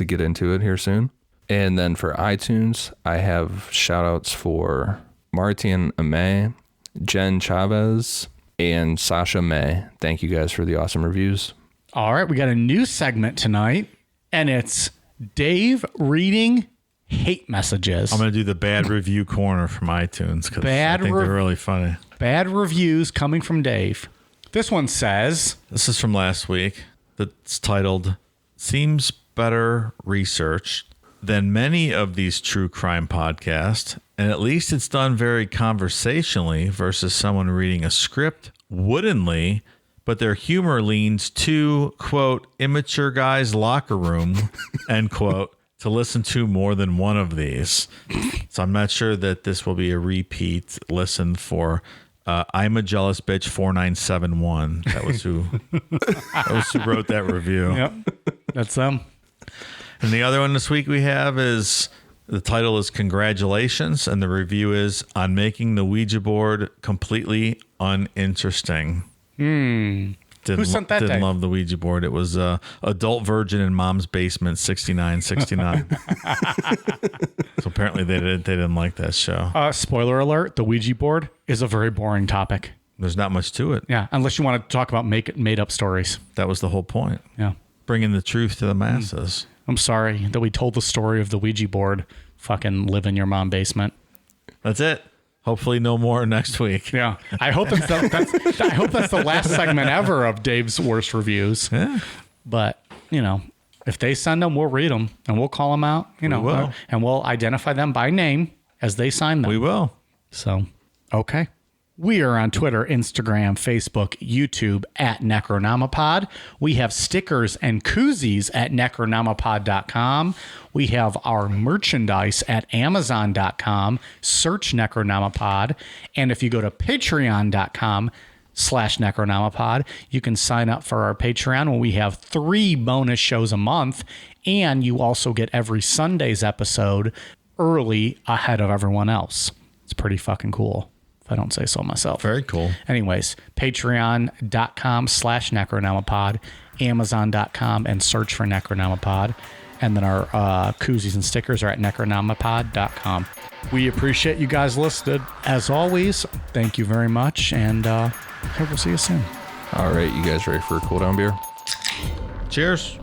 S2: get into it here soon. And then for iTunes, I have shout outs for Martian Ame, Jen Chavez, and Sasha May. Thank you guys for the awesome reviews.
S1: All right, we got a new segment tonight, and it's Dave reading hate messages.
S3: I'm going to do the bad review corner from iTunes because I think they're really funny.
S1: Bad reviews coming from Dave. This one says...
S3: This is from last week. That's titled, Seems Better Researched Than Many of These True Crime Podcasts, and at least it's done very conversationally versus someone reading a script woodenly, but their humor leans to, quote, immature guy's locker room, end quote, to listen to more than one of these. So I'm not sure that this will be a repeat listen for I'm a Jealous Bitch 4971. That was who wrote that review.
S1: Yep. That's them.
S3: And the other one this week we have is, the title is Congratulations, and the review is on making the Ouija board completely uninteresting.
S1: Who sent that?
S3: Didn't love the Ouija board. It was adult virgin in mom's basement 6969. So apparently they didn't like that show.
S1: Spoiler alert, the Ouija board is a very boring topic.
S3: There's not much to it.
S1: Yeah, unless you want to talk about made up stories.
S3: That was the whole point.
S1: Yeah.
S3: Bringing the truth to the masses.
S1: I'm sorry that we told the story of the Ouija board fucking live in your mom basement.
S3: That's it. Hopefully no more next week.
S1: Yeah. I hope that's the last segment ever of Dave's worst reviews.
S3: Yeah.
S1: But, if they send them, we'll read them and we'll call them out,
S3: will.
S1: And we'll identify them by name as they sign them.
S3: We will.
S1: So, okay. We are on Twitter, Instagram, Facebook, YouTube at Necronomipod. We have stickers and koozies at Necronomipod.com. We have our merchandise at Amazon.com. Search Necronomipod. And if you go to Patreon.com/Necronomipod, you can sign up for our Patreon where we have 3 bonus shows a month. And you also get every Sunday's episode early ahead of everyone else. It's pretty fucking cool, if I don't say so myself.
S3: Very cool.
S1: Anyways, patreon.com/Necronomipod, Amazon.com, and search for Necronomipod. And then our koozies and stickers are at Necronomipod.com. We appreciate you guys listening. As always, thank you very much. And hope we'll see you soon.
S2: All right, you guys ready for a cool down beer?
S3: Cheers.